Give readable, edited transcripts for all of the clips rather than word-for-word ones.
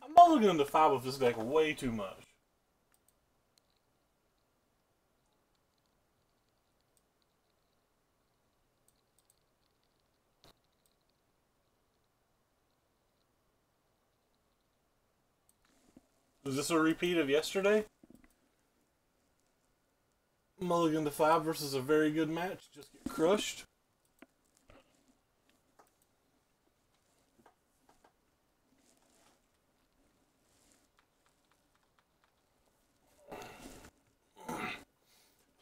I'm mulliganing the 5 with this deck way too much. Is this a repeat of yesterday? Mulligan the 5 versus a very good match. Just get crushed.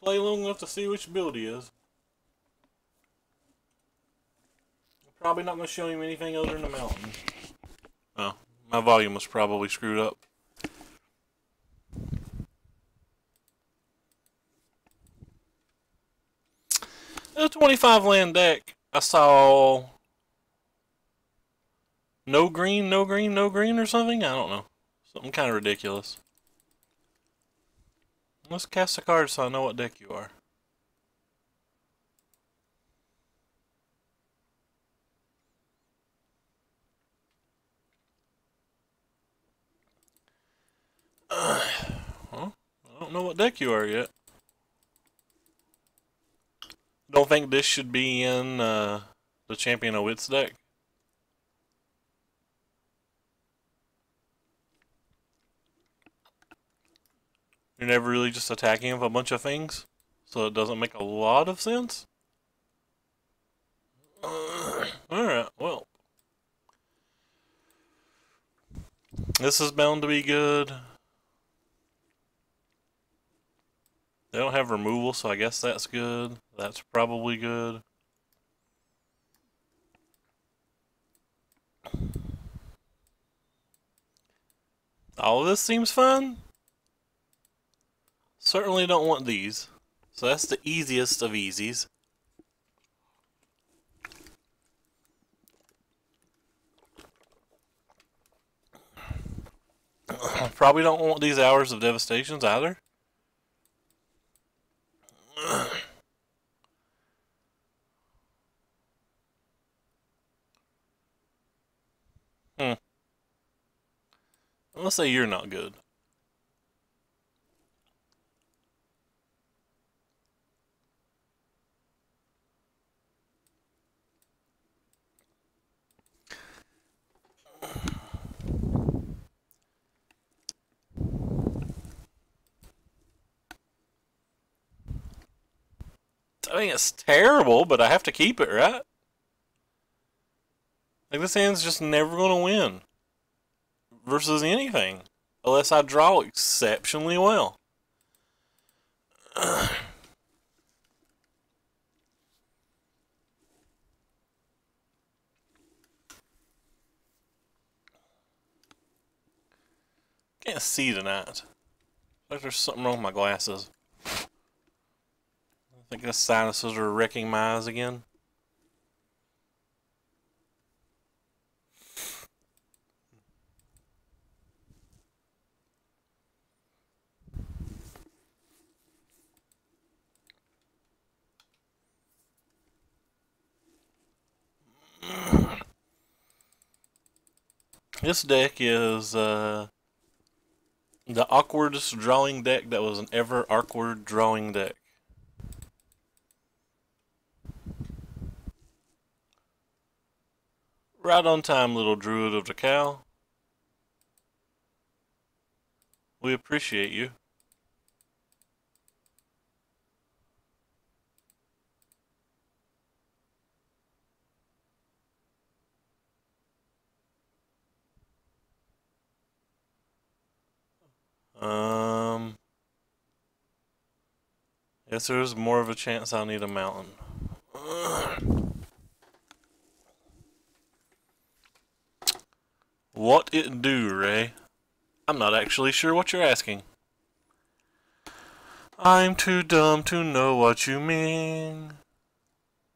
Play long enough to see which build he is. Probably not going to show him anything other than the mountain. Oh, my volume was probably screwed up. A 25 land deck. I saw no green, no green, no green or something. I don't know. Something kind of ridiculous. Let's cast a card so I know what deck you are. Well, I don't know what deck you are yet. Don't think this should be in the Champion of Wits deck. You're never really just attacking with a bunch of things, so it doesn't make a lot of sense. Alright, well. This is bound to be good. They don't have removal, so I guess that's good. That's probably good. All of this seems fun. Certainly don't want these. So that's the easiest of easies. Probably don't want these Hours of Devastations either. Let's say you're not good. I mean, it's terrible, but I have to keep it, right? Like, this hand's just never going to win. Versus anything. Unless I draw exceptionally well. Can't see tonight. Like there's something wrong with my glasses. I think the sinuses are wrecking my eyes again. This deck is the awkwardest drawing deck that was an ever awkward drawing deck. Right on time, little Druid of the Cow. We appreciate you. Guess there's more of a chance I'll need a mountain. What it do, Ray? I'm not actually sure what you're asking. I'm too dumb to know what you mean.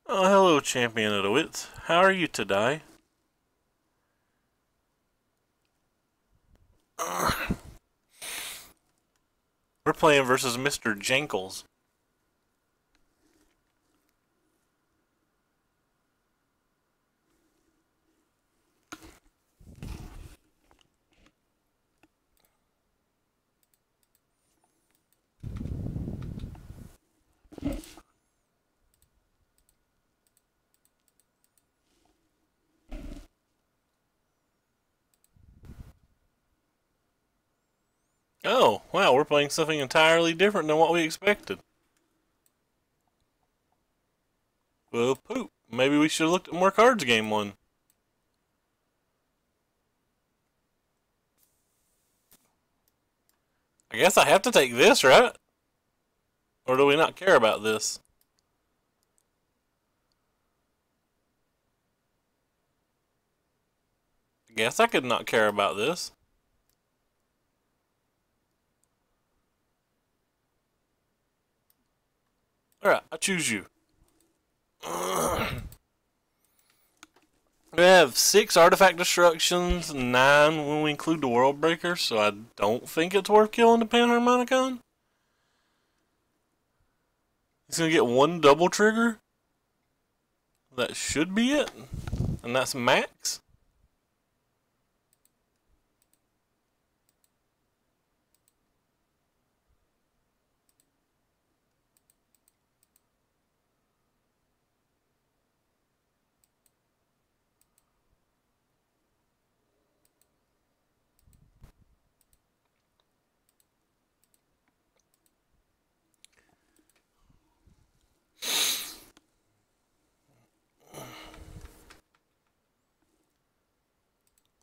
Oh, hello, Champion of the Wits. How are you today? We're playing versus Mr. Jankles. Oh, wow, we're playing something entirely different than what we expected. Well, poop. Maybe we should have looked at more cards game one. I guess I have to take this, right? Or do we not care about this? I guess I could not care about this. Alright, I choose you. We have 6 artifact destructions, 9 when we include the World Breaker, so I don't think it's worth killing the Panharmonicon. He's gonna get 1 double trigger. That should be it. And that's max.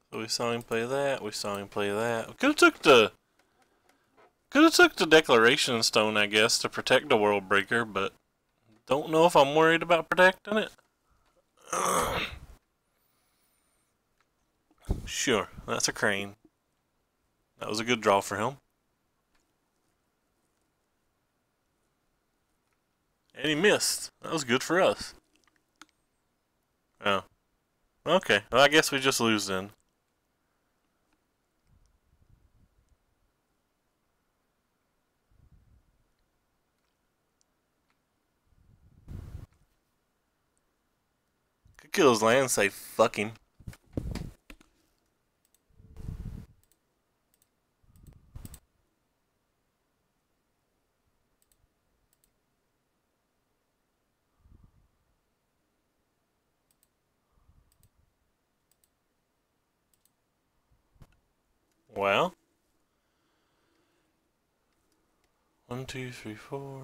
So we saw him play that, we saw him play that. We could have took the Declaration Stone, I guess, to protect the World Breaker, but don't know if I'm worried about protecting it. Sure, that's a Crane. That was a good draw for him. And he missed. That was good for us. Oh. Okay, well, I guess we just lose then. Could kill his land, say fuck him. Well. 1, 2, 3, 4.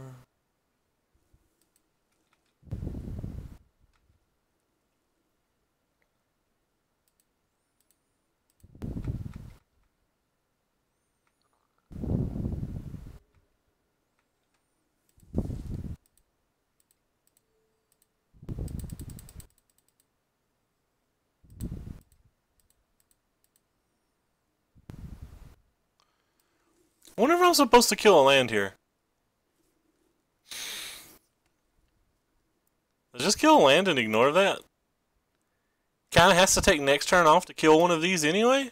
I wonder if I'm supposed to kill a land here. Just kill a land and ignore that. Kinda has to take next turn off to kill one of these anyway?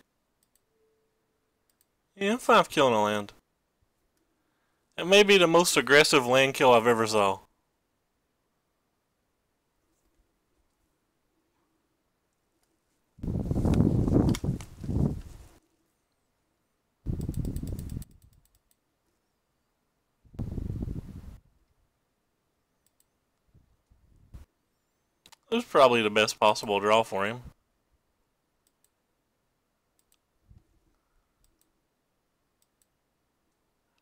Yeah, I'm fine with killing a land. It may be the most aggressive land kill I've ever saw. It was probably the best possible draw for him.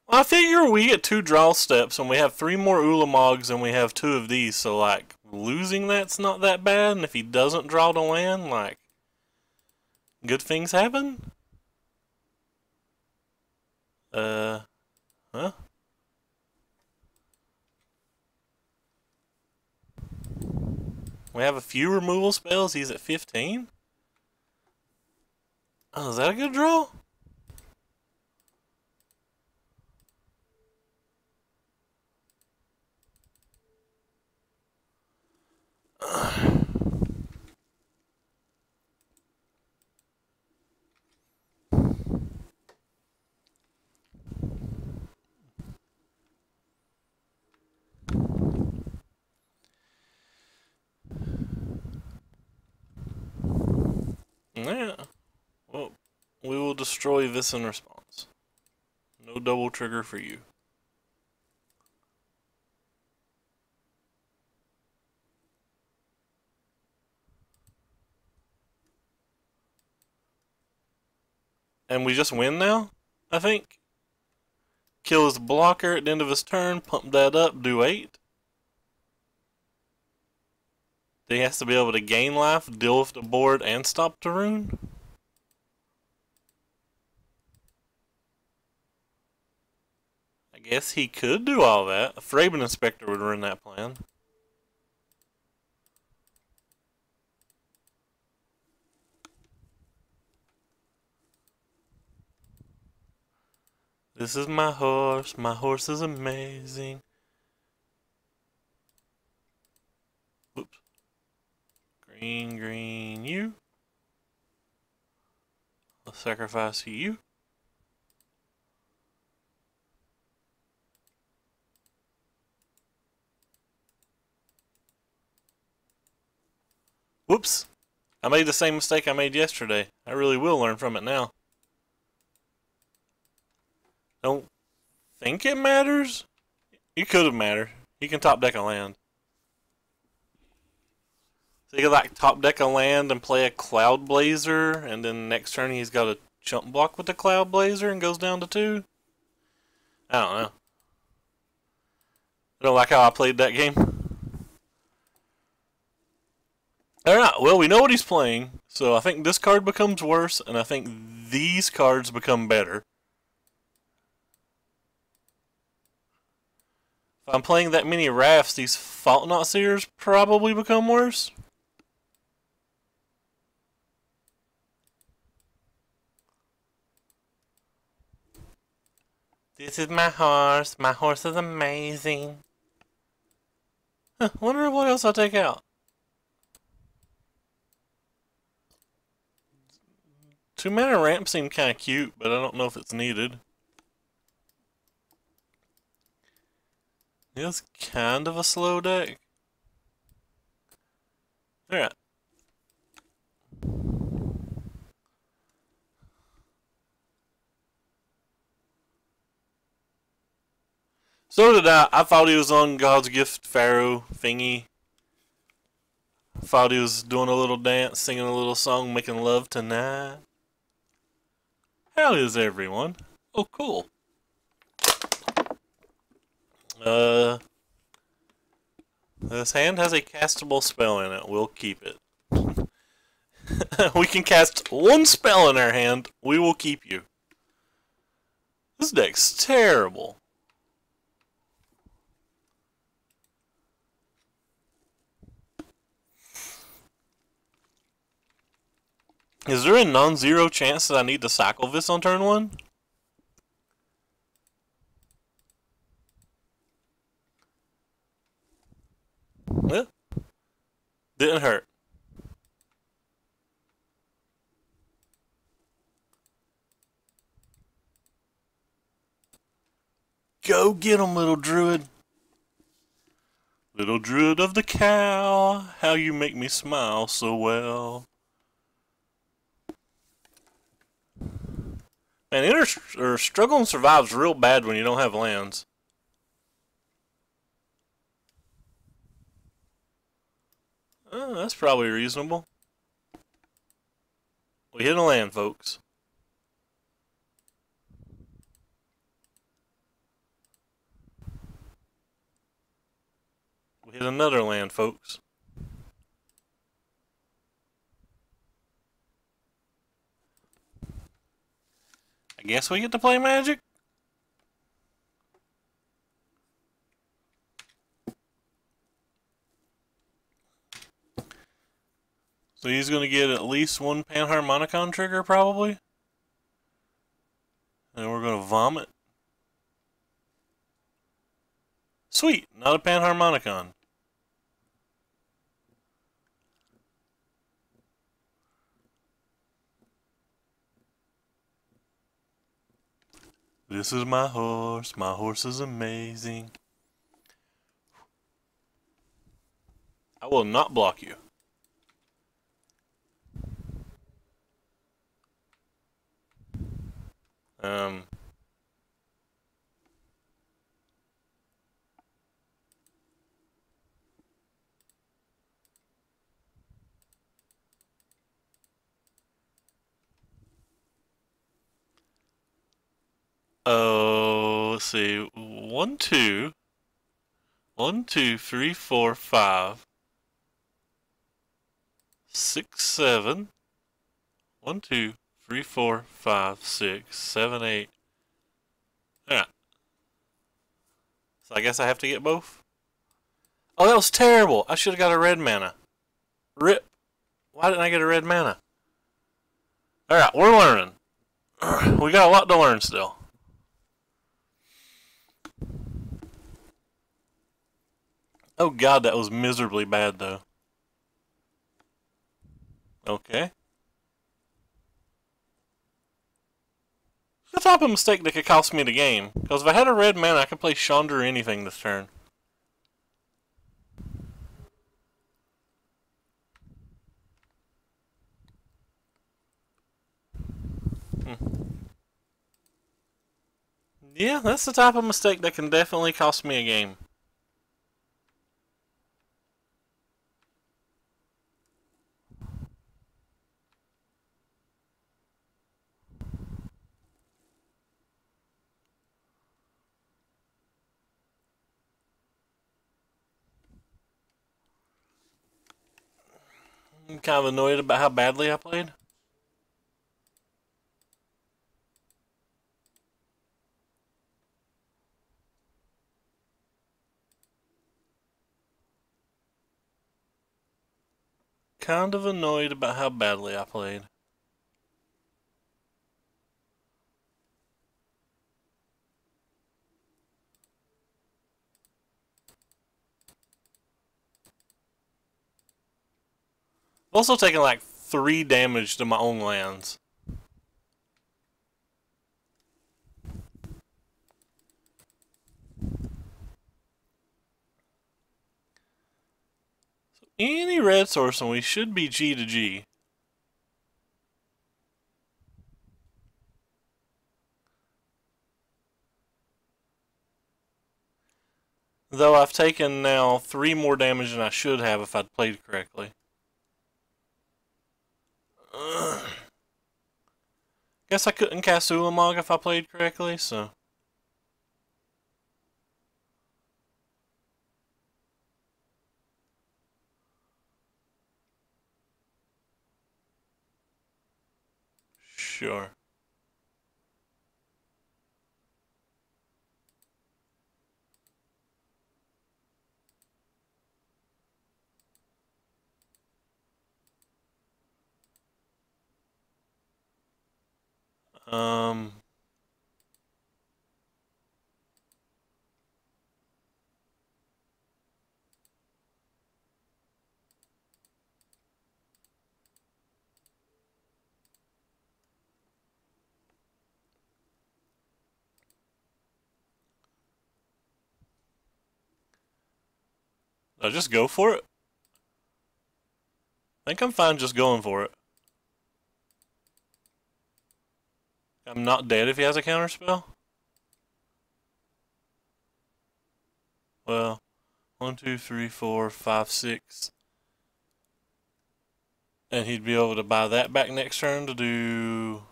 Well, I figure we get 2 draw steps and we have 3 more Ulamogs and we have 2 of these, so like losing that's not that bad, and if he doesn't draw the land, like good things happen? Huh? We have a few removal spells, he's at 15? Oh, is that a good draw? Yeah. Well, we will destroy this in response. No double trigger for you. And we just win now, I think. kill his blocker at the end of his turn, pump that up, do 8. Then he has to be able to gain life, deal with the board, and stop the rune. I guess he could do all that. A Thraben Inspector would run that plan. This is my horse is amazing. Whoops. Green, green, you. I'll sacrifice you. Whoops. I made the same mistake I made yesterday. I really will learn from it now. Don't think it matters? It could have mattered. He can top deck a land. So he could like top deck a land and play a Cloud Blazer, and then next turn he's got a chump block with the Cloud Blazer and goes down to 2. I don't know. I don't like how I played that game. Alright, well, we know what he's playing, so I think this card becomes worse, and I think these cards become better. If I'm playing that many rafts, these Fault-Knot Seers probably become worse. This is my horse is amazing. Huh, wonder what else I'll take out. 2-mana ramp seemed kind of cute, but I don't know if it's needed. It's kind of a slow deck. Alright. So did I. I thought he was on God's Gift Pharaoh thingy. Thought he was doing a little dance, singing a little song, making love tonight. How is everyone? Oh, cool. This hand has a castable spell in it. We'll keep it. We can cast 1 spell in our hand. We will keep you. This deck's terrible. Is there a non-zero chance that I need to cycle this on turn 1? Well, didn't hurt. Go get him, little druid. Little druid of the cow, how you make me smile so well. Man, Struggle and Survive's real bad when you don't have lands. That's probably reasonable. We hit a land, folks. We hit another land, folks. I guess we get to play Magic? So he's going to get at least 1 Panharmonicon trigger, probably. And we're going to vomit. Sweet, not a Panharmonicon. This is my horse is amazing. I will not block you. Oh, see. 1, 2. 1, 2, 3, 4, 5. 6, 7. 1, 2, 3, 4, 5, 6, 7, 8. Alright. So I guess I have to get both? Oh, that was terrible. I should have got a red mana. Rip. Why didn't I get a red mana? Alright, we're learning. We got a lot to learn still. Oh god, that was miserably bad though. Okay. The type of mistake that could cost me the game. Because if I had a red mana, I could play Chandra or anything this turn. Yeah, that's the type of mistake that can definitely cost me a game. I'm kind of annoyed about how badly I played. Kind of annoyed about how badly I played. I've also taken like 3 damage to my own lands. So any red source and we should be G to G. Though I've taken now 3 more damage than I should have if I'd played correctly. Guess I couldn't cast Ulamog if I played correctly, so... Sure. I'll just go for it. I think I'm fine just going for it. I'm not dead if he has a counterspell. Well, 1, 2, 3, 4, 5, 6. And he'd be able to buy that back next turn to do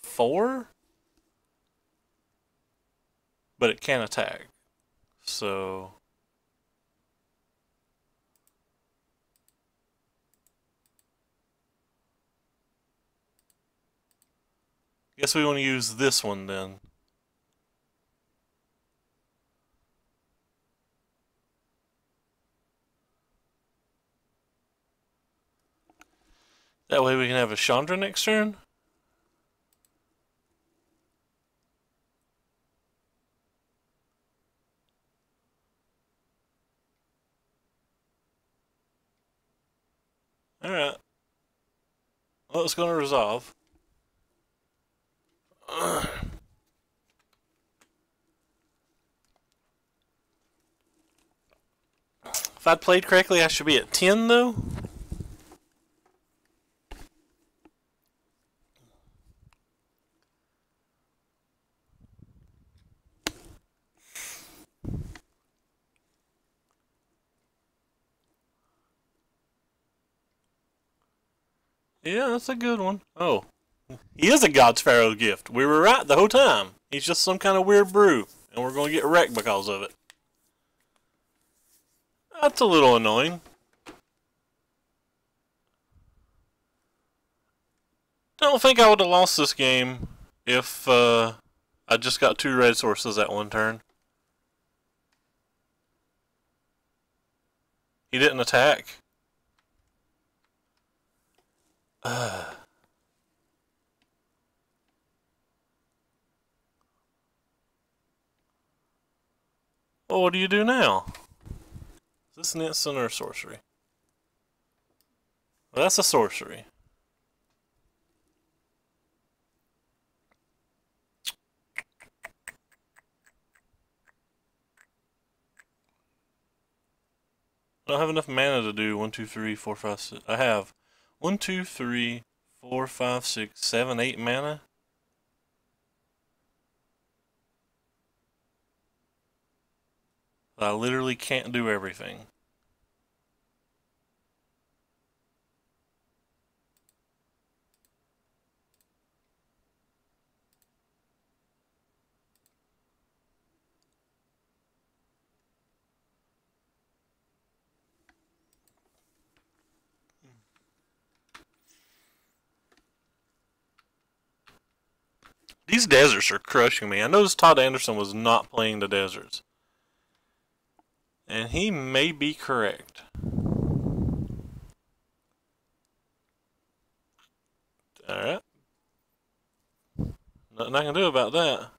4? But it can attack. So... guess we want to use this one then. That way we can have a Chandra next turn. Alright. Well, it's going to resolve. If I'd played correctly, I should be at 10 though. Yeah, that's a good one. Oh. He is a God's Pharaoh gift. We were right the whole time. He's just some kind of weird brew, and we're going to get wrecked because of it. That's a little annoying. Don't think I would have lost this game if I just got 2 red sources at one turn. He didn't attack. Well, what do you do now? Is this an instant or a sorcery? Well, that's a sorcery. I don't have enough mana to do 1, 2, 3, 4, 5, 6. I have 1, 2, 3, 4, 5, 6, 7, 8 mana. I literally can't do everything. These deserts are crushing me. I noticed Todd Anderson was not playing the deserts. And he may be correct. Alright. Nothing I can do about that.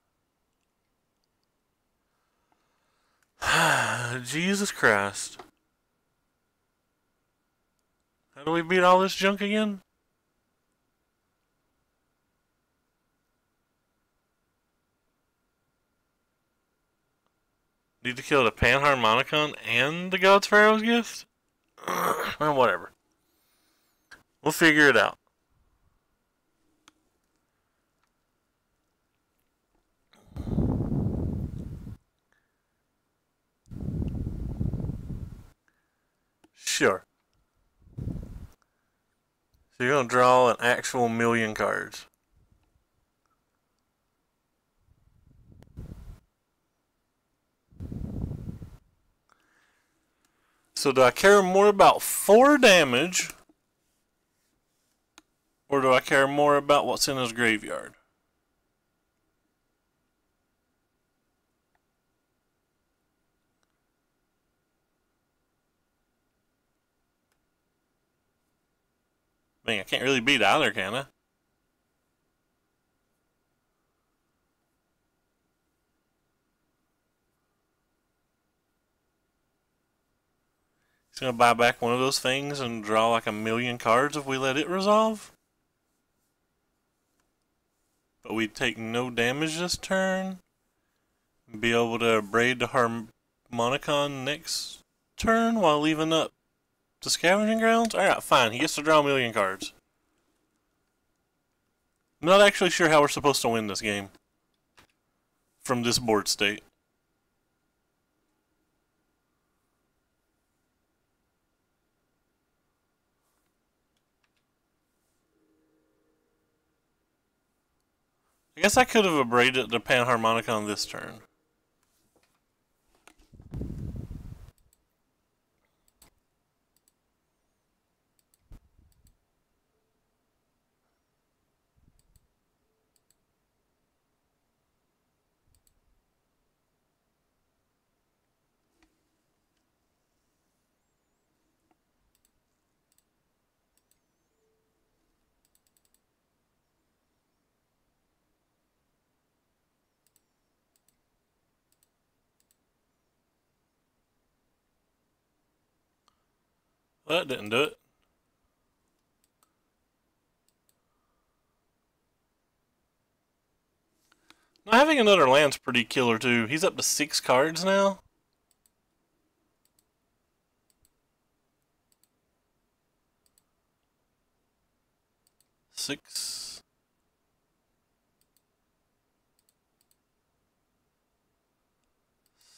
Jesus Christ. How do we beat all this junk again? Need to kill the Panharmonicon and the God's Pharaoh's Gift? Well, whatever. We'll figure it out. Sure. So you're going to draw an actual million cards. So do I care more about 4 damage? Or do I care more about what's in his graveyard? I mean, I can't really beat either, can I? He's gonna buy back one of those things and draw like a million cards if we let it resolve. But we take no damage this turn. Be able to braid the Harmonicon next turn while leaving up the Scavenging Grounds? Alright, fine. He gets to draw a million cards. I'm not actually sure how we're supposed to win this game from this board state. I guess I could have abraded the Panharmonicon this turn. Well, that didn't do it. Now, having another land's pretty killer too. He's up to 6 cards now. Six.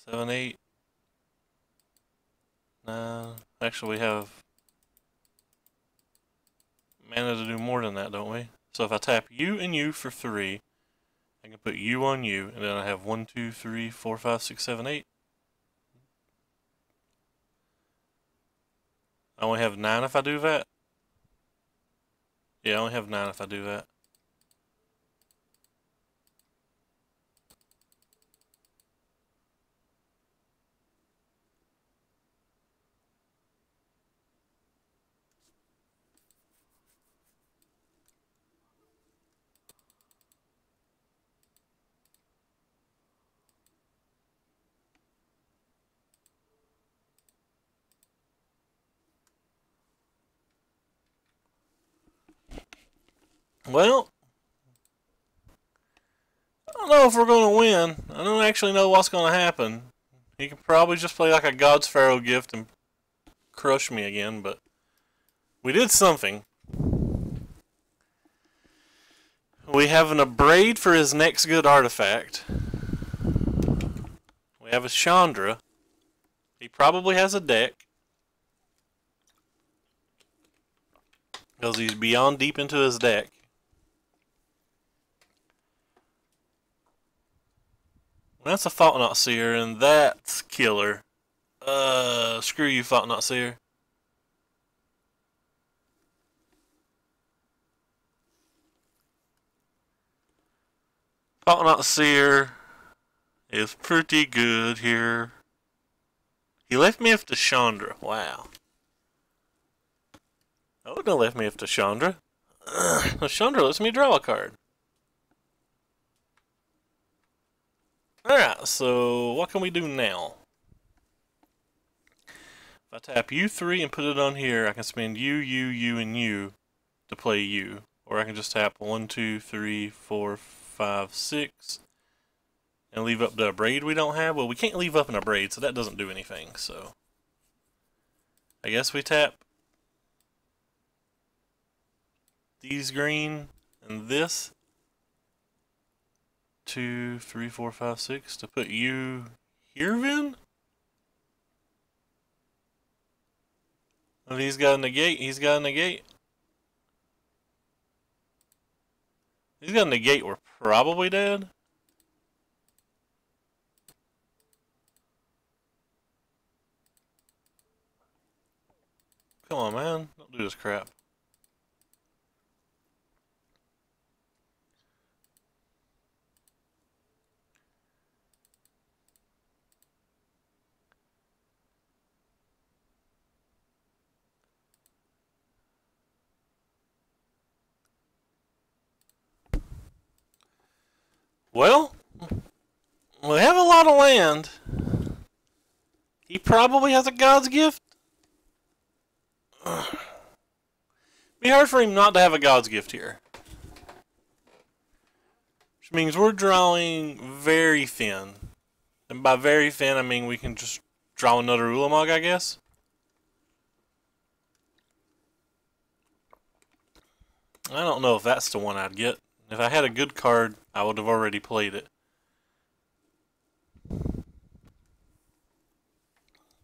Seven, 8. 9. Actually, we have mana to do more than that, don't we? So if I tap you and you for 3, I can put you on you, and then I have 1, 2, 3, 4, 5, 6, 7, 8. I only have 9 if I do that. Yeah, I only have 9 if I do that. Well, I don't know if we're going to win. I don't actually know what's going to happen. He can probably just play like a God's Pharaoh gift and crush me again, but we did something. We have an Abrade for his next good artifact. We have a Chandra. He probably has a deck, because he's beyond deep into his deck. That's a Thought-Knot Seer, and that's killer. Screw you, Thought-Knot Seer. Thought-Knot Seer is pretty good here. He left me with the Chandra. Wow. I wouldn't have left me with the Chandra. The Chandra lets me draw a card. Alright, so what can we do now? If I tap U3 and put it on here, I can spend U, and U to play U. Or I can just tap 1, 2, 3, 4, 5, 6 and leave up the Abrade we don't have. Well, we can't leave up an Abrade, so that doesn't do anything, so I guess we tap these green and this 2, 3, 4, 5, 6 to put you here then? If he's got a negate, he's got a negate. He's got a negate, we're probably dead. Come on, man. Don't do this crap. Well, we have a lot of land. He probably has a God's gift. It'd be hard for him not to have a God's gift here. Which means we're drawing very thin. And by very thin, I mean we can just draw another Ulamog, I guess. I don't know if that's the one I'd get. If I had a good card, I would have already played it.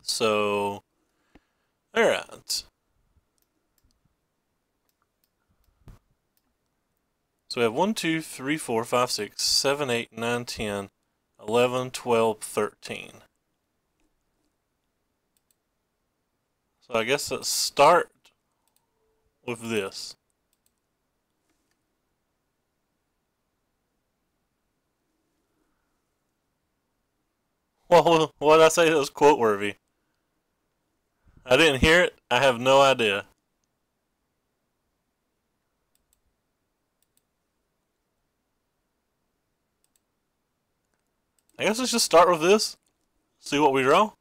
So, alright. So we have 1, 2, 3, 4, 5, 6, 7, 8, 9, 10, 11, 12, 13. So I guess let's start with this. Well, what did I say that was quote worthy? I didn't hear it. I have no idea. I guess let's just start with this. See what we draw.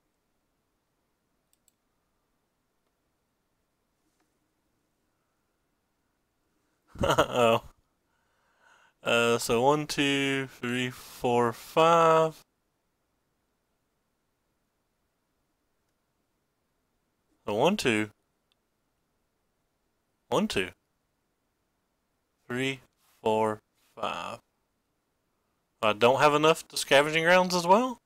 Oh. So 1, 2, 3, 4, 5. So 1, 2. 1, 2. 3, 4, 5. I don't have enough to scavenging grounds as well?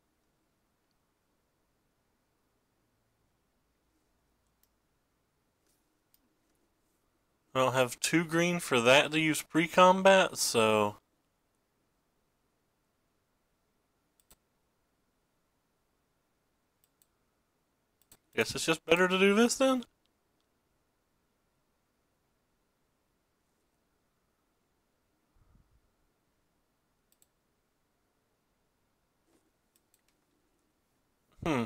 I don't have 2 green for that to use pre-combat, so Guess it's just better to do this then? Hmm.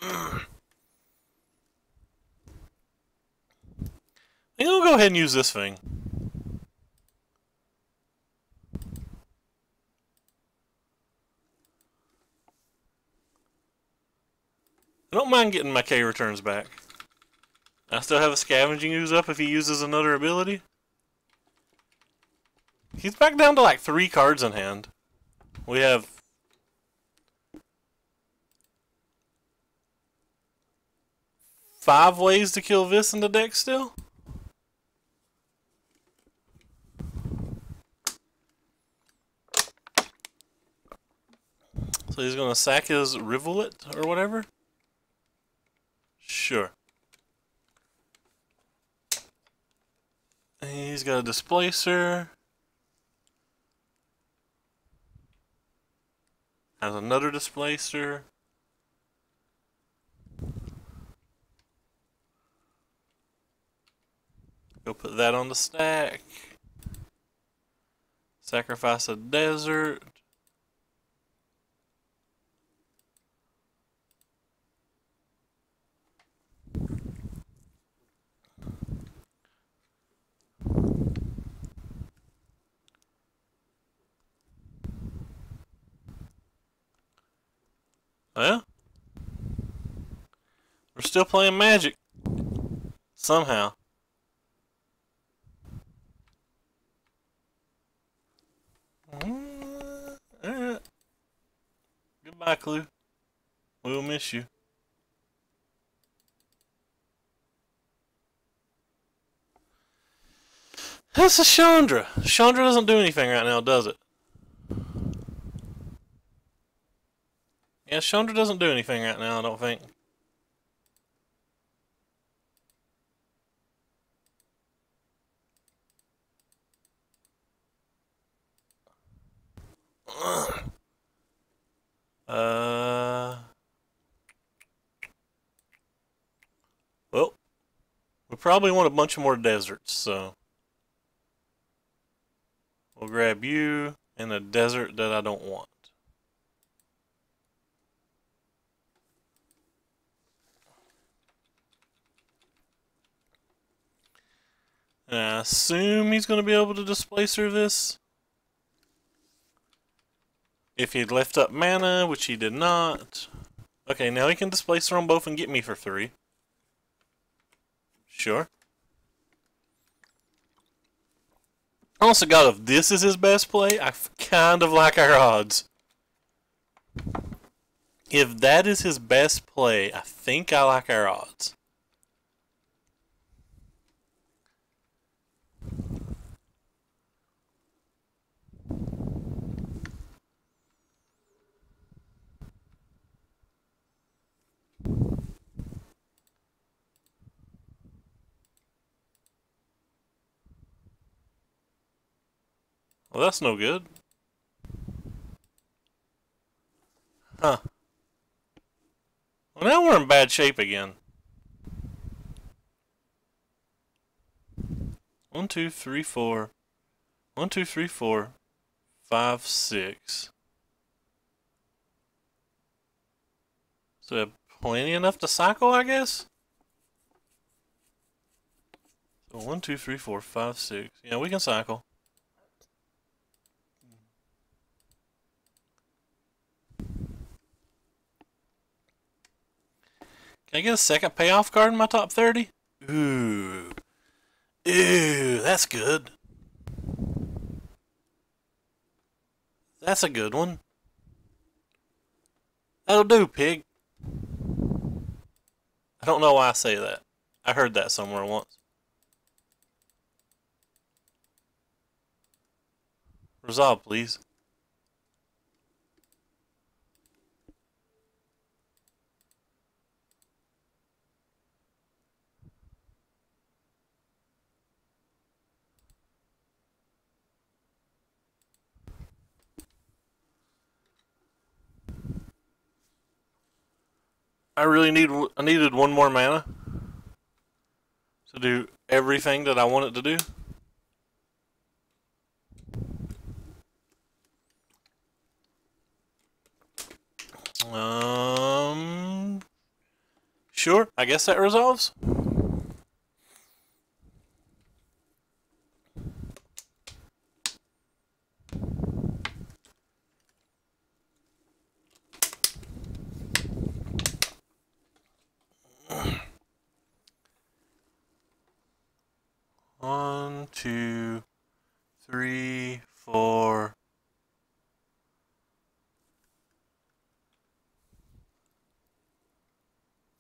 I'm gonna go ahead and use this thing. I don't mind getting my K returns back. I still have a scavenging ooze up if he uses another ability. He's back down to like 3 cards in hand. We have 5 ways to kill this in the deck still. So he's gonna sack his Rivulet or whatever? Sure. He's got a Displacer. Has another Displacer. Go put that on the stack. Sacrifice a Desert. Well, we're still playing Magic. Somehow. Alright. Goodbye, Clue. We'll miss you. That's a Chandra. Chandra doesn't do anything right now, does it? Yeah, Chandra doesn't do anything right now, I don't think. Well, we probably want a bunch of more deserts, so we'll grab you and a desert that I don't want. And I assume he's going to be able to Displacer this. If he'd left up mana, which he did not. Okay, now he can Displacer on both and get me for 3. Sure. Honest to God, if this is his best play, I kind of like our odds. If that is his best play, I think I like our odds. Well, that's no good. Huh. Well, now we're in bad shape again. 1, 2, 3, 4. 1, 2, 3, 4. 5, 6. So plenty enough to cycle, I guess? So 1, 2, 3, 4, 5, 6. Yeah, we can cycle. Can I get a second payoff card in my top 30? Ooh. Ooh, that's good. That's a good one. That'll do, pig. I don't know why I say that. I heard that somewhere once. Resolve, please. I needed one more mana to do everything that I want it to do. Sure, I guess that resolves. One, two, three, four.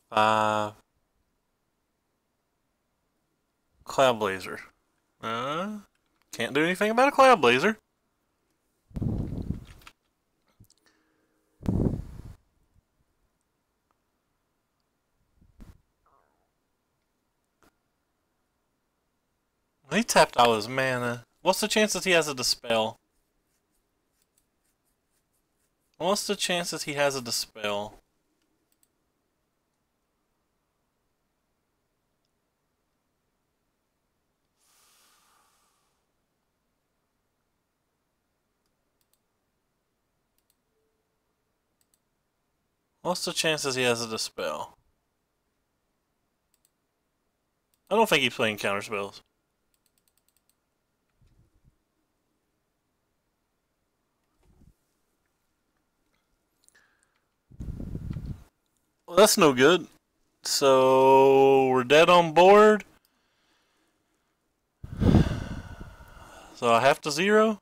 Five. Cloud Blazer. Can't do anything about a Cloud Blazer. He tapped all his mana. What's the chance that he has a Dispel? What's the chance that he has a Dispel? What's the chances he has a Dispel? I don't think he's playing counterspells. Well, that's no good. So we're dead on board. So I have to zero.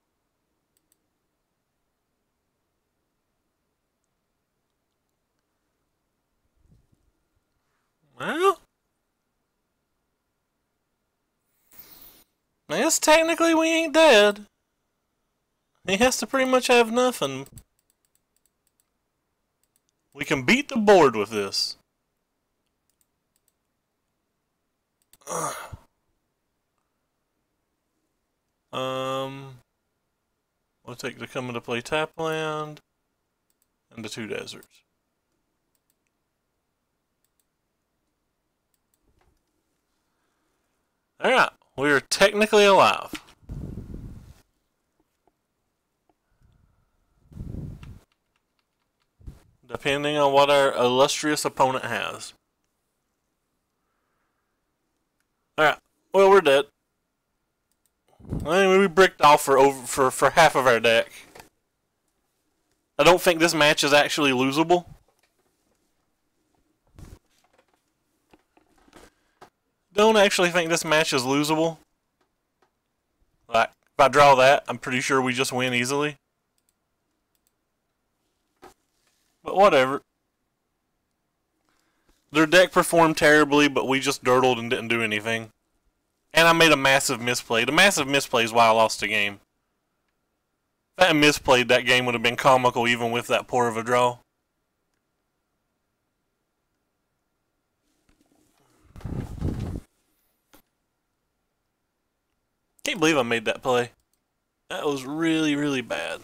Well, I guess technically we ain't dead. He has to pretty much have nothing. We can beat the board with this. We'll take the come into play tap land and the 2 deserts. Alright, we are technically alive. Depending on what our illustrious opponent has. Alright, well, we're dead. I mean, we bricked off for half of our deck. I don't think this match is actually losable. Don't actually think this match is losable. Like, if I draw that, I'm pretty sure we just win easily. But whatever. Their deck performed terribly, but we just dirtled and didn't do anything. And I made a massive misplay. The massive misplay is why I lost the game. If I had misplayed, that game would have been comical even with that poor of a draw. Can't believe I made that play. That was really, really bad.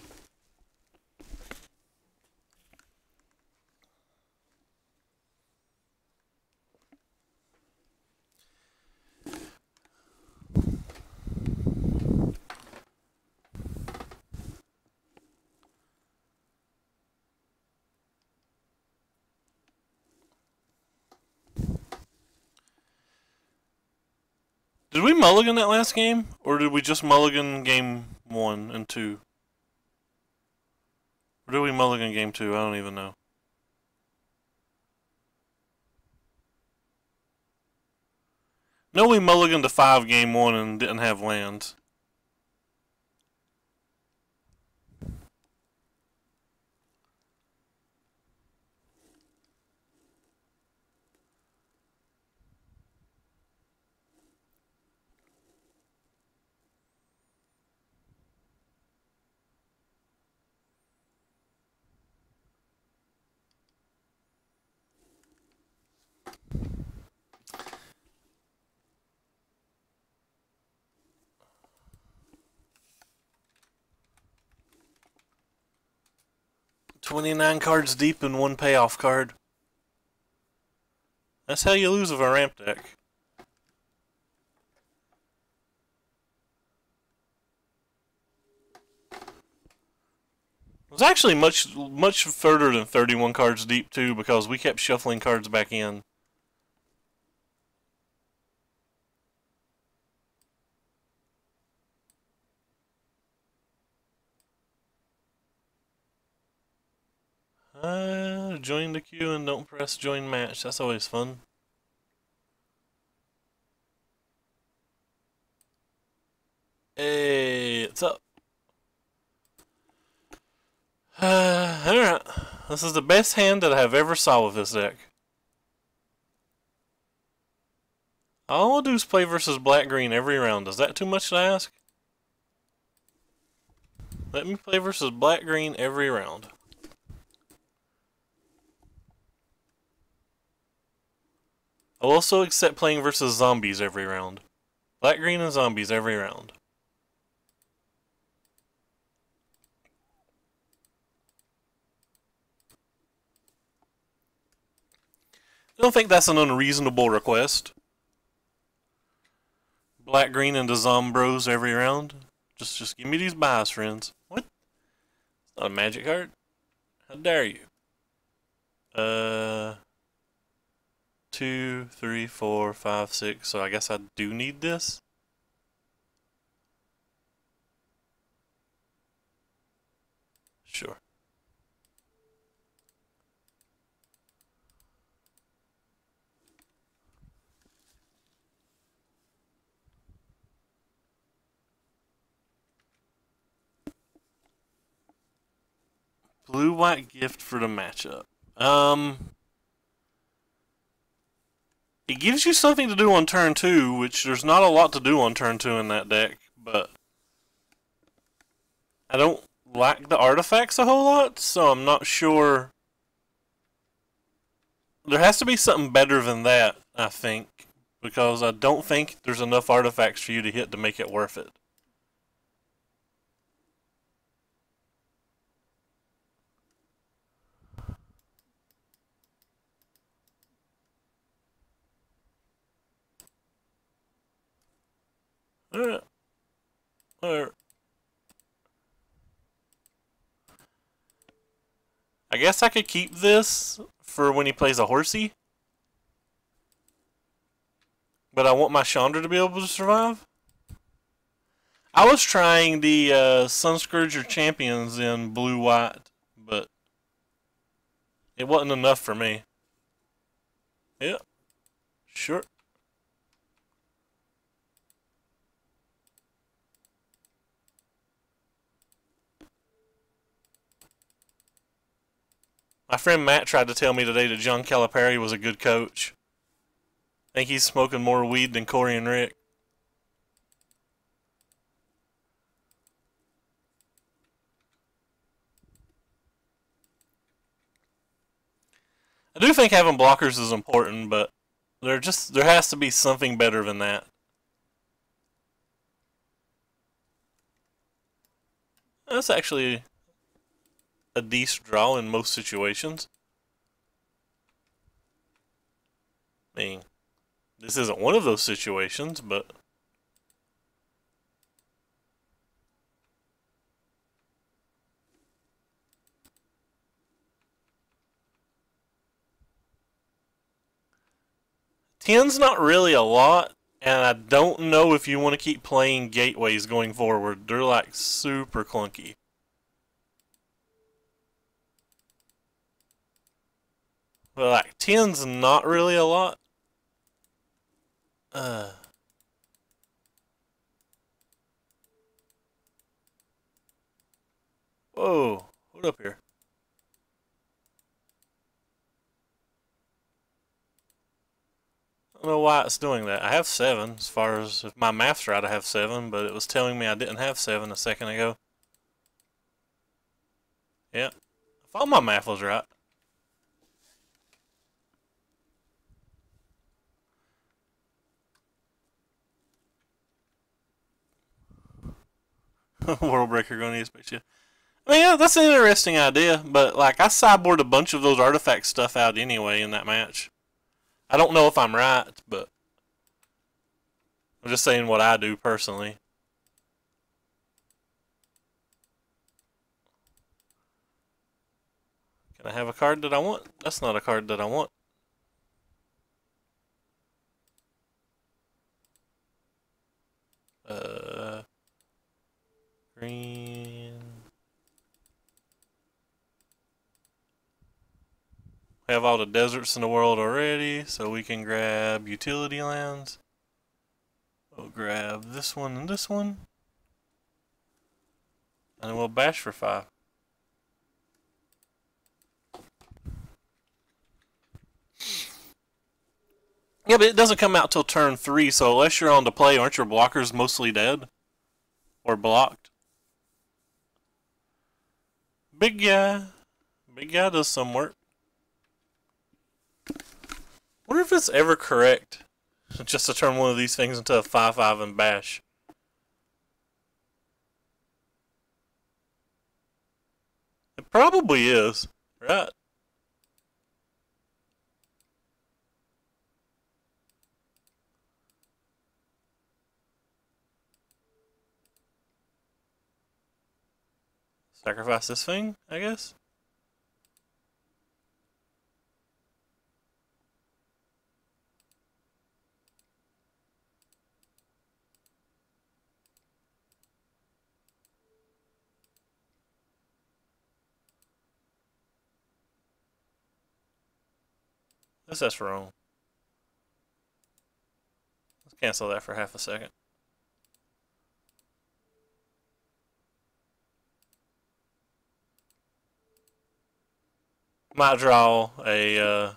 Did we mulligan that last game? Or did we just mulligan game 1 and 2? Or did we mulligan game 2? I don't even know. No, we mulliganed to 5 game 1 and didn't have lands. $29 cards deep in 1 payoff card. That's how you lose with a ramp deck. It was actually much further than 31 cards deep too, because we kept shuffling cards back in. Join the queue and don't press join match. That's always fun. Hey, it's up. Alright. This is the best hand that I have ever saw with this deck. All I'll do is play versus black-green every round. Is that too much to ask? Let me play versus black-green every round. I'll also accept playing versus zombies every round. Black-green and zombies every round. I don't think that's an unreasonable request. Black-green into Zombros every round. Just give me these buys, friends. What? It's not a magic card. How dare you? 2, 3, 4, 5, 6. So I guess I do need this. Sure. Blue-white gift for the matchup. It gives you something to do on turn 2, which there's not a lot to do on turn 2 in that deck, but I don't like the artifacts a whole lot, so I'm not sure. There has to be something better than that, I think, because I don't think there's enough artifacts for you to hit to make it worth it. Alright. I guess I could keep this for when he plays a horsey. But I want my Chandra to be able to survive. I was trying the Sunscourger Champions in blue-white, but it wasn't enough for me. Yep. Sure. My friend Matt tried to tell me today that John Calipari was a good coach. I think he's smoking more weed than Corey and Rick. I do think having blockers is important, but there has to be something better than that. That's actually a decent draw in most situations. I mean, this isn't one of those situations, but ten's not really a lot, and I don't know if you want to keep playing gateways going forward. They're like super clunky. But like 10's not really a lot. Whoa, hold up here. I don't know why it's doing that. I have 7, as far as if my math's right, I have 7, but it was telling me I didn't have 7 a second ago. Yeah, I thought my math was right. World Breaker going to need a spaceship. I mean, yeah, that's an interesting idea, but like I sideboard a bunch of those artifact stuff out anyway in that match. I don't know if I'm right, but I'm just saying what I do personally. Can I have a card that I want? That's not a card that I want. Green. We have all the deserts in the world already, so we can grab utility lands. We'll grab this one and this one. And then we'll bash for 5. Yeah, but it doesn't come out till turn 3, so unless you're on the play, aren't your blockers mostly dead? Or blocked? Big guy. Big guy does some work. Wonder if it's ever correct just to turn one of these things into a 5/5 and bash. It probably is, right? Sacrifice this thing, I guess? That's wrong. Let's cancel that for half a second. Might draw a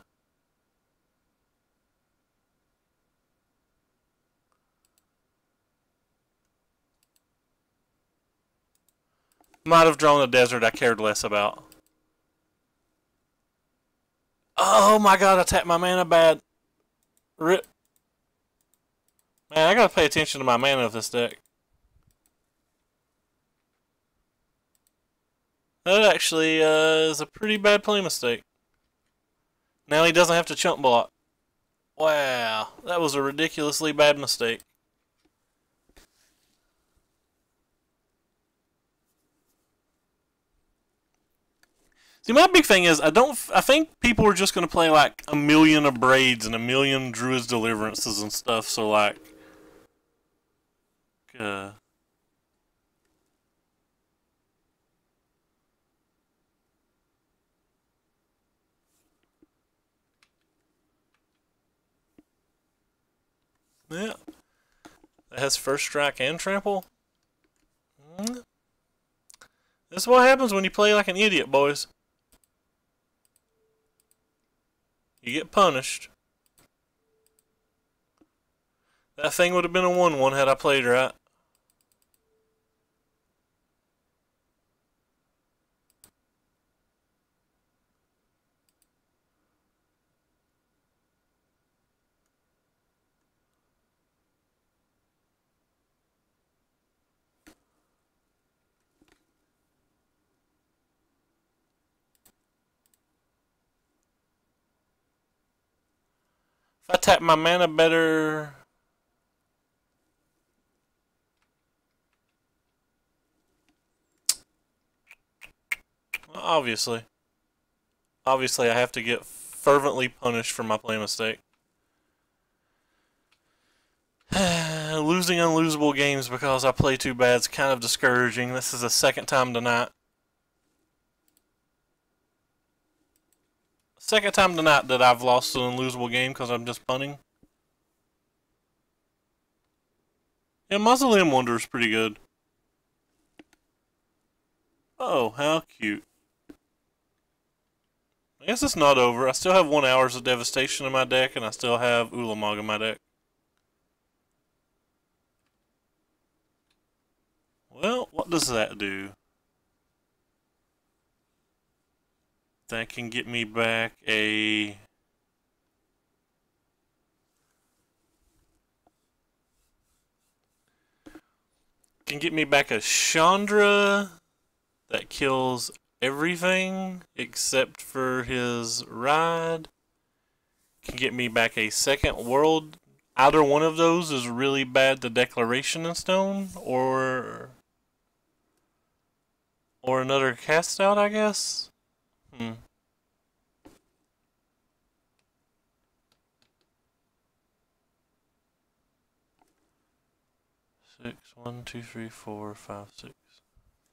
might have drawn a desert I cared less about. Oh my god, I tapped my mana bad. Rip. Man, I gotta pay attention to my mana of this deck. That actually is a pretty bad play mistake. Now he doesn't have to chump block. Wow, that was a ridiculously bad mistake. See, my big thing is, I think people are just going to play like a million of Braids and a million Druid's Deliverances and stuff, so like... yeah. That has first strike and trample. This is what happens when you play like an idiot, boys. You get punished. That thing would have been a 1/1 had I played right. If I tap my mana better... well, obviously. Obviously, I have to get fervently punished for my play mistake. Losing unlosable games because I play too bad is kind of discouraging. This is the second time tonight. Second time tonight that I've lost an unlosable game because I'm just punting. Yeah, Mausoleum Wonder is pretty good. Oh, how cute. I guess it's not over. I still have 1 hour of Devastation in my deck, and I still have Ulamog in my deck. Well, what does that do? That can get me back a... can get me back a Chandra that kills everything except for his ride. Can can get me back a second world. Either one of those is really bad to Declaration in Stone, or another cast out, I guess. 6, 1, 2, 3, 4, 5, 6.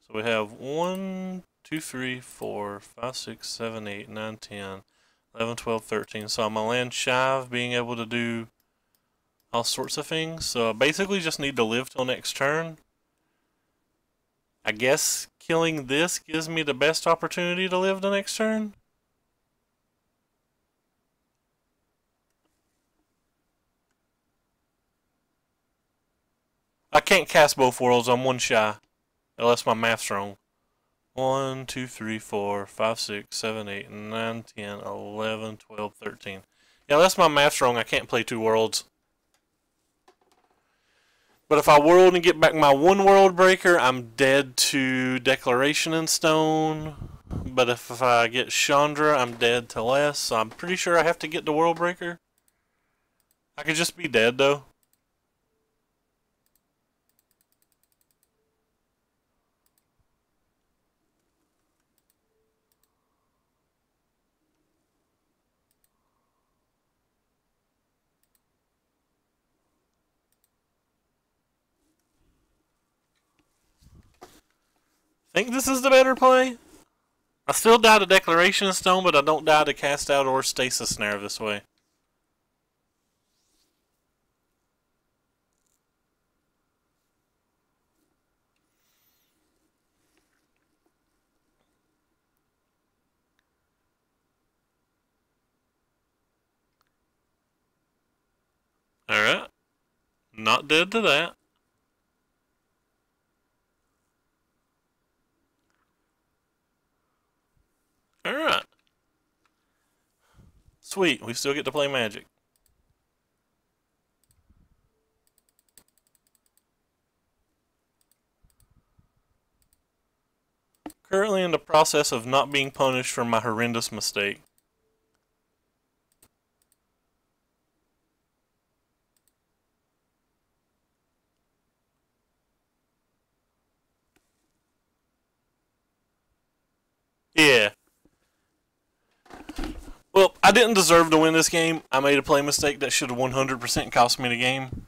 So we have 1, 2, 3, 4, 5, 6, 7, 8, 9, 10, 11, 12, 13. So I'm a land shy of being able to do all sorts of things. So I basically just need to live till next turn. I guess killing this gives me the best opportunity to live the next turn. I can't cast both worlds, I'm one shy. Unless my math's wrong. 1, 2, 3, 4, 5, 6, 7, 8, 9, 10, 11, 12, 13. Yeah, unless my math's wrong, I can't play two worlds. But if I world and get back my one world breaker, I'm dead to Declaration in Stone. But if I get Chandra, I'm dead to less. So I'm pretty sure I have to get the world breaker. I could just be dead though. Think this is the better play? I still die to Declaration of Stone, but I don't die to Cast Out or Stasis Snare this way. Alright. Not dead to that. Alright. Sweet, we still get to play Magic. Currently in the process of not being punished for my horrendous mistake. Yeah. Well, I didn't deserve to win this game. I made a play mistake that should have 100% cost me the game.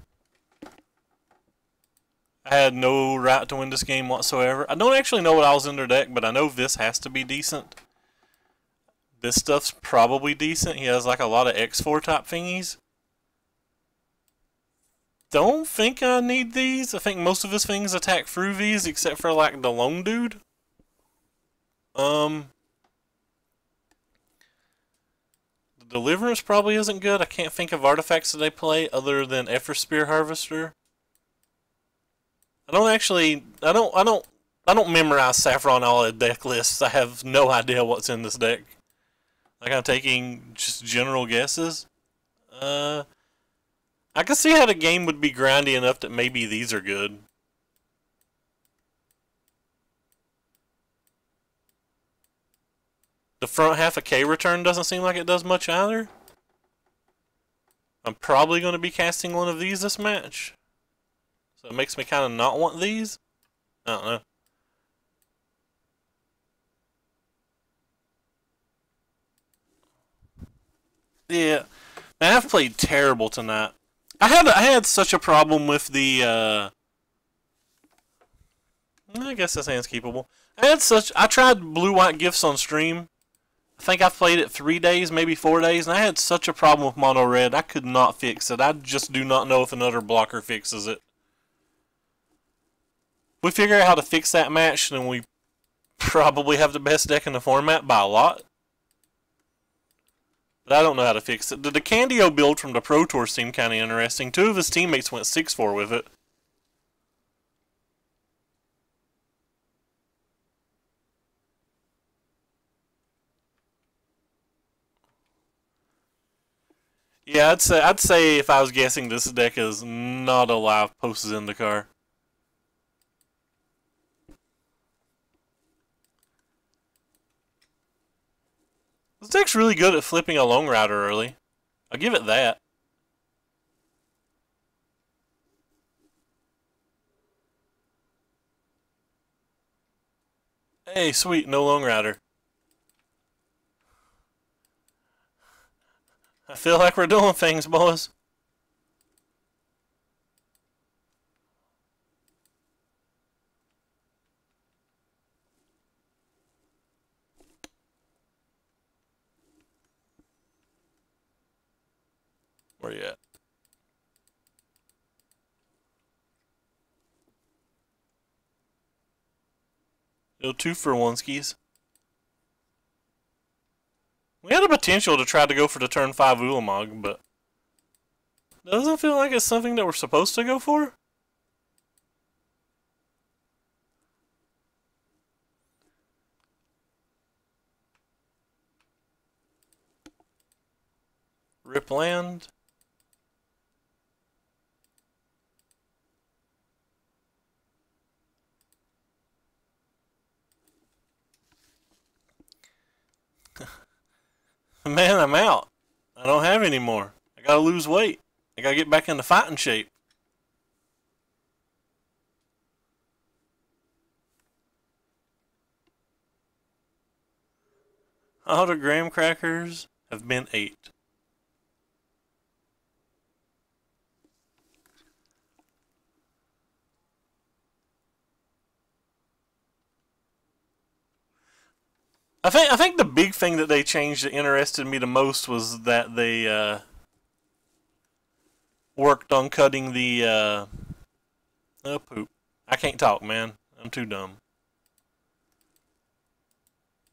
I had no right to win this game whatsoever. I don't actually know what I was in their deck, but I know this has to be decent. This stuff's probably decent. He has like a lot of X4 type thingies. Don't think I need these. I think most of his things attack through these, except for like the lone dude. The Deliverance probably isn't good. I can't think of artifacts that they play other than Effort Spear Harvester. I don't memorize Saffron all deck lists. I have no idea what's in this deck. Like I'm taking just general guesses. I can see how the game would be grindy enough that maybe these are good. The front half of K-Return doesn't seem like it does much either. I'm probably going to be casting one of these this match. So it makes me kind of not want these. I don't know. Yeah. Man, I've played terrible tonight. I had such a problem with the, I guess this hand's keepable. I tried blue-white gifts on stream. I think I played it 3 days, maybe 4 days, and I had such a problem with mono red. I could not fix it. I just do not know if another blocker fixes it. If we figure out how to fix that match, then we probably have the best deck in the format by a lot. But I don't know how to fix it. The Candio build from the Pro Tour seemed kind of interesting. 2 of his teammates went 6-4 with it. Yeah, I'd say if I was guessing, this deck is not a live post Zendikar. This deck's really good at flipping a Lone Rider early. I'll give it that. Hey, sweet, no Lone Rider. I feel like we're doing things, boys. Where you at? Yo, 2 for 1 skis. We had a potential to try to go for the turn 5 Ulamog, but doesn't feel like it's something that we're supposed to go for. Rip land. Man, I'm out. I don't have any more. I gotta lose weight. I gotta get back into fighting shape. All the graham crackers have been ate. I think the big thing that they changed that interested me the most was that they worked on cutting the oh poop. I can't talk, man. I'm too dumb.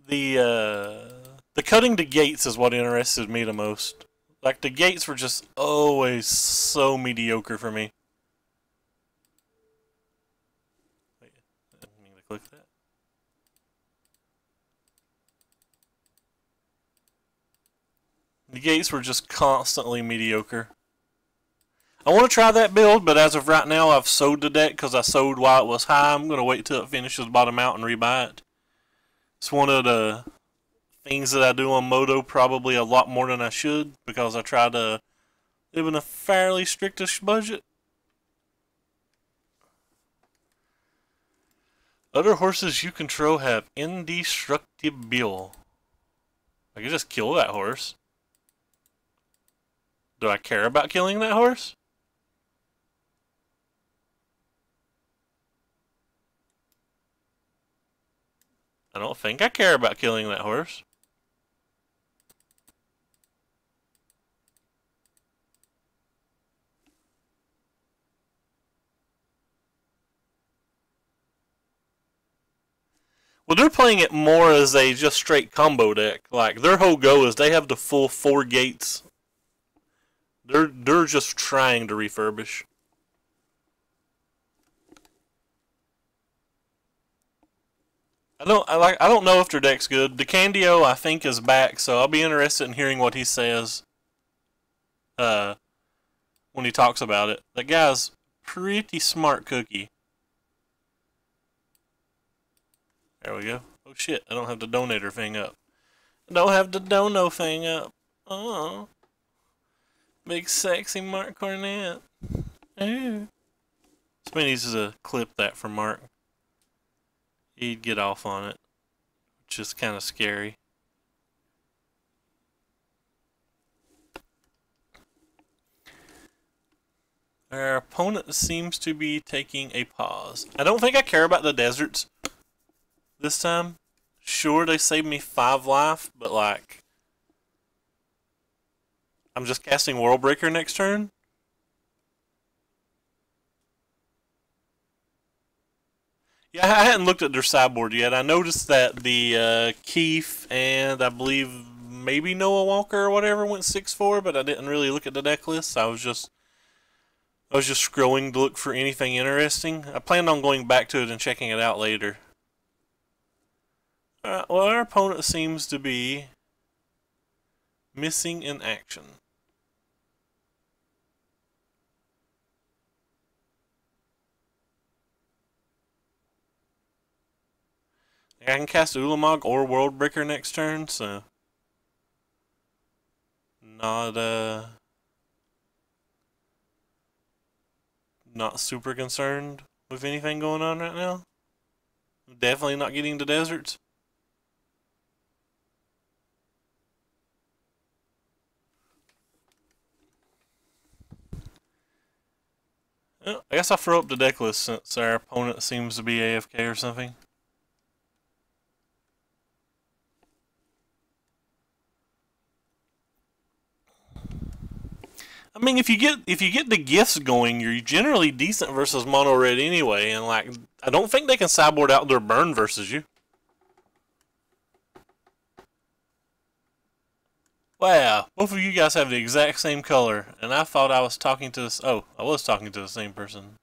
The cutting the gates is what interested me the most. Like the gates were just always so mediocre for me. Wait, I didn't mean to click that. The gates were just constantly mediocre. I want to try that build, but as of right now, I've sold the deck because I sold while it was high. I'm going to wait till it finishes bottom out and rebuy it. It's one of the things that I do on Moto probably a lot more than I should because I try to live in a fairly strictish budget. Other horses you control have indestructible. I can just kill that horse. Do I care about killing that horse? I don't think I care about killing that horse. Well, they're playing it more as a just straight combo deck. Like, their whole goal is they have the full 4 gates. They're just trying to refurbish. I don't know if their deck's good. DeCandio I think is back, so I'll be interested in hearing what he says when he talks about it. That guy's pretty smart cookie. There we go. Oh shit, I don't have the donator thing up. I don't have the dono thing up. Oh. Big sexy Mark Cornett. Ooh. Somebody needs to clip that for Mark. He'd get off on it, which is kind of scary. Our opponent seems to be taking a pause. I don't think I care about the deserts this time. Sure, they saved me 5 life, but like, I'm just casting World Breaker next turn. Yeah, I hadn't looked at their sideboard yet. I noticed that the Keith and I believe maybe Noah Walker or whatever went 6-4, but I didn't really look at the deck list. I was just scrolling to look for anything interesting. I planned on going back to it and checking it out later. Alright, well, our opponent seems to be missing in action. I can cast Ulamog or World Breaker next turn, so not super concerned with anything going on right now. Definitely not getting to deserts. Well, I guess I'll throw up the deck list since our opponent seems to be AFK or something. I mean, if you get the gifts going, you're generally decent versus mono red anyway, and like I don't think they can sideboard out their burn versus you. Wow, both of you guys have the exact same color, and I thought I was talking to this. Oh, I was talking to the same person.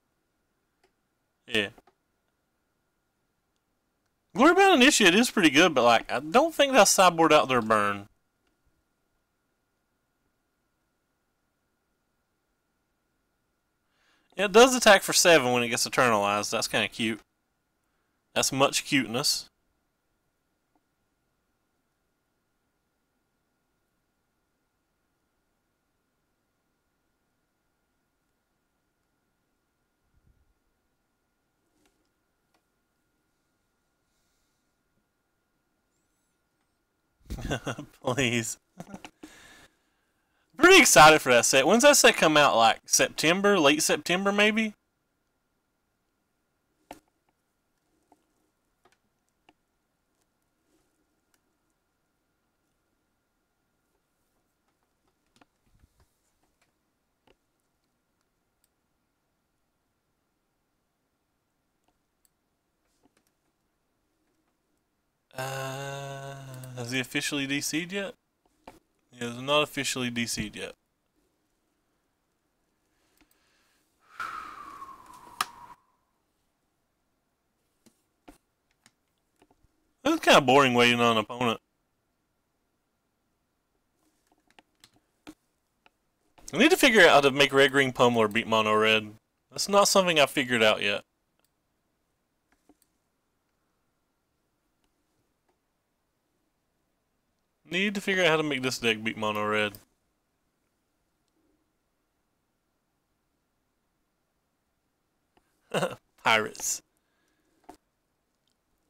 Yeah. Glorybound Initiate is pretty good, but like I don't think they'll sideboard out their burn. Yeah, it does attack for 7 when it gets eternalized. That's kind of cute. That's much cuteness. Please. Pretty excited for that set. When's that set come out? Like September? Late September, maybe? Has he officially DC'd yet? He has not officially DC'd yet. It was kind of boring waiting on an opponent. I need to figure out how to make Red Green Pummeler beat Mono Red. That's not something I've figured out yet. Need to figure out how to make this deck beat Mono Red. Pirates.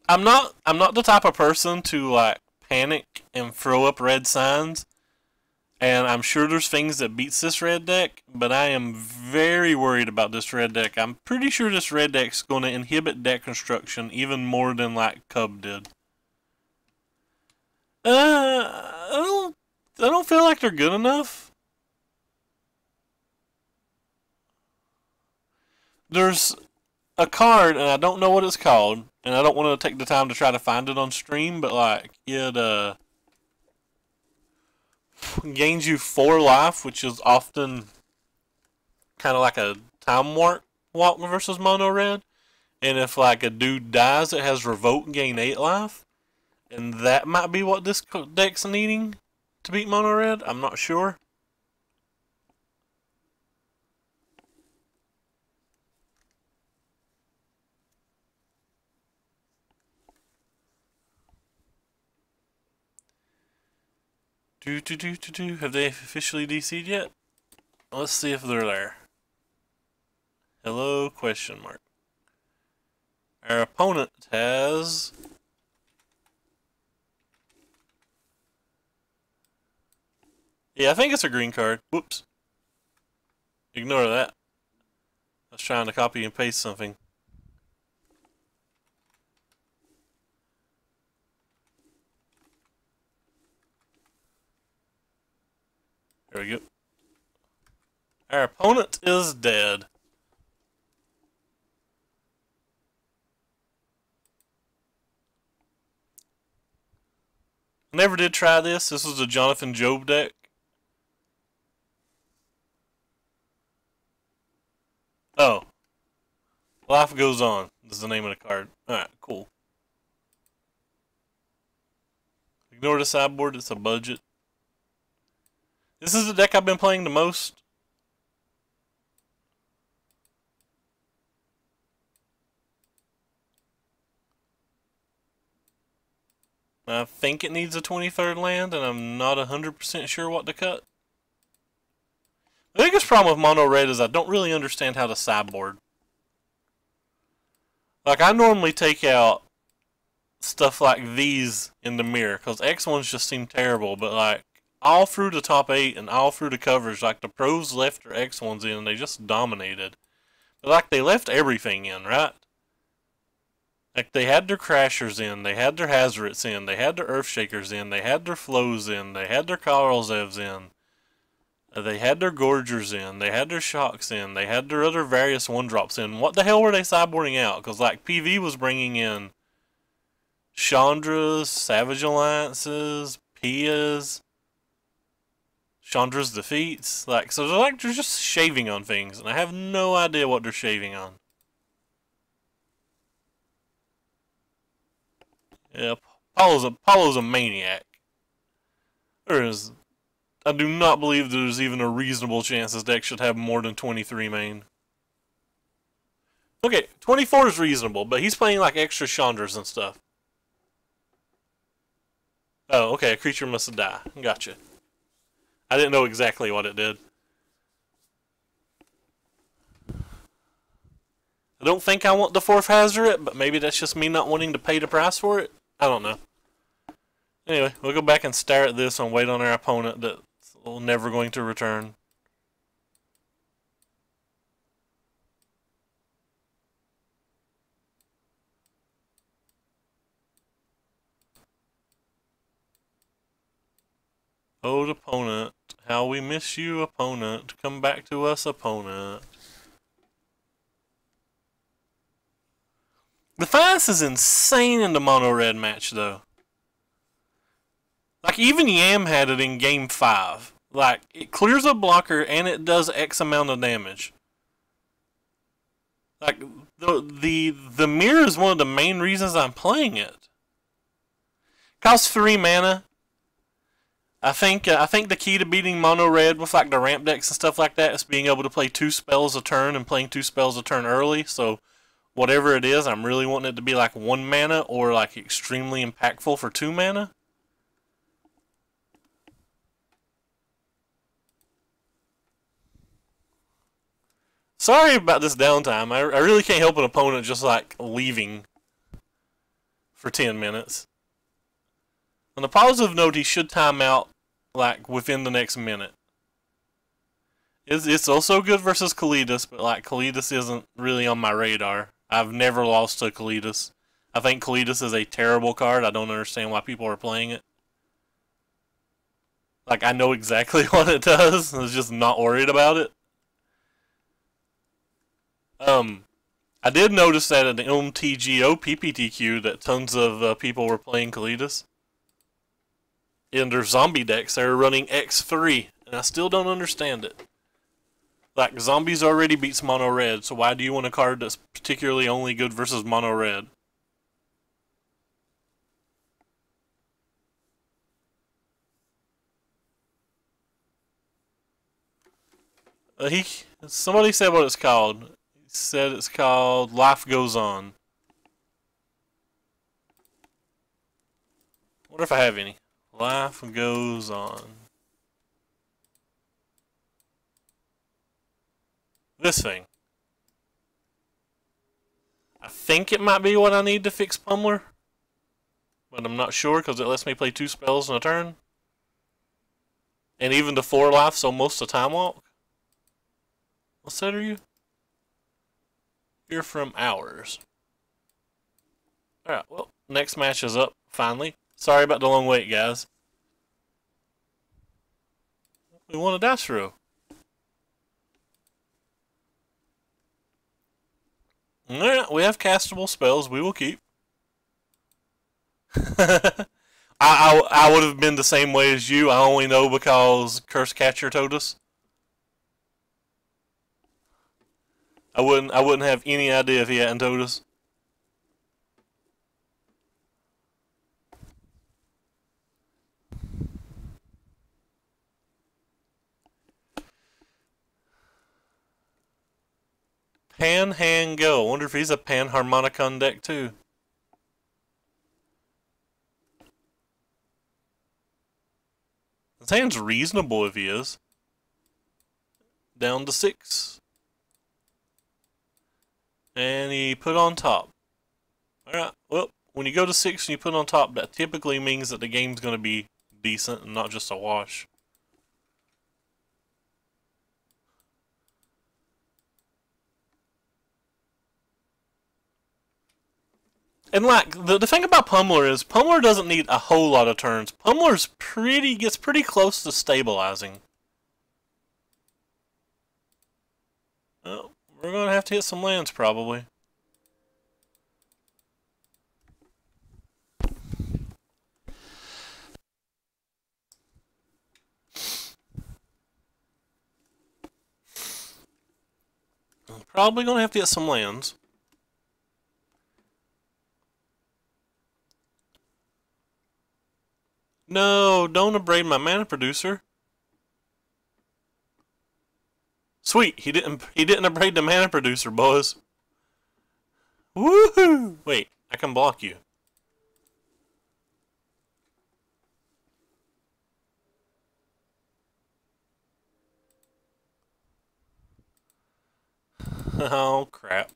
I'm not the type of person to like panic and throw up red signs. And I'm sure there's things that beats this red deck, but I am very worried about this red deck. I'm pretty sure this red deck's going to inhibit deck construction even more than like Cub did. I don't feel like they're good enough. There's a card, and I don't know what it's called, and I don't want to take the time to try to find it on stream, but like it gains you 4 life, which is often kind of like a time walk versus mono red. And if like a dude dies, it has revoke, gain 8 life, and that might be what this deck's needing to beat mono red. I'm not sure. Have they officially DC'd yet? Let's see if they're there. Hello, question mark. Our opponent has... Yeah, I think it's a green card. Whoops. Ignore that. I was trying to copy and paste something. There we go. Our opponent is dead. Never did try this. This was a Jonathan Job deck. Oh. Life Goes On is the name of the card. Alright, cool. Ignore the sideboard, it's a budget. This is the deck I've been playing the most. I think it needs a 23rd land, and I'm not 100% sure what to cut. The biggest problem with mono red is I don't really understand how to sideboard. Like, I normally take out stuff like these in the mirror, because X1s just seem terrible, but like, all through the top 8 and all through the coverage, like, the pros left their X1s in, and they just dominated. But like, they left everything in, right? Like, they had their Crashers in, they had their Hazards in, they had their Earthshakers in, they had their Flows in, they had their Karlzevs in, they had their Gorgers in, they had their Shocks in, they had their other various 1-drops in. What the hell were they sideboarding out? Because, like, PV was bringing in Chandras, Savage Alliances, Pias, Chandra's Defeats. Like, so they're just shaving on things, and I have no idea what they're shaving on. Yeah, Paulo's a maniac. I do not believe there's even a reasonable chance this deck should have more than 23 main. Okay, 24 is reasonable, but he's playing like extra Chandras and stuff. Oh, okay, a creature must die. Gotcha. I didn't know exactly what it did. I don't think I want the 4th Hazard, but maybe that's just me not wanting to pay the price for it. I don't know. Anyway, we'll go back and stare at this and wait on our opponent that's never going to return. Oh, opponent, how we miss you, opponent. Come back to us, opponent. The finesse is insane in the mono red match, though. Like, even Yam had it in game 5. Like, it clears a blocker and it does X amount of damage. Like, the mirror is one of the main reasons I'm playing it. Costs 3 mana. I think the key to beating mono red with like the ramp decks and stuff like that is being able to play 2 spells a turn and playing 2 spells a turn early. So whatever it is, I'm really wanting it to be like 1 mana or like extremely impactful for 2 mana. Sorry about this downtime. I really can't help an opponent just like leaving for 10 minutes. On a positive note, he should time out like within the next minute. It's also good versus Kalidas, but like Kalidas isn't really on my radar. I've never lost to Kalidas. I think Kalidas is a terrible card. I don't understand why people are playing it. Like, I know exactly what it does. I was just not worried about it. I did notice that in the MTGO PPTQ that tons of people were playing Kalidas. In their zombie decks, they were running X3, and I still don't understand it. Like, zombies already beats mono red, so why do you want a card that's particularly only good versus mono red? Somebody said what it's called. He said it's called Life Goes On. I wonder if I have any. Life Goes On. This thing. I think it might be what I need to fix Pummeler, but I'm not sure because it lets me play 2 spells in a turn. And even the 4 life, so most of the time walk. What set are you? You're from Ours. Alright, well, next match is up, finally. Sorry about the long wait, guys. We won a dice row. Alright, we have castable spells we will keep. I would have been the same way as you. I only know because Curse Catcher told us. I wouldn't have any idea if he hadn't told us. Pan Go. I wonder if he's a Panharmonicon deck too. His hand's reasonable if he is. down to 6. And he put on top. Alright, well, when you go to 6 and you put on top, that typically means that the game's going to be decent and not just a wash. And like, the thing about Pummeler is, Pummeler doesn't need a whole lot of turns. Pummeler's gets pretty close to stabilizing. Well, we're going to have to hit some lands, probably. Probably going to have to hit some lands. No, don't abrade my mana producer. Sweet, he didn't abrade the mana producer, boys. Woohoo! Wait, I can block you. Oh, crap.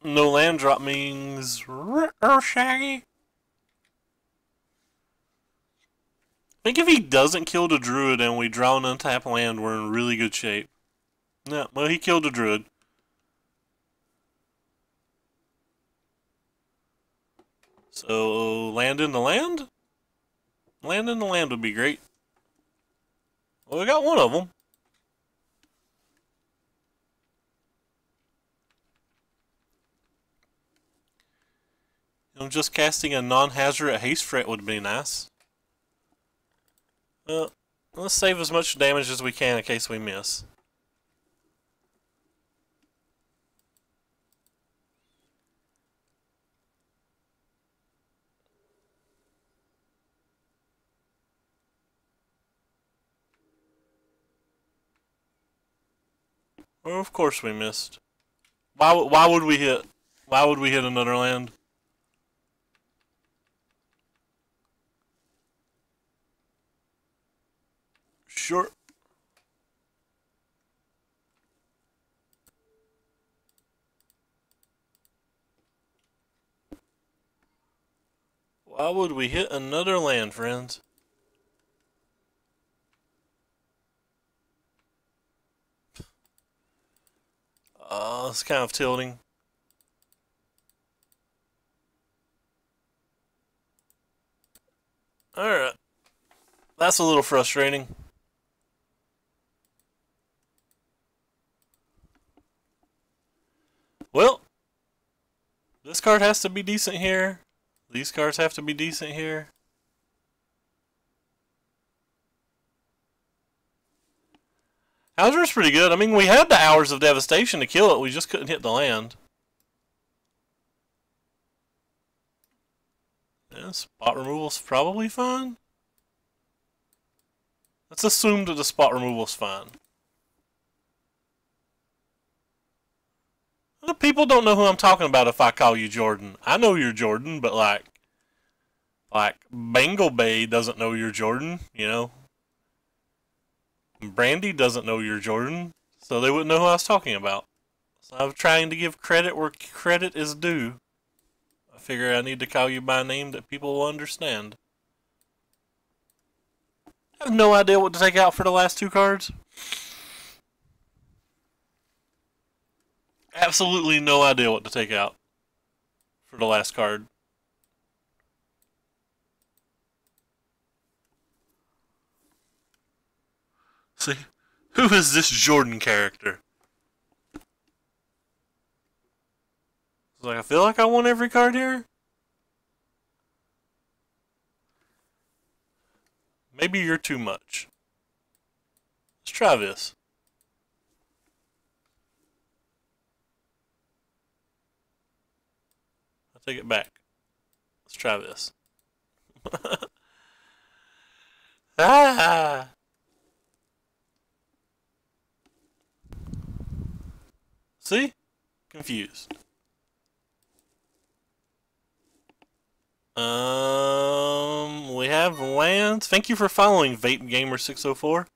No land drop means Shaggy. I think if he doesn't kill the druid and we draw an untapped land, we're in really good shape. No, well, he killed the druid. So, land in the land? Land in the land would be great. Well, we got one of them. Just casting a non-hazard haste threat would be nice. Let's save as much damage as we can in case we miss. Well, of course we missed. Why would we hit? Why would we hit another land? Sure. Why would we hit another land, friends? It's kind of tilting. Alright. That's a little frustrating. Well, this card has to be decent here. These cards have to be decent here. Hauser's pretty good. I mean, we had the Hours of Devastation to kill it. We just couldn't hit the land. Yeah, spot removal's probably fine. Let's assume that the spot removal's fine. The people don't know who I'm talking about if I call you Jordan. I know you're Jordan, but like Bengal Bay doesn't know you're Jordan, you know? Brandy doesn't know you're Jordan, so they wouldn't know who I was talking about. So I'm trying to give credit where credit is due. I figure I need to call you by a name that people will understand. I have no idea what to take out for the last two cards. Absolutely no idea what to take out for the last card. See, who is this Jordan character? It's like, I feel like I want every card here. Maybe you're too much. Let's try this. I'll take it back. Let's try this. Ah! See? Confused. We have lands. Thank you for following Vape Gamer 604.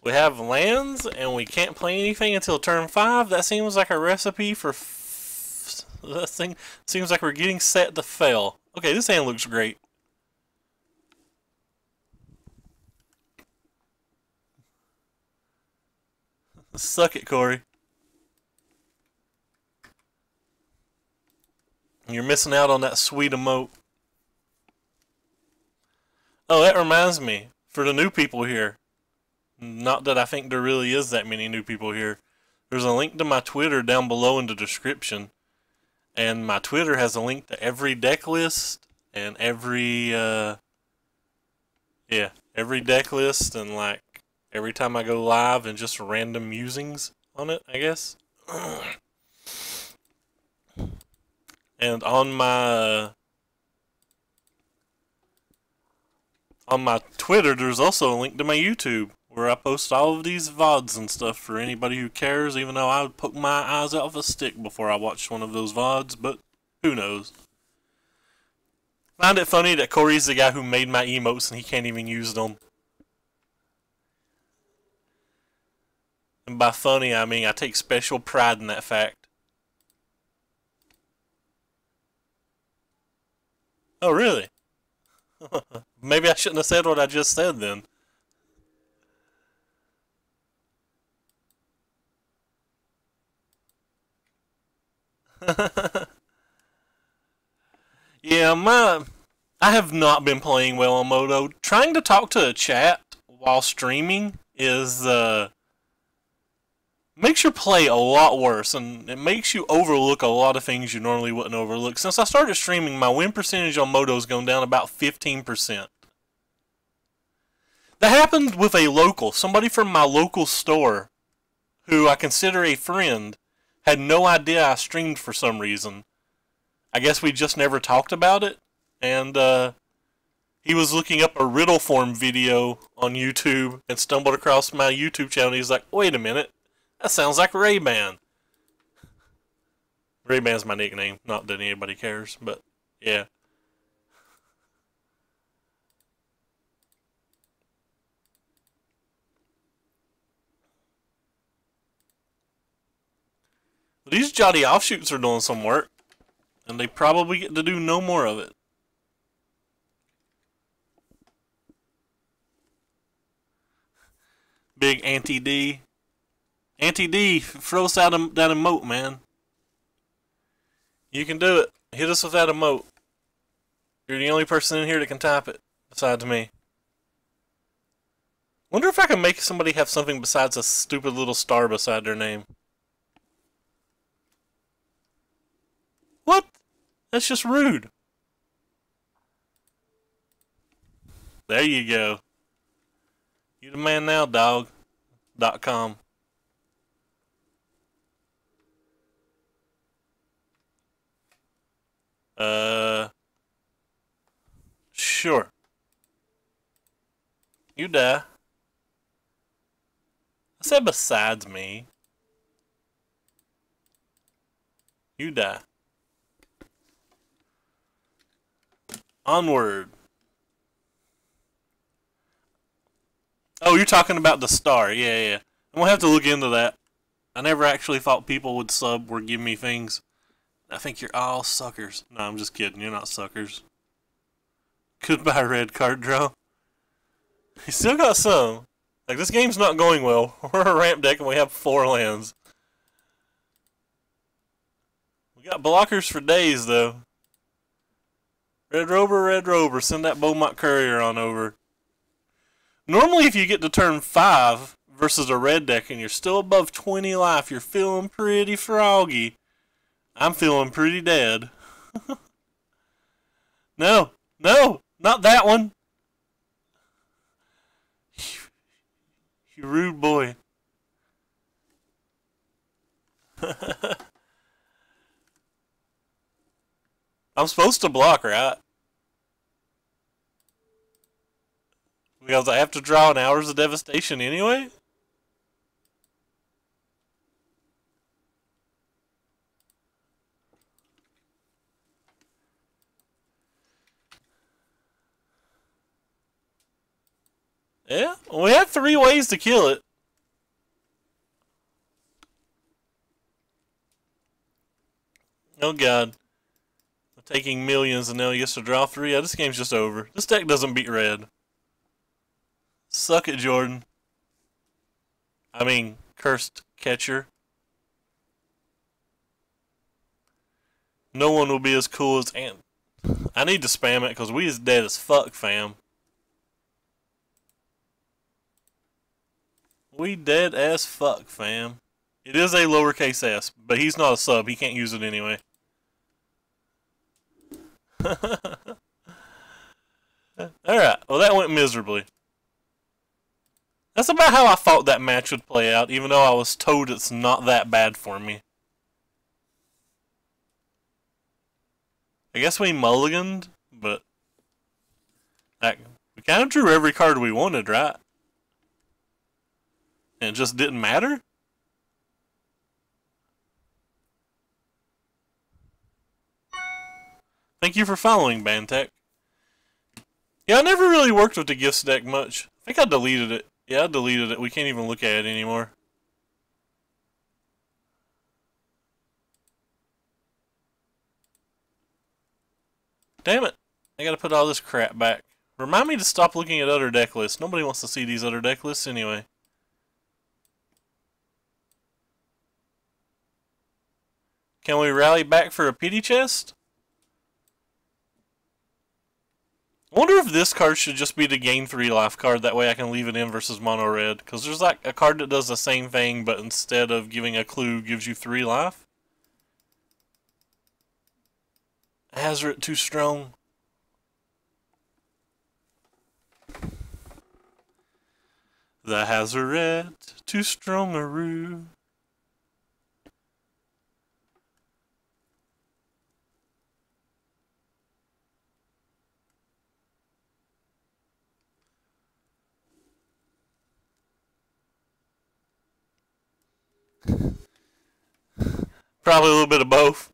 We have lands, and we can't play anything until turn 5. That seems like a recipe for... that thing seems like we're getting set to fail. Okay, this hand looks great. Suck it, Corey. You're missing out on that sweet emote. Oh, that reminds me. For the new people here. Not that I think there really is that many new people here. There's a link to my Twitter down below in the description. And my Twitter has a link to every deck list and every every deck list and like every time I go live and just random musings on it, I guess. And on my Twitter, there's also a link to my YouTube where I post all of these VODs and stuff for anybody who cares, even though I would poke my eyes out of a stick before I watched one of those VODs, but who knows. Find it funny that Corey's the guy who made my emotes and he can't even use them. And by funny, I mean I take special pride in that fact. Oh, really? Maybe I shouldn't have said what I just said then. Yeah, I have not been playing well on Moto. Trying to talk to a chat while streaming is makes your play a lot worse, and it makes you overlook a lot of things you normally wouldn't overlook. Since I started streaming, my win percentage on Moto's gone down about 15%. That happened with a local, somebody from my local store, who I consider a friend, had no idea I streamed for some reason. I guess we just never talked about it, and he was looking up a riddle form video on YouTube and stumbled across my YouTube channel. He's like, wait a minute, that sounds like Ray-Ban. Ray-Ban's my nickname, not that anybody cares, but yeah. These Jotty offshoots are doing some work, and they probably get to do no more of it. Big Anti-D. Anti-D, throw us out that emote, man. You can do it. Hit us with that emote. You're the only person in here that can type it, besides me. Wonder if I can make somebody have something besides a stupid little star beside their name. What? That's just rude. There you go. You the man now, dog.com. Sure. You die. I said besides me. You die. Onward. Oh, you're talking about the star. Yeah. I'm gonna have to look into that. I never actually thought people would sub or give me things. I think you're all suckers. No, I'm just kidding. You're not suckers. Goodbye, red card draw. You still got some. Like, this game's not going well. We're a ramp deck and we have 4 lands. We got blockers for days, though. Red Rover, send that Beaumont Courier on over. Normally, if you get to turn 5 versus a red deck and you're still above 20 life, you're feeling pretty froggy. I'm feeling pretty dead. No, not that one. You rude boy. I'm supposed to block, right? Because I have to draw an Hours of Devastation anyway? Yeah, we had 3 ways to kill it. Oh god. Taking millions and now he gets to draw 3. Yeah, this game's just over. This deck doesn't beat red. Suck it, Jordan. I mean, cursed catcher. No one will be as cool as Ant. I need to spam it because we is dead as fuck, fam. We dead as fuck, fam. It is a lowercase s, but he's not a sub. He can't use it anyway. Alright, well that went miserably. That's about how I thought that match would play out, even though I was told it's not that bad for me. I guess we mulliganed, but like, we kind of drew every card we wanted, right? And it just didn't matter? Thank you for following, Bantech. Yeah, I never really worked with the gifts deck much. I think I deleted it. Yeah, I deleted it. We can't even look at it anymore. Damn it. I gotta put all this crap back. Remind me to stop looking at other deck lists. Nobody wants to see these other deck lists anyway. Can we rally back for a pity chest? I wonder if this card should just be the gain 3 life card. That way I can leave it in versus mono red. Because there's like a card that does the same thing, but instead of giving a clue, gives you 3 life. Hazoret too strong. The Hazoret too strong-a-roo. Probably a little bit of both.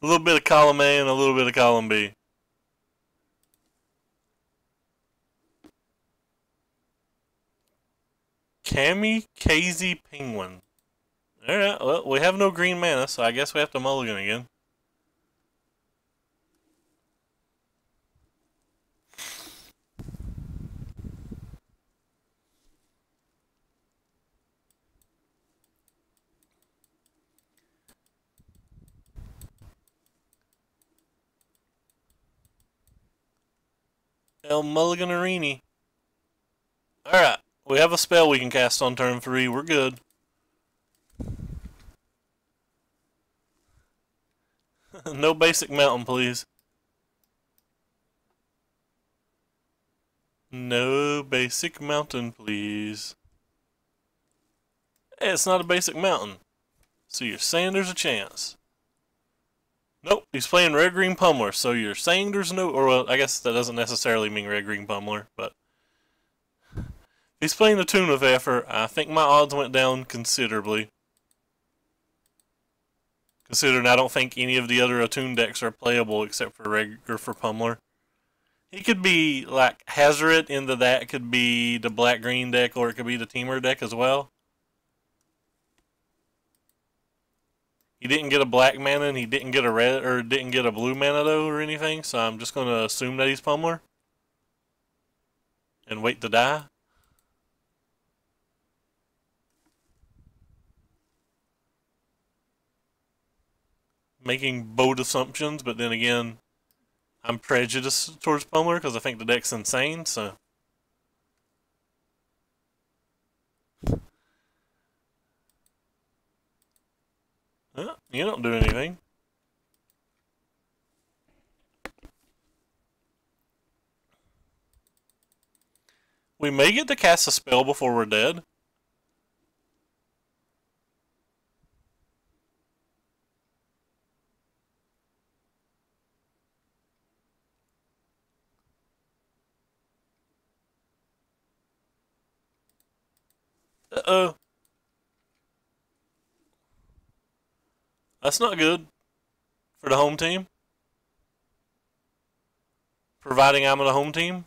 A little bit of column A and a little bit of column B. Kamikaze Penguin. Alright, well, we have no green mana, so I guess we have to mulligan again. El Mulliganarini. Alright, we have a spell we can cast on turn 3. We're good. No basic mountain, please. No basic mountain, please. Hey, it's not a basic mountain. So you're saying there's a chance. Nope, he's playing red-green pummeler, so you're saying there's no... Or, well, I guess that doesn't necessarily mean red-green pummeler, but... He's playing the Tune of Effort. I think my odds went down considerably. Considering I don't think any of the other Attune decks are playable except for or for Pummeler. He could be like Hazoret into that. It could be the black-green deck, or it could be the Teamer deck as well. He didn't get a black mana and he didn't get a red or didn't get a blue mana though or anything, so I'm just gonna assume that he's Pummeler. And wait to die. Making bold assumptions, but then again, I'm prejudiced towards Pummeler because I think the deck's insane, so. You don't do anything. We may get to cast a spell before we're dead. Uh-oh. That's not good for the home team. Providing I'm on the home team.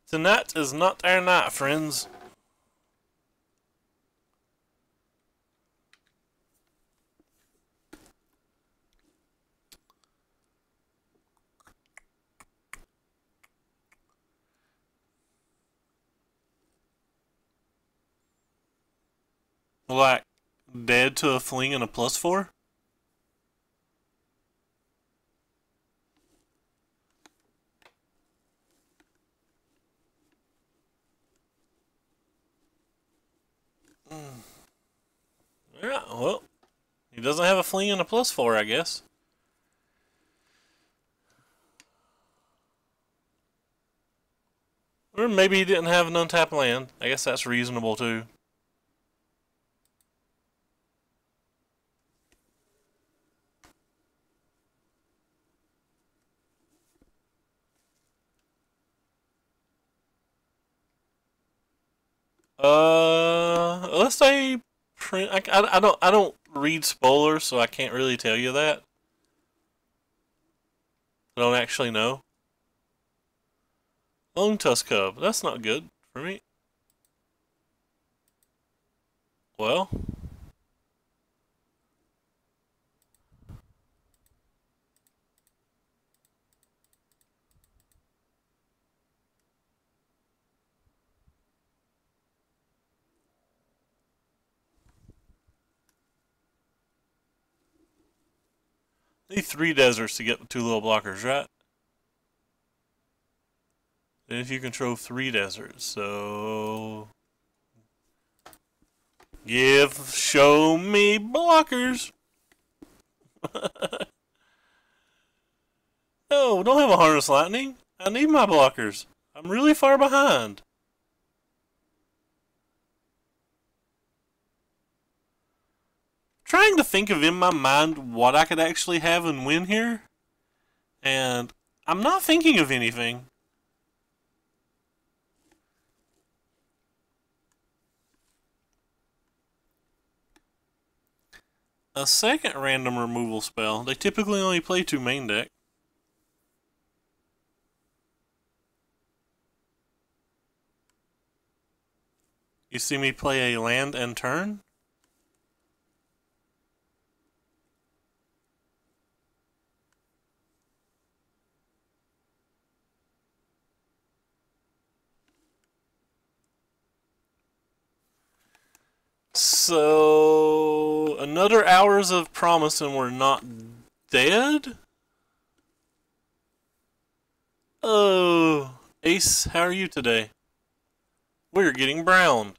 Tonight is not our night, friends. Like, dead to a fling and a +4? Yeah, well, he doesn't have a fling and a +4, I guess. Or maybe he didn't have an untapped land. I guess that's reasonable too. Let's say print. I don't read spoilers, so I can't really tell you that. I don't actually know. Lone Tusk Cub. That's not good for me. Well, need 3 deserts to get the 2 little blockers, right? And if you control 3 deserts, so show me blockers. No, don't have a harness lightning. I need my blockers. I'm really far behind. Trying to think of in my mind what I could actually have and win here, and I'm not thinking of anything. A second random removal spell. They typically only play 2 main deck. You see me play a land and turn? So, another hours of promise and we're not dead? Oh, Ace, how are you today? We're getting browned.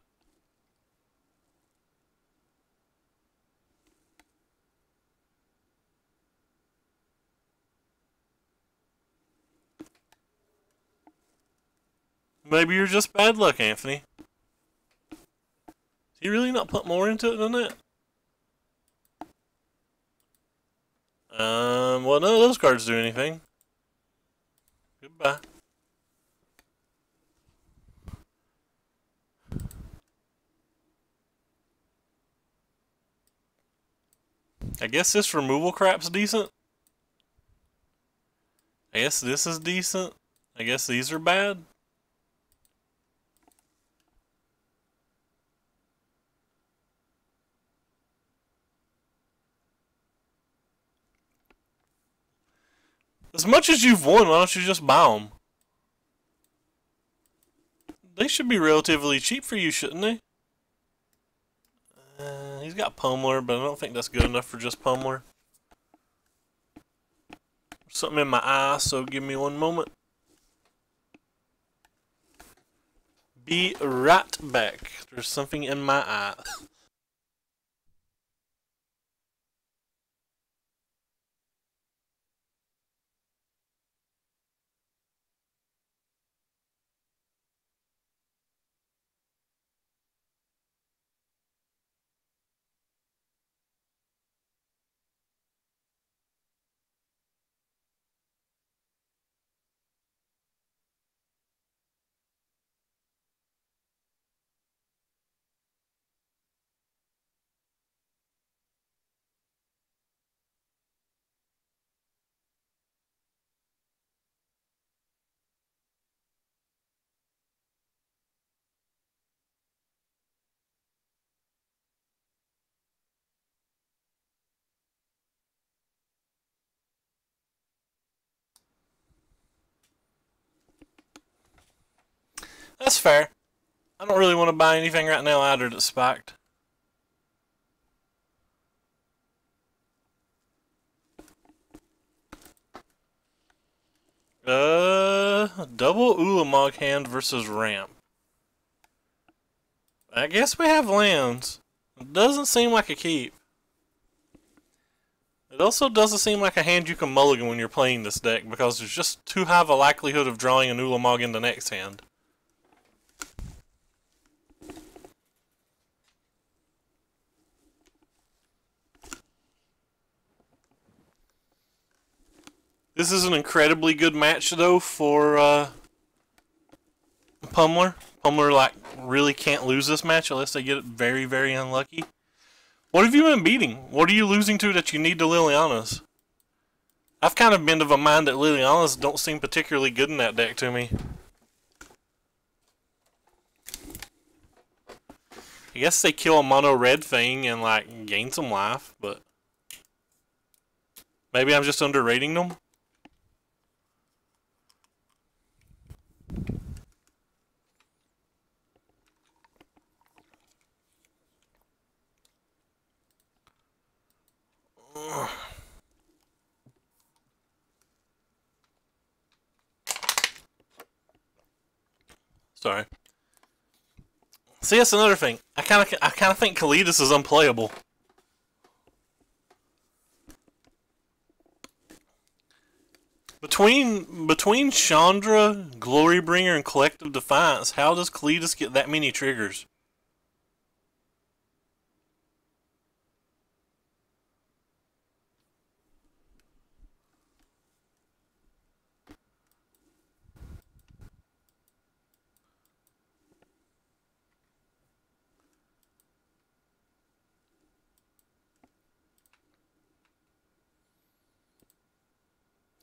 Maybe you're just bad luck, Anthony. Did you really not put more into it than that? Well, none of those cards do anything. Goodbye. I guess this removal crap's decent. I guess this is decent. I guess these are bad. As much as you've won, why don't you just buy them? They should be relatively cheap for you, shouldn't they? He's got Pummeler, but I don't think that's good enough for just Pummeler. Something in my eye, so give me one moment. Be right back. There's something in my eye. That's fair. I don't really want to buy anything right now either that's spiked. Double Ulamog hand versus ramp. I guess we have lands. It doesn't seem like a keep. It also doesn't seem like a hand you can mulligan when you're playing this deck because there's just too high of a likelihood of drawing an Ulamog in the next hand. This is an incredibly good match though for Pummeler. Pummeler like really can't lose this match unless they get it very, very unlucky. What have you been beating? What are you losing to that you need to Liliana's? I've kind of been of a mind that Liliana's don't seem particularly good in that deck to me. I guess they kill a mono red thing and like gain some life, but maybe I'm just underrating them. Sorry. See, that's another thing. I kind of think Kalidas is unplayable. Between Chandra, Glorybringer, and Collective Defiance, how does Kalidas get that many triggers?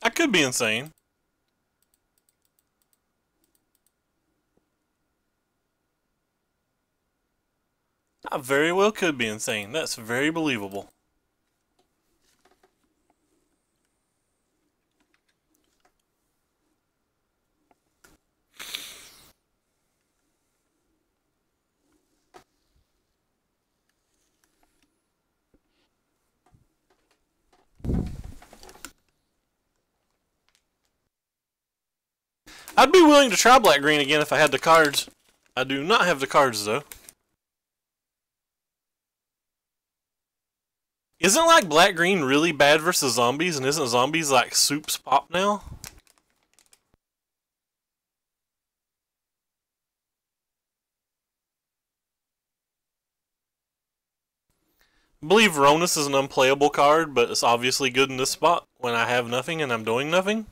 I could be insane. I very well could be insane. That's very believable. I'd be willing to try black green again if I had the cards. I do not have the cards though. Isn't like black green really bad versus zombies, and isn't zombies like soups pop now? I believe Ronus is an unplayable card, but it's obviously good in this spot when I have nothing and I'm doing nothing.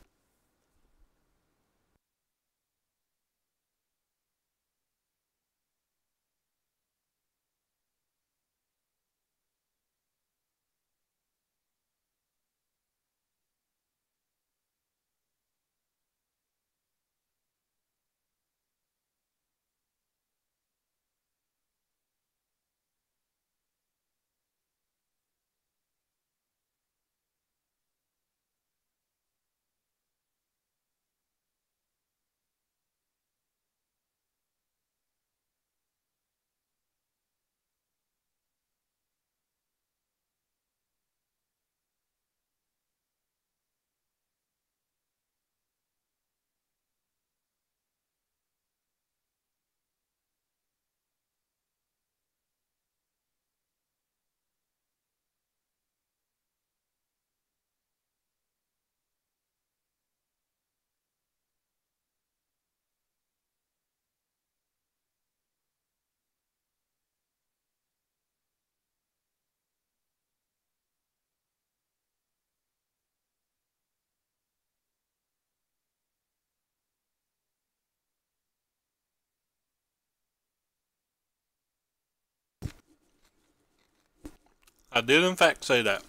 I did in fact say that.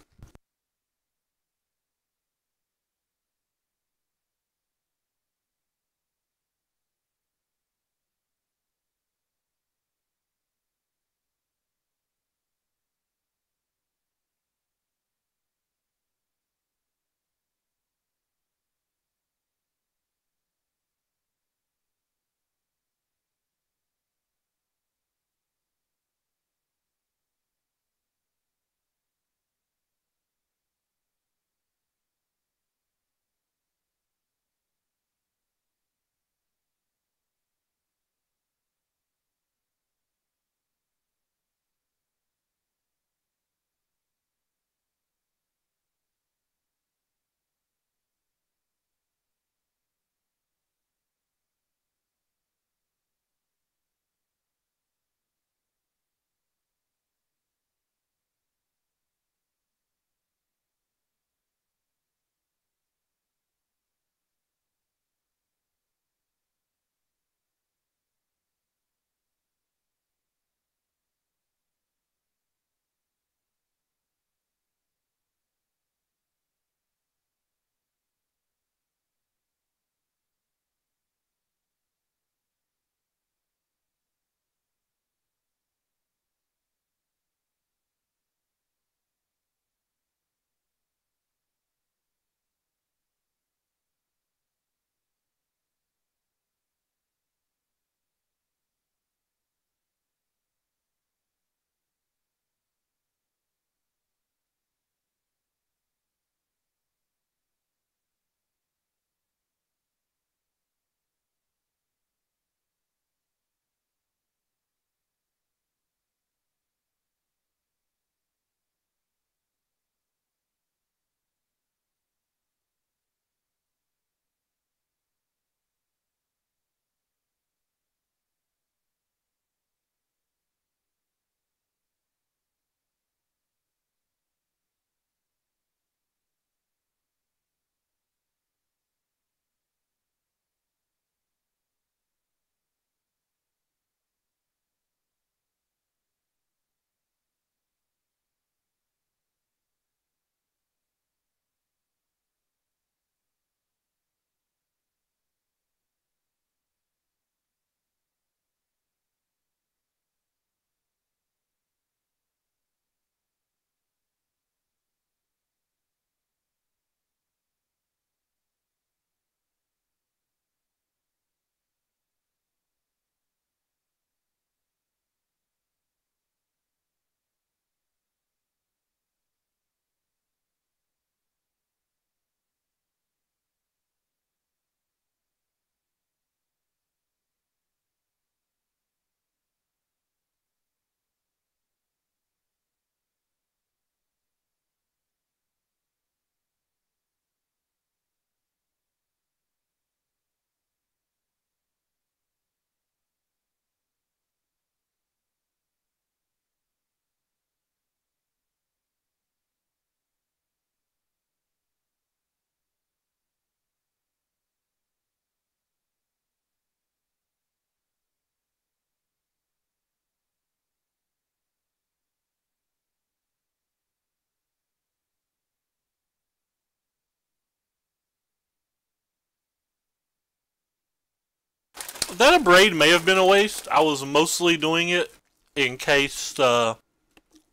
That Abrade may have been a waste. I was mostly doing it in case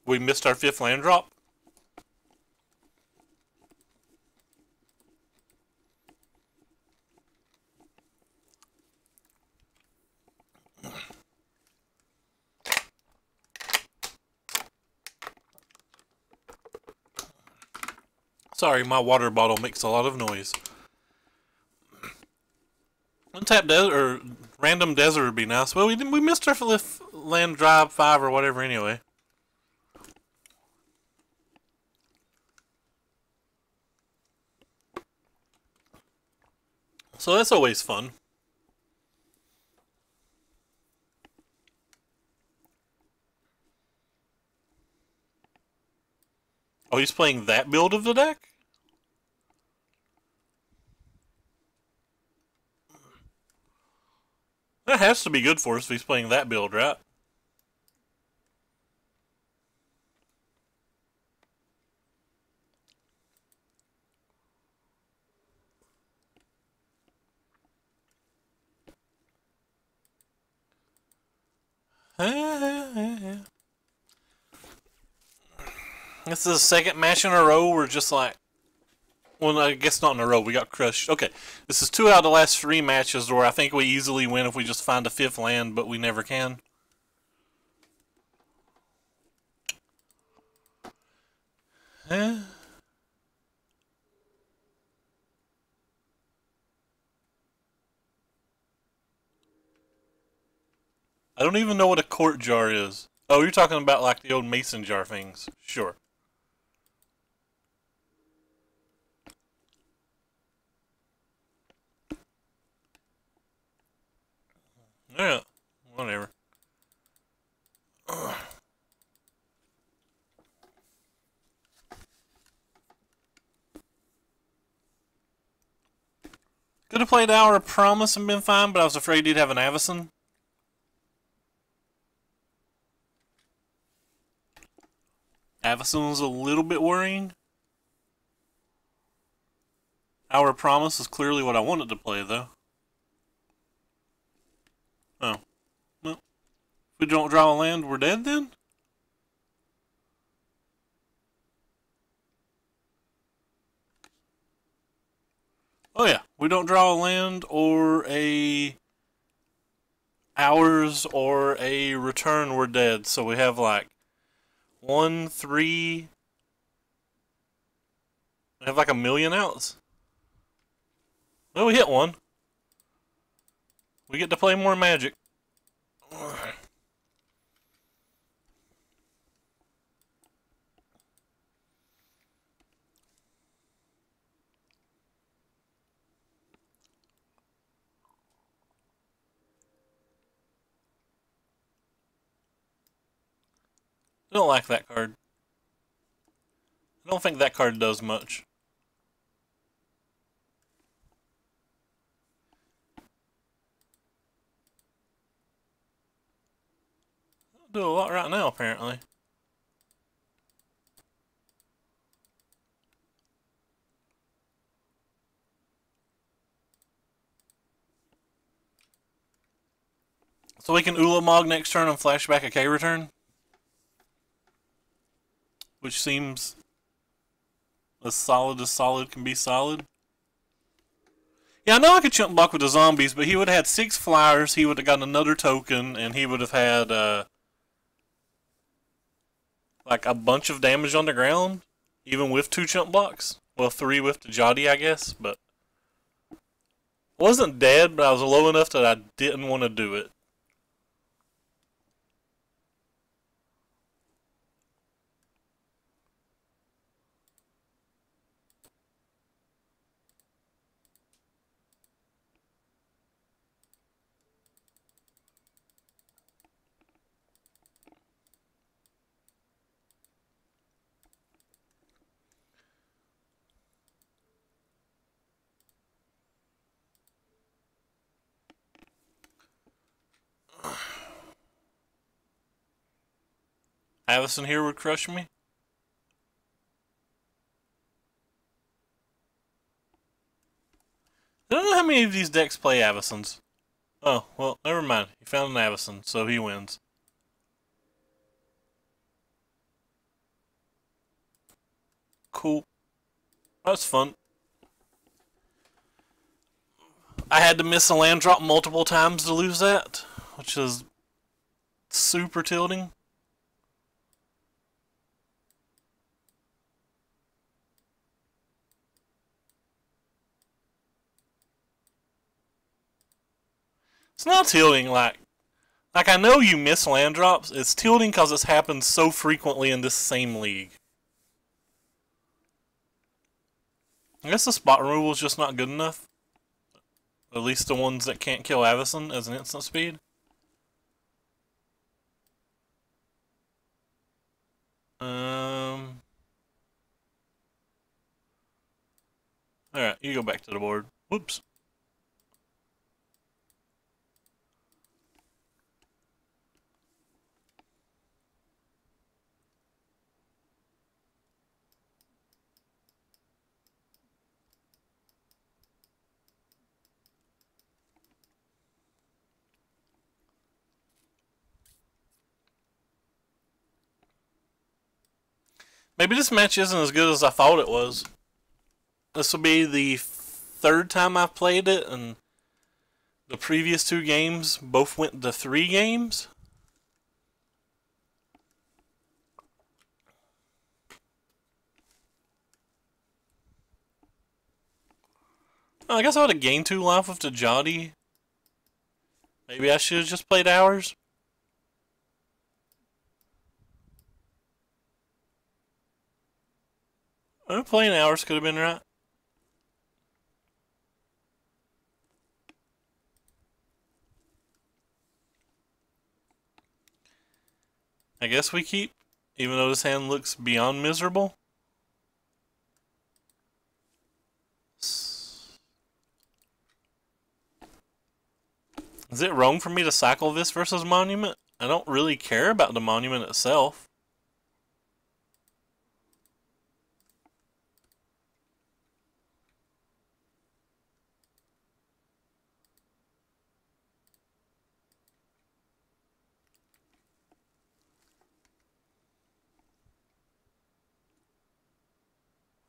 we missed our 5th land drop. Sorry, my water bottle makes a lot of noise. Untap desert or random desert would be nice. Well, we missed our 5th land drop 5 or whatever anyway. So that's always fun. Oh, he's playing that build of the deck? That has to be good for us if he's playing that build, right? This is the 2nd match in a row. We're just like, well, I guess not in a row. We got crushed. Okay, this is 2 out of the last 3 matches where I think we easily win if we just find a 5th land, but we never can. I don't even know what a court jar is. Oh, you're talking about like the old mason jar things. Sure. Yeah, whatever. Could have played Hour of Promise and been fine, but I was afraid he'd have an Avacyn. Avacyn was a little bit worrying. Hour of Promise is clearly what I wanted to play, though. Oh. Well, if we don't draw a land, we're dead then? Oh yeah, we don't draw a land or a hours or a return, we're dead. So we have like 1, 3. We have like a million outs. Well, we hit one. We get to play more Magic. I don't like that card. I don't think that card does much. I'll do a lot right now, apparently. So we can Ulamog next turn and flashback a K return? Which seems as solid can be solid. Yeah, I know I could chump block with the zombies, but he would have had 6 flyers, he would have gotten another token, and he would have had, like, a bunch of damage on the ground, even with 2 chump blocks. Well, 3 with the Jotty, I guess, but... Wasn't dead, but I was low enough that I didn't want to do it. Avacyn here would crush me. I don't know how many of these decks play Avacyns. Oh, well, never mind. He found an Avacyn, so he wins. Cool. That's fun. I had to miss a land drop multiple times to lose that, which is super tilting. It's not tilting like I know you miss land drops. It's tilting because it's happened so frequently in this same league. I guess the spot removal is just not good enough. At least the ones that can't kill Avacyn as an instant speed. Alright, you go back to the board. Whoops. Maybe this match isn't as good as I thought it was. This will be the third time I've played it, and the previous two games both went to 3 games. I guess I would have gained 2 life with the Jody. Maybe I should have just played hours. Playing hours could have been right. I guess we keep, even though this hand looks beyond miserable. Is it wrong for me to cycle this versus Monument? I don't really care about the Monument itself.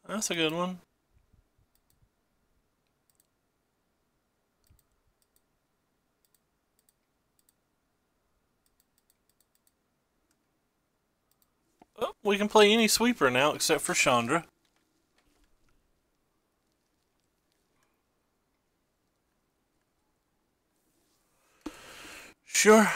That's a good one. Oh, we can play any sweeper now except for Chandra. Sure.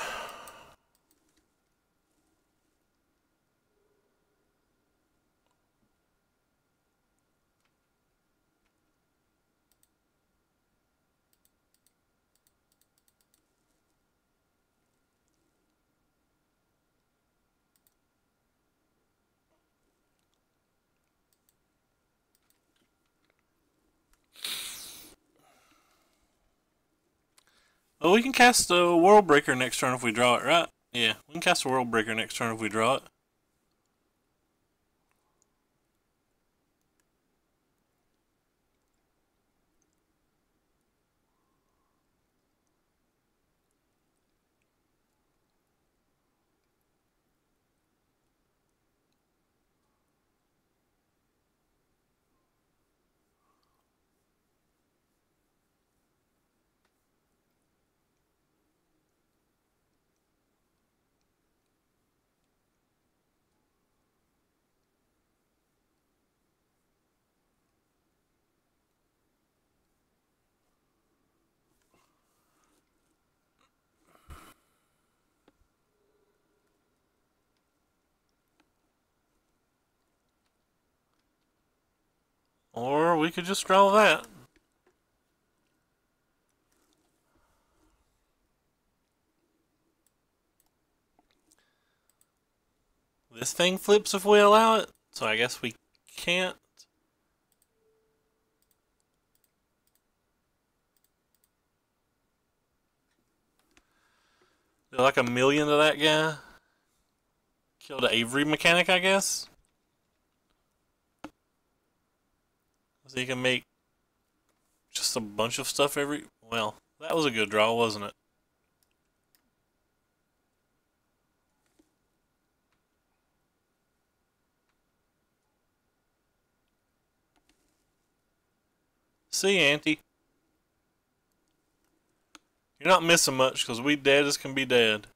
Well, we can cast a World Breaker next turn if we draw it, right? Yeah, we can cast a World Breaker next turn if we draw it. Or we could just draw that. This thing flips if we allow it, so I guess we can't. Do like 1,000,000 to that guy. Kill the Avery mechanic, I guess. So he can make just a bunch of stuff every... Well, that was a good draw, wasn't it? See you, Auntie. You're not missing much, because we dead as can be dead.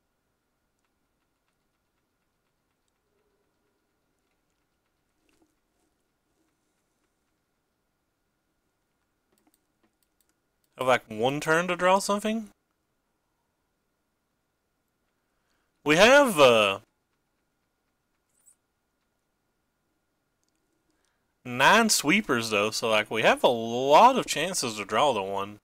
Have like one turn to draw something? We have, 9 sweepers though, so like we have a lot of chances to draw the one.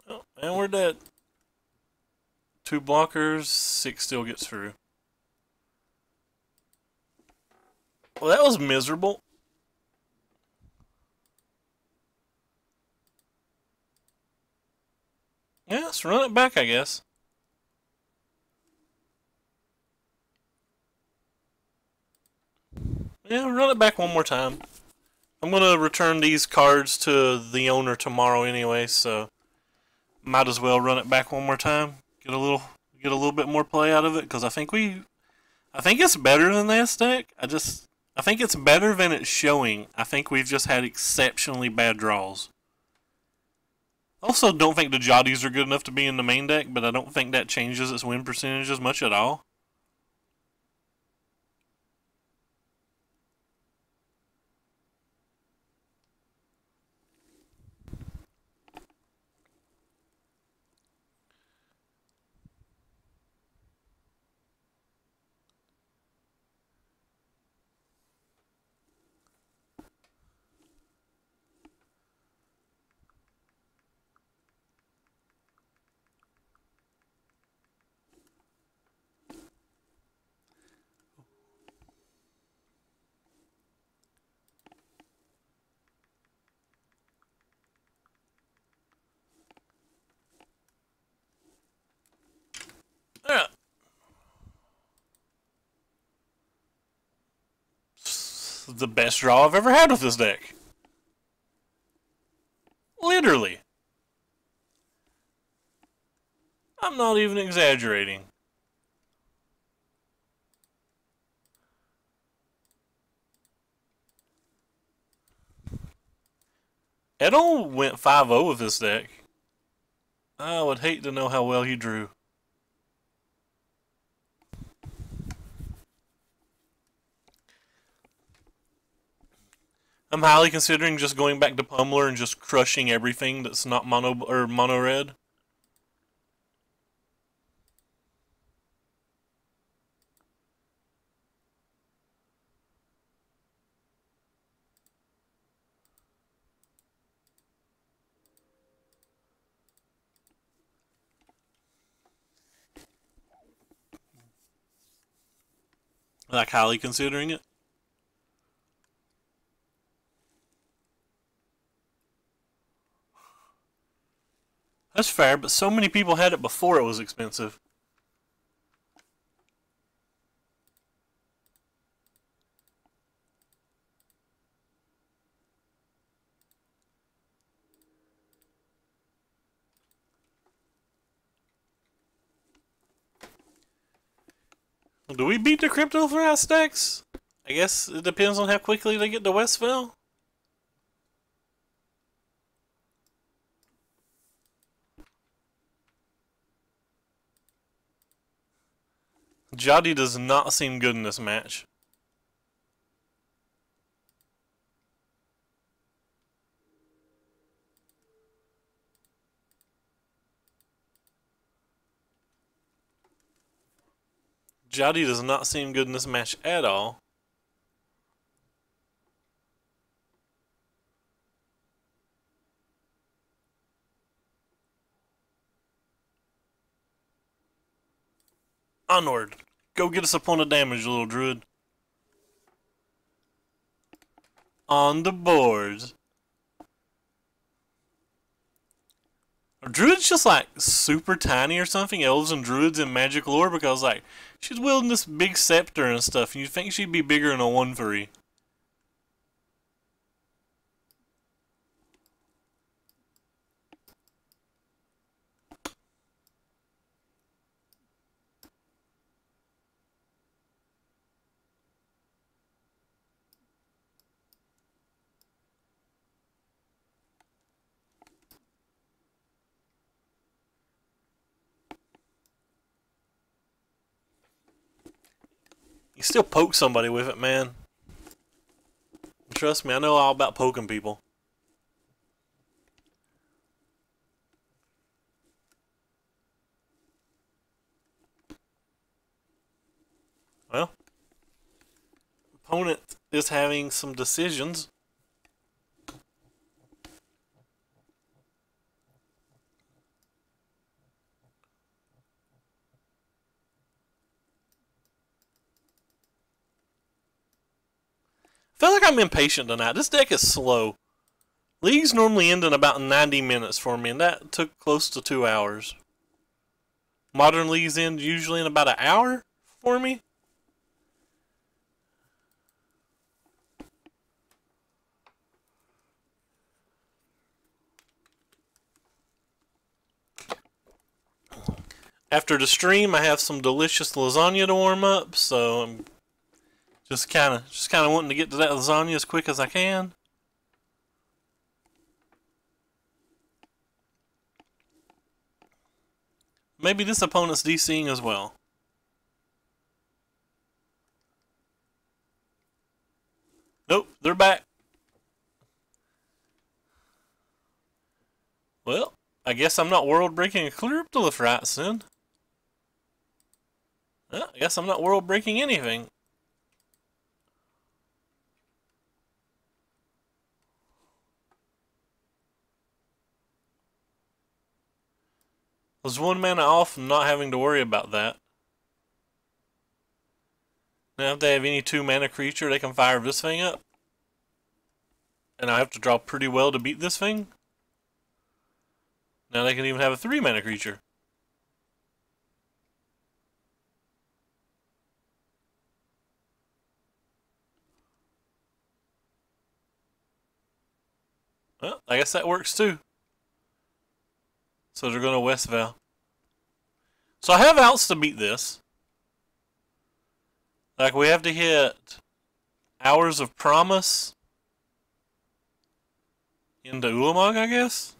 Oh, and we're dead. 2 blockers, 6 still gets through. Well, that was miserable. Yeah, let's run it back, I guess. Yeah, run it back one more time. I'm gonna return these cards to the owner tomorrow anyway, so might as well run it back one more time. Get a little bit more play out of it, because I think it's better than this deck. I think it's better than it's showing. I think we've just had exceptionally bad draws. Also, don't think the Jotties are good enough to be in the main deck, but I don't think that changes its win percentage as much at all. Yeah. It's the best draw I've ever had with this deck. Literally. I'm not even exaggerating. Edel went 5-0 with this deck. I would hate to know how well he drew. I'm highly considering just going back to Pummeler and just crushing everything that's not mono red. Like highly considering it. That's fair, but so many people had it before it was expensive. Do we beat the Crypto Thrice stacks? I guess it depends on how quickly they get to Westville. Jotty does not seem good in this match. Jotty does not seem good in this match at all. Onward. Go get us a point of damage, little druid. On the boards. Are druids just like super tiny or something? Elves and druids in magic lore? Because like she's wielding this big scepter and stuff, and you think she'd be bigger than a 1/3. You still poke somebody with it, man. Trust me, I know all about poking people. Well, opponent is having some decisions. I feel like I'm impatient tonight. This deck is slow. Leagues normally end in about 90 minutes for me, and that took close to 2 hours. Modern leagues end usually in about an hour for me. After the stream, I have some delicious lasagna to warm up, so I'm just kind of wanting to get to that lasagna as quick as I can. Maybe this opponent's DCing as well. Nope, they're back. Well, I guess I'm not world breaking a Cryptolith Rites then. Well, I guess I'm not world breaking anything. Was 1 mana off from not having to worry about that. Now if they have any 2 mana creature, they can fire this thing up. And I have to draw pretty well to beat this thing. Now they can even have a 3 mana creature. Well, I guess that works too. So they're going to Westval. So I have outs to beat this. Like we have to hit Hours of Promise into Ulamog, I guess.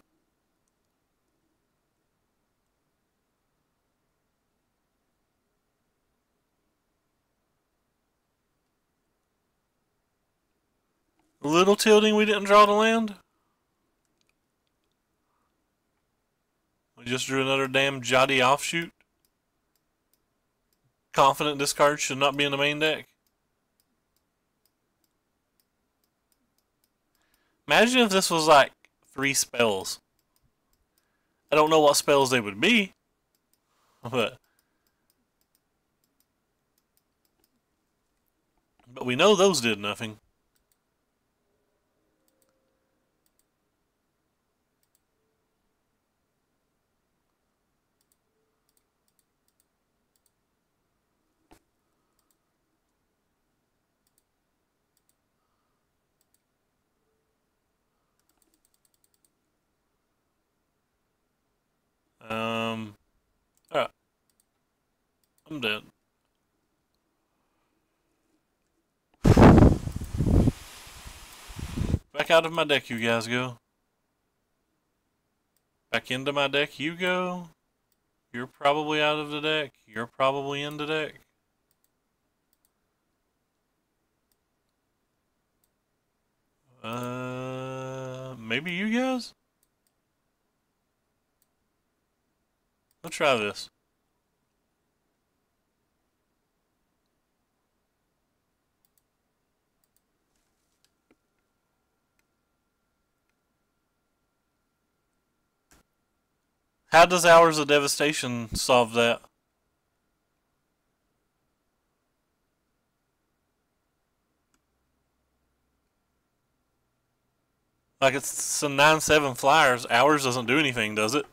A little tilting we didn't draw the land. We just drew another damn Jotty offshoot. Confident this card should not be in the main deck. Imagine if this was like 3 spells. I don't know what spells they would be, but we know those did nothing. Alright. I'm dead. Back out of my deck you guys go. Back into my deck you go. You're probably out of the deck. You're probably in the deck. Maybe you guys? Let's try this. How does Hours of Devastation solve that? Like it's some 9/7 flyers. Hours doesn't do anything, does it?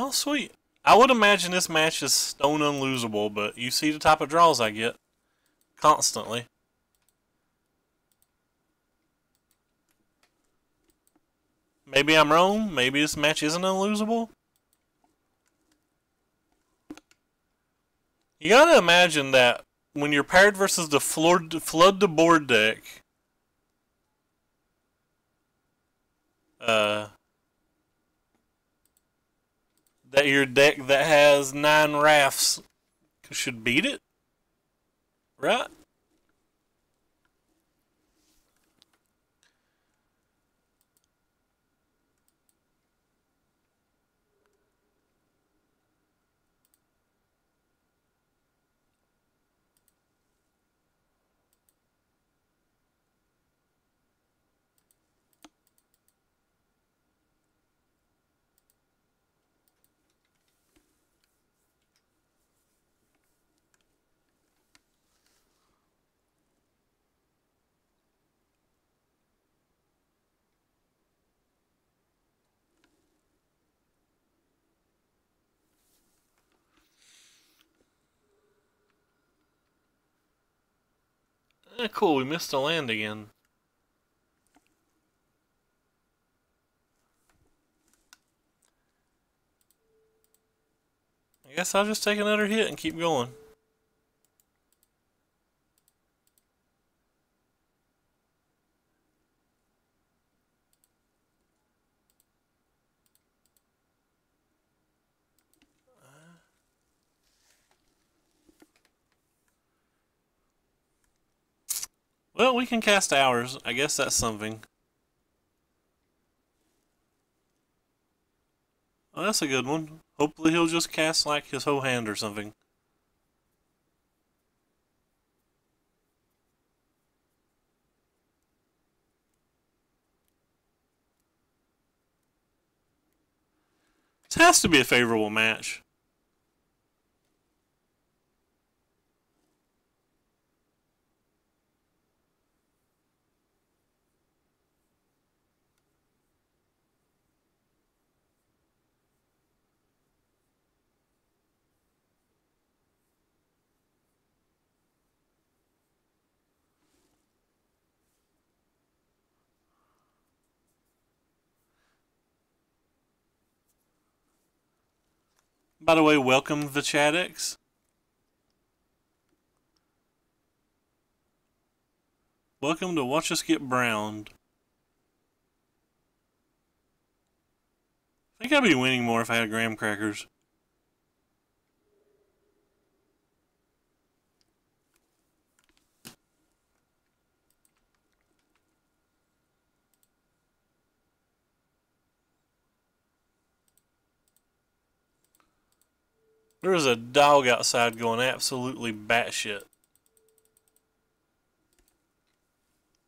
Oh, sweet. I would imagine this match is stone unlosable, but you see the type of draws I get constantly. Maybe I'm wrong. Maybe this match isn't unlosable. You gotta imagine that when you're paired versus the flood the board deck, that your deck that has 9 rafts should beat it, right? Cool, we missed a land again. I guess I'll just take another hit and keep going. Well, we can cast ours. I guess that's something. Oh, that's a good one. Hopefully he'll just cast like his whole hand or something. This has to be a favorable match. By the way, welcome the Chadex. Welcome to Watch Us Get Browned. I think I'd be winning more if I had graham crackers. There was a dog outside going absolutely batshit.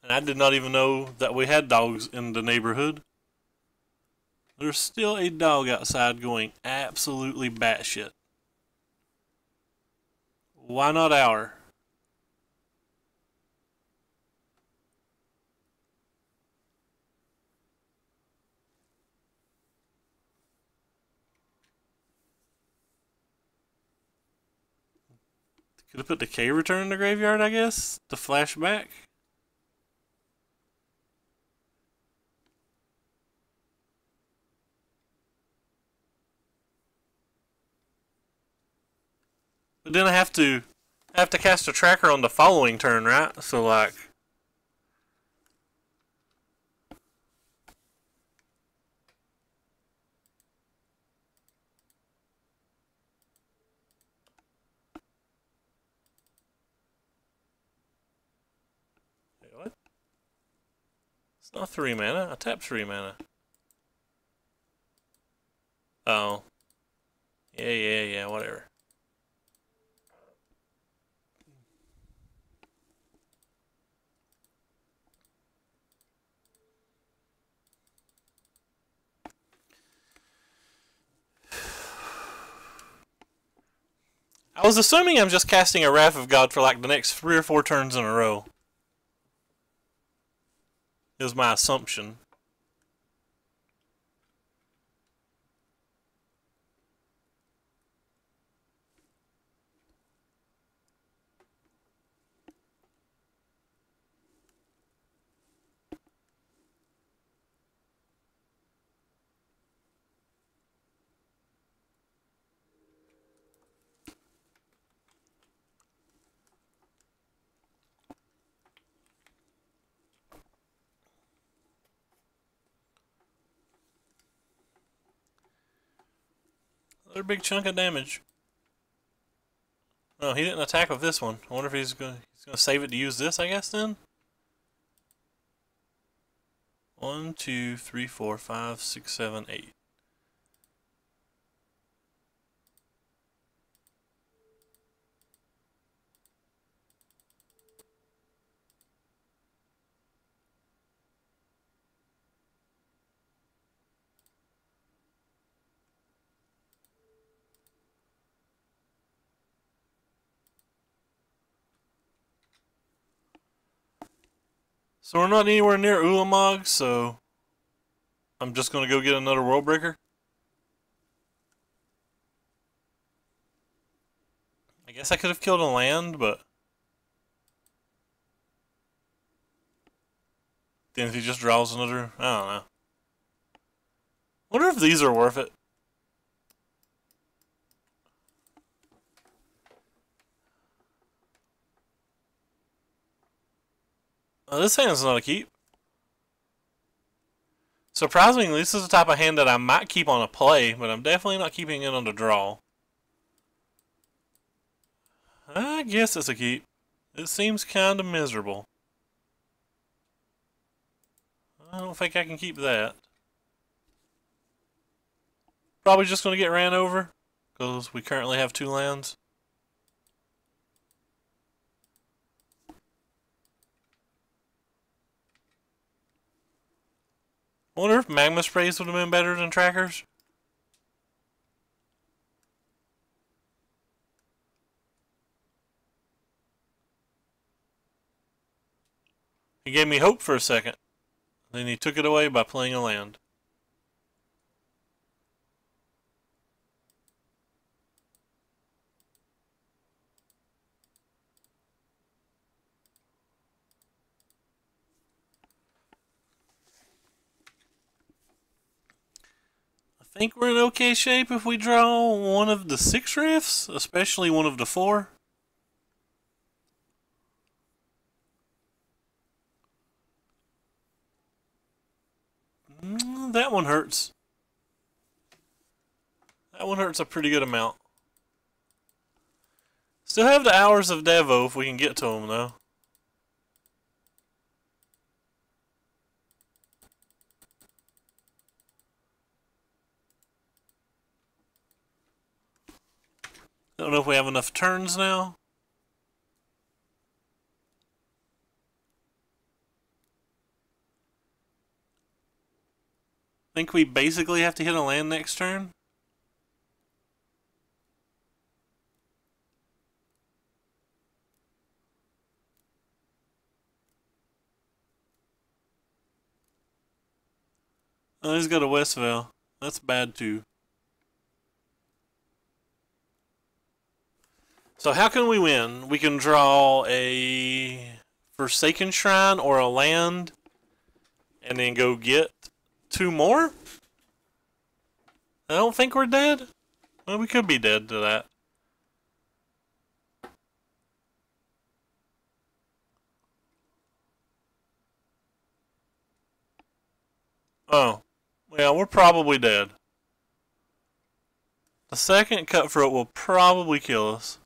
And I did not even know that we had dogs in the neighborhood. There's still a dog outside going absolutely batshit. Why not our? Could have put the K return in the graveyard, I guess, to flash back. But then I have to cast a tracker on the following turn, right? So like, wait, what? It's not 3 mana. I tapped 3 mana. Oh. Yeah, whatever. I was assuming I'm just casting a Wrath of God for like the next 3 or 4 turns in a row. Is my assumption. Another big chunk of damage. Oh, he didn't attack with this one. I wonder if he's gonna save it to use this, I guess, then? 1, 2, 3, 4, 5, 6, 7, 8. So we're not anywhere near Ulamog, so I'm just gonna go get another World Breaker. I guess I could have killed a land, but then if he just draws another, I don't know. Wonder if these are worth it. This hand's not a keep. Surprisingly, this is the type of hand that I might keep on a play, but I'm definitely not keeping it on the draw. I guess it's a keep. It seems kind of miserable. I don't think I can keep that. Probably just going to get ran over, because we currently have 2 lands. I wonder if Magma Sprays would have been better than Trackers. He gave me hope for a second. Then he took it away by playing a land. I think we're in okay shape if we draw one of the 6 rifts, especially one of the 4. That one hurts. That one hurts a pretty good amount. Still have the Hours of Devo if we can get to them, though. I don't know if we have enough turns now. I think we basically have to hit a land next turn. Oh, he's got a Westvale. That's bad too. So how can we win? We can draw a Forsaken Shrine or a land and then go get 2 more? I don't think we're dead. Well, we could be dead to that. Oh. Yeah, we're probably dead. The second Cutthroat will probably kill us.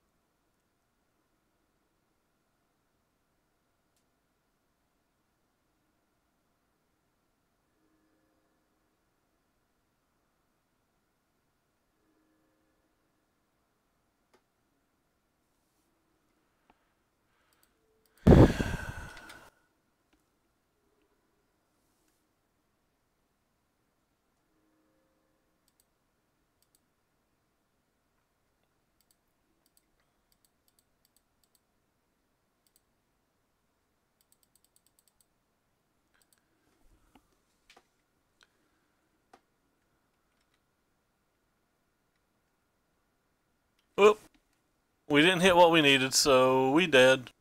Oop. We didn't hit what we needed, so we dead.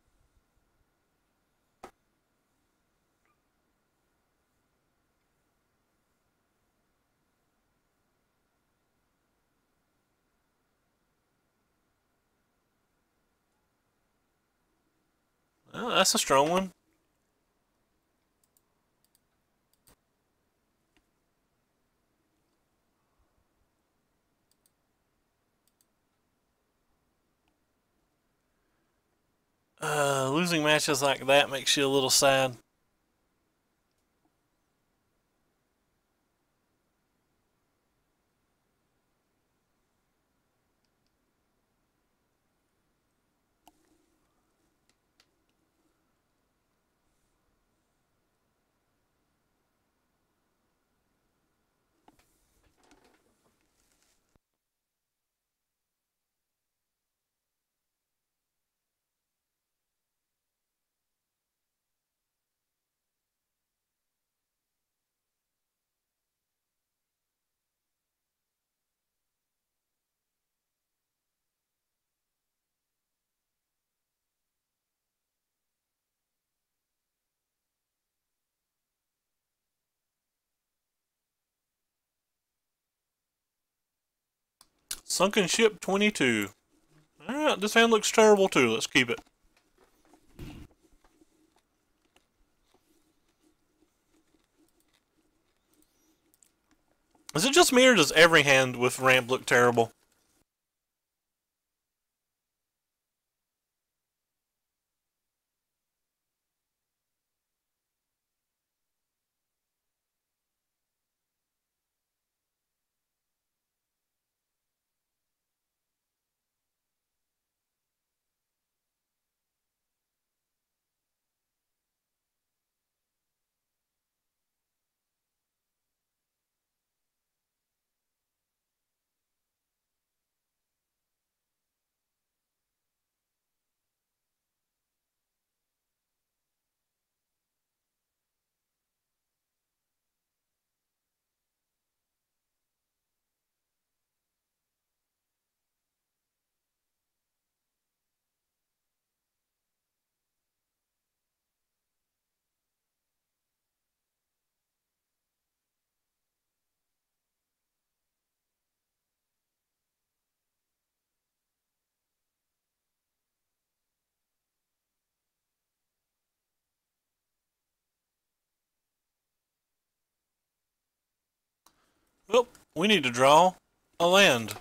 Well, that's a strong one. Losing matches like that makes you a little sad. Sunken Ship 22. Alright, this hand looks terrible too. Let's keep it. Is it just me or does every hand with ramp look terrible? Well, we need to draw a land.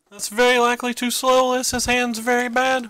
That's very likely too slow unless his hand's very bad.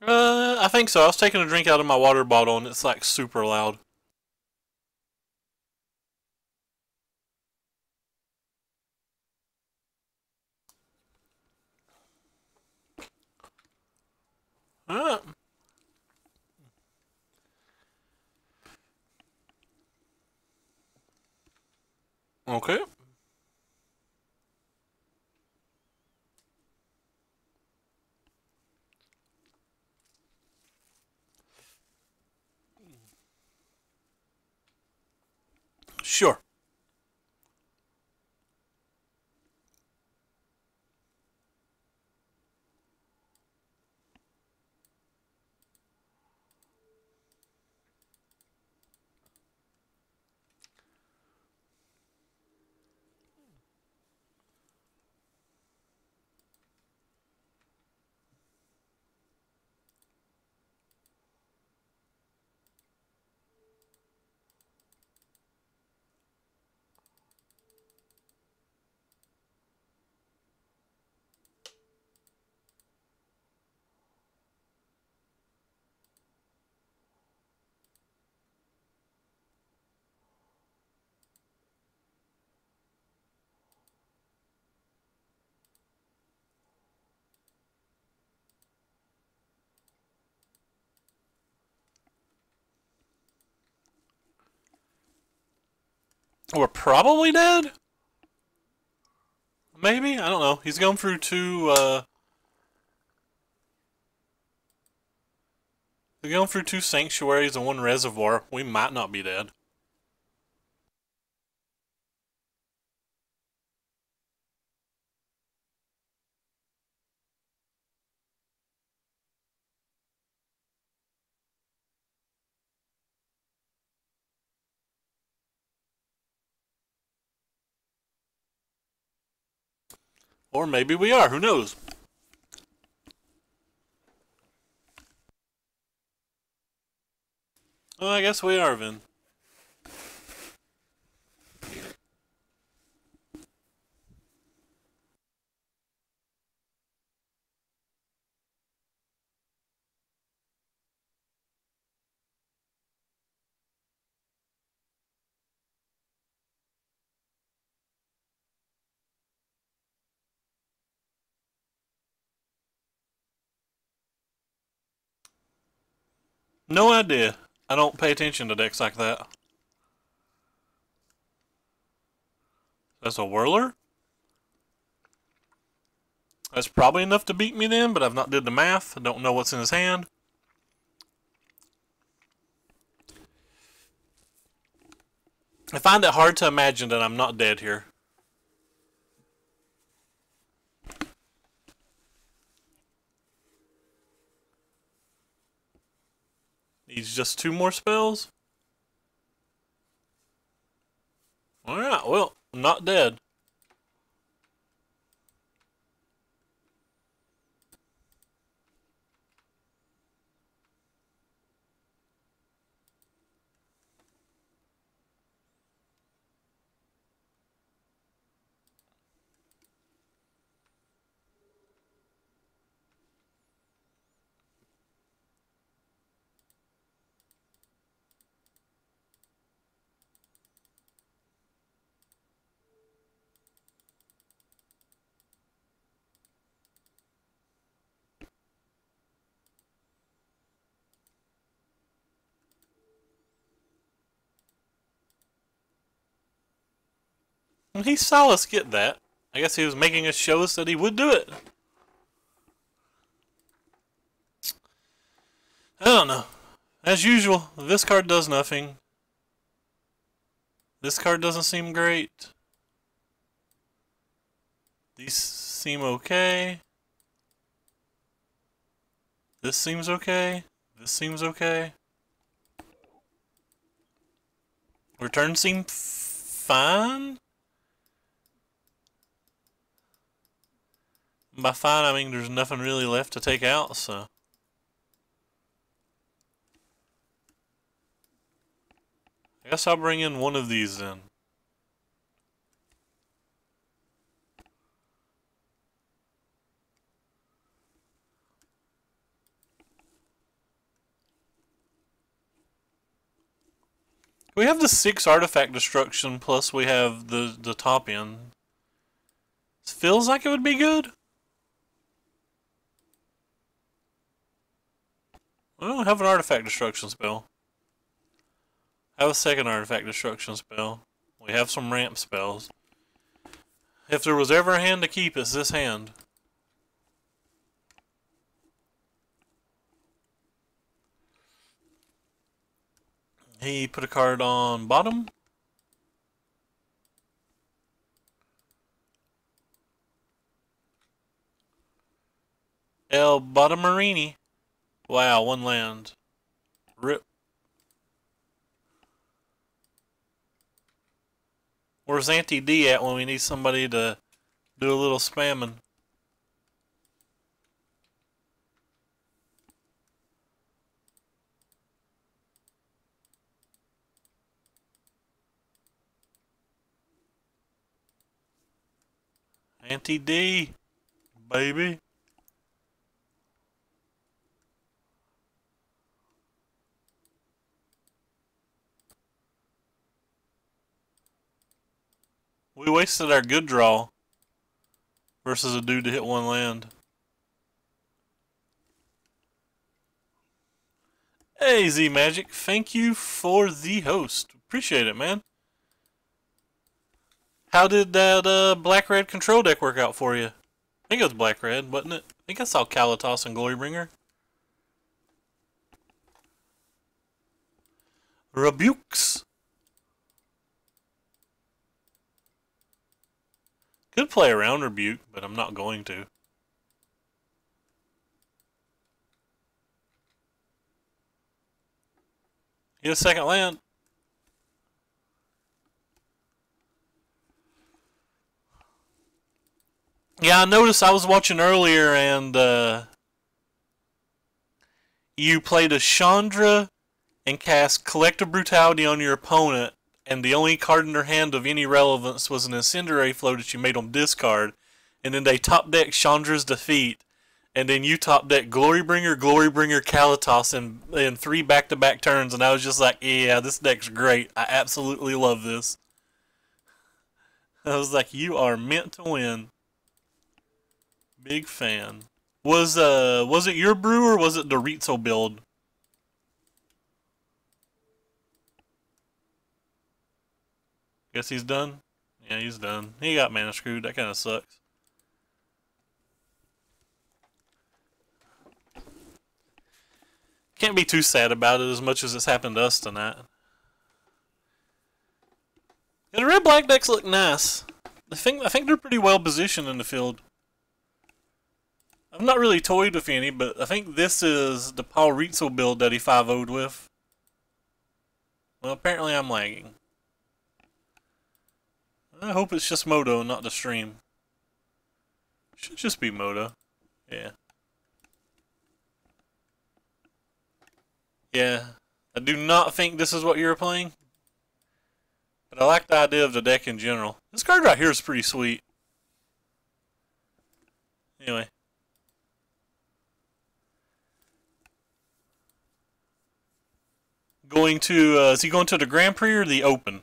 I think so. I was taking a drink out of my water bottle and it's like super loud. Alright. Okay. Sure. We're probably dead? Maybe? I don't know. He's going through he's going through two sanctuaries and one reservoir. We might not be dead. Or maybe we are. Who knows? Well, I guess we are, then. No idea. I don't pay attention to decks like that. That's a whirler? That's probably enough to beat me then, but I've not did the math. I don't know what's in his hand. I find it hard to imagine that I'm not dead here. Needs just two more spells? Alright, well, I'm not dead. And he saw us get that. I guess he was making us show us that he would do it. I don't know. As usual, this card does nothing. This card doesn't seem great. These seem okay. This seems okay. This seems okay. Returns seem fine. By fine, I mean there's nothing really left to take out, so. I guess I'll bring in one of these then. We have the 6 artifact destruction, plus we have the top end. Feels like it would be good. We don't have an artifact destruction spell. Have a second artifact destruction spell. We have some ramp spells. If there was ever a hand to keep, it's this hand. He put a card on bottom. El Bottomarini. Wow, 1 land. Rip. Where's Auntie D at when we need somebody to do a little spamming? Auntie D, baby. We wasted our good draw versus a dude to hit 1 land. Hey, Z Magic, thank you for the host. Appreciate it, man. How did that black-red control deck work out for you? I think it was black-red, wasn't it? I think I saw Kalatos and Glorybringer. Rebukes. Could play around Rebuke, but I'm not going to. Get a second land. Yeah, I noticed I was watching earlier and you played a Chandra and cast Collective Brutality on your opponent, and the only card in their hand of any relevance was an Incendiary Flow that you made them discard, and then they top deck Chandra's Defeat, and then you top deck Glorybringer, Kalatos in 3 back-to-back turns, and I was just like, yeah, this deck's great. I absolutely love this. I was like, you are meant to win. Big fan. Was it your brew or was it the Rizzo build? Guess he's done? Yeah, he's done. He got mana screwed. That kind of sucks. Can't be too sad about it as much as it's happened to us tonight. And the red-black decks look nice. I think they're pretty well positioned in the field. I've not really toyed with any, but I think this is the Paul Rizzo build that he 5-0'd with. Well, apparently I'm lagging. I hope it's just Moto and not the stream. Should just be Moto. Yeah. Yeah. I do not think this is what you were playing. But I like the idea of the deck in general. This card right here is pretty sweet. Anyway. Going to, is he going to the Grand Prix or the Open?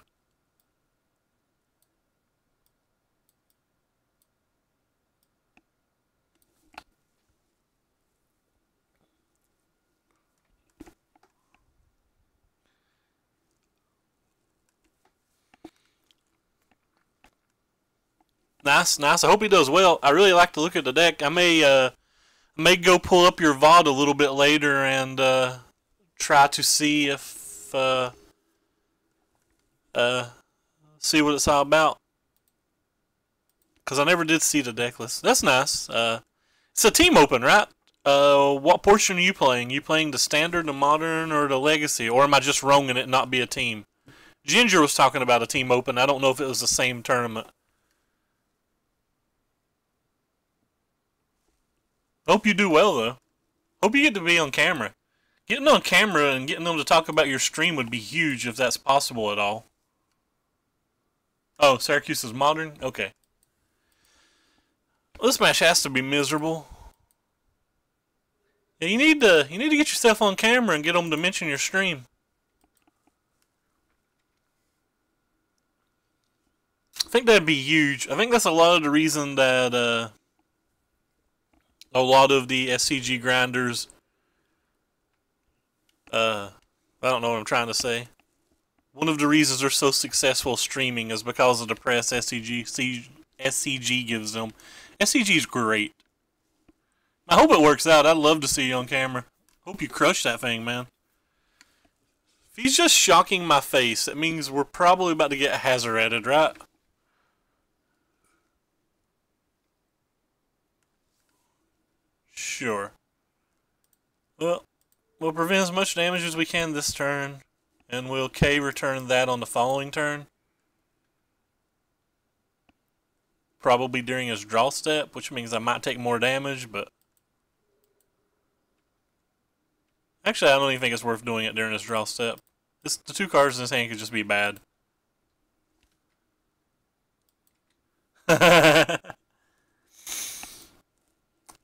Nice, nice. I hope he does well. I really like to look at the deck. I may go pull up your VOD a little bit later and try to see if see what it's all about. Because I never did see the deck list. That's nice. It's a team open, right? What portion are you playing? You playing the standard, the modern, or the legacy? Or am I just wrong in it not be a team? Ginger was talking about a team open. I don't know if it was the same tournament. Hope you do well, though. Hope you get to be on camera. Getting on camera and getting them to talk about your stream would be huge if that's possible at all. Oh, Syracuse is modern? Okay. Well, this match has to be miserable. Yeah, you need to get yourself on camera and get them to mention your stream. I think that'd be huge. I think that's a lot of the reason that a lot of the SCG grinders, I don't know what I'm trying to say. One of the reasons they're so successful streaming is because of the press SCG gives them. SCG is great. I hope it works out. I'd love to see you on camera. Hope you crush that thing, man. If he's just shocking my face, that means we're probably about to get Hazoreted, right? Sure. Well, we'll prevent as much damage as we can this turn, and we'll K return that on the following turn. Probably during his draw step, which means I might take more damage, but... Actually, I don't even think it's worth doing it during his draw step. The 2 cards in his hand could just be bad.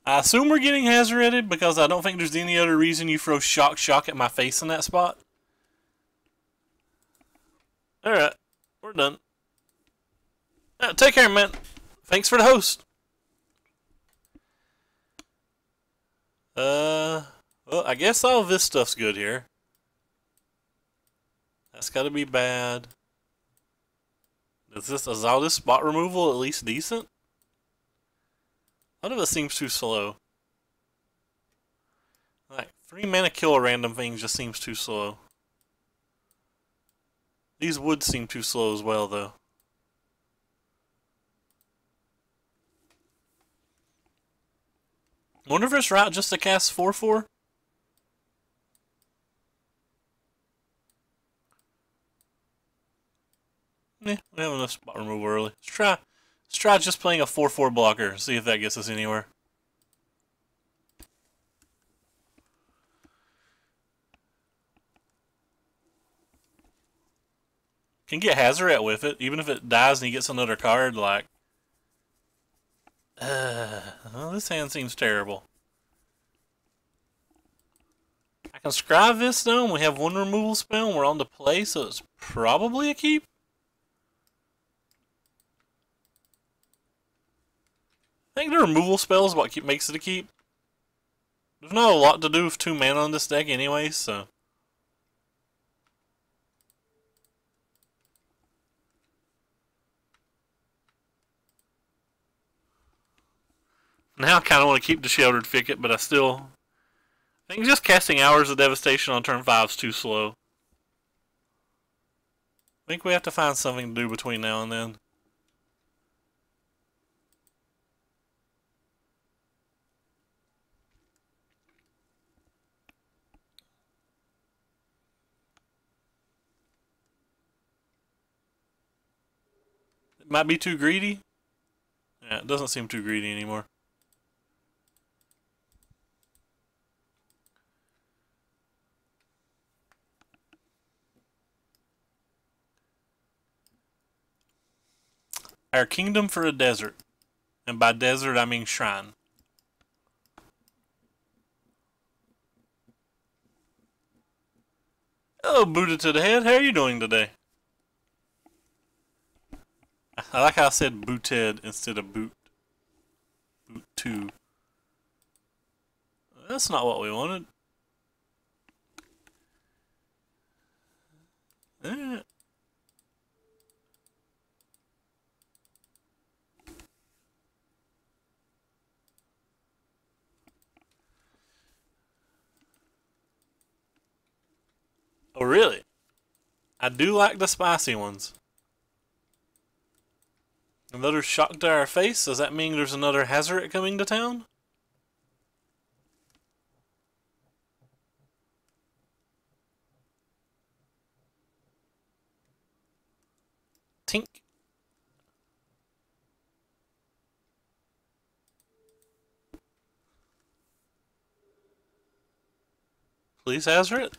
I assume we're getting Hazoreted because I don't think there's any other reason you throw shock at my face in that spot. Alright, we're done. Take care, man. Thanks for the host. Well, I guess all of this stuff's good here. That's gotta be bad. Is all this spot removal at least decent? None of it seems too slow. Like, 3 mana kill a random thing just seems too slow. These would seem too slow as well, though. Wonder if it's right just to cast 4/4? Yeah, we have enough spot removal early. Let's try just playing a 4/4 blocker, see if that gets us anywhere. Can get Hazoret with it, even if it dies and he gets another card, like... well, this hand seems terrible. I can scry this though, and we have 1 removal spell, and we're on to play, so it's probably a keep. I think the removal spell is what makes it a keep. There's not a lot to do with 2 mana on this deck anyway, so... Now I kind of want to keep the Sheltered Thicket, but I think just casting Hours of Devastation on turn 5 is too slow. I think we have to find something to do between now and then. It might be too greedy. Yeah, it doesn't seem too greedy anymore. Our kingdom for a desert. And by desert, I mean shrine. Hello, Buddha to the head. How are you doing today? I like how I said booted instead of boot. Boot 2. That's not what we wanted. Eh. Oh, really? I do like the spicy ones. Another shock to our face? Does that mean there's another Hazoret coming to town? Tink. Please, Hazoret?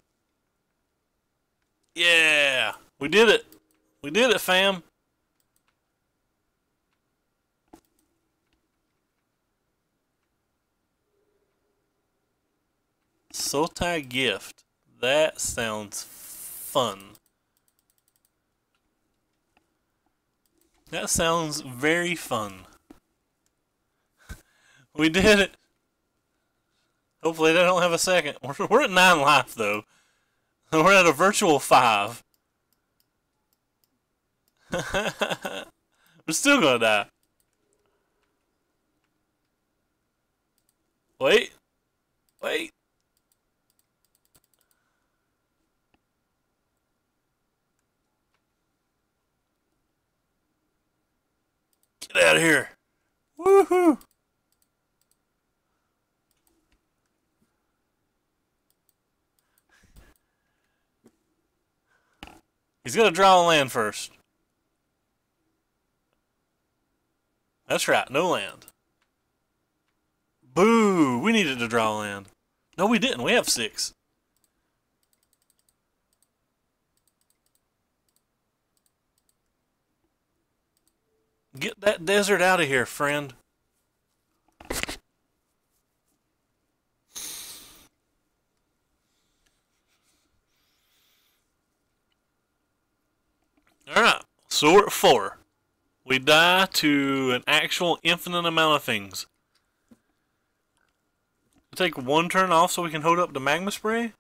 Yeah! We did it! We did it, fam! Sultai Gift. That sounds fun. That sounds very fun. We did it. Hopefully they don't have a second. We're at 9 life though. We're at a virtual 5. We're still gonna die. Wait. Wait. Get out of here. Woohoo. He's gonna draw a land first. That's right, no land. Boo! We needed to draw land. No, we didn't. We have 6. Get that desert out of here, friend. Alright, so we're at 4. We die to an actual infinite amount of things. Take 1 turn off so we can hold up the magma spray?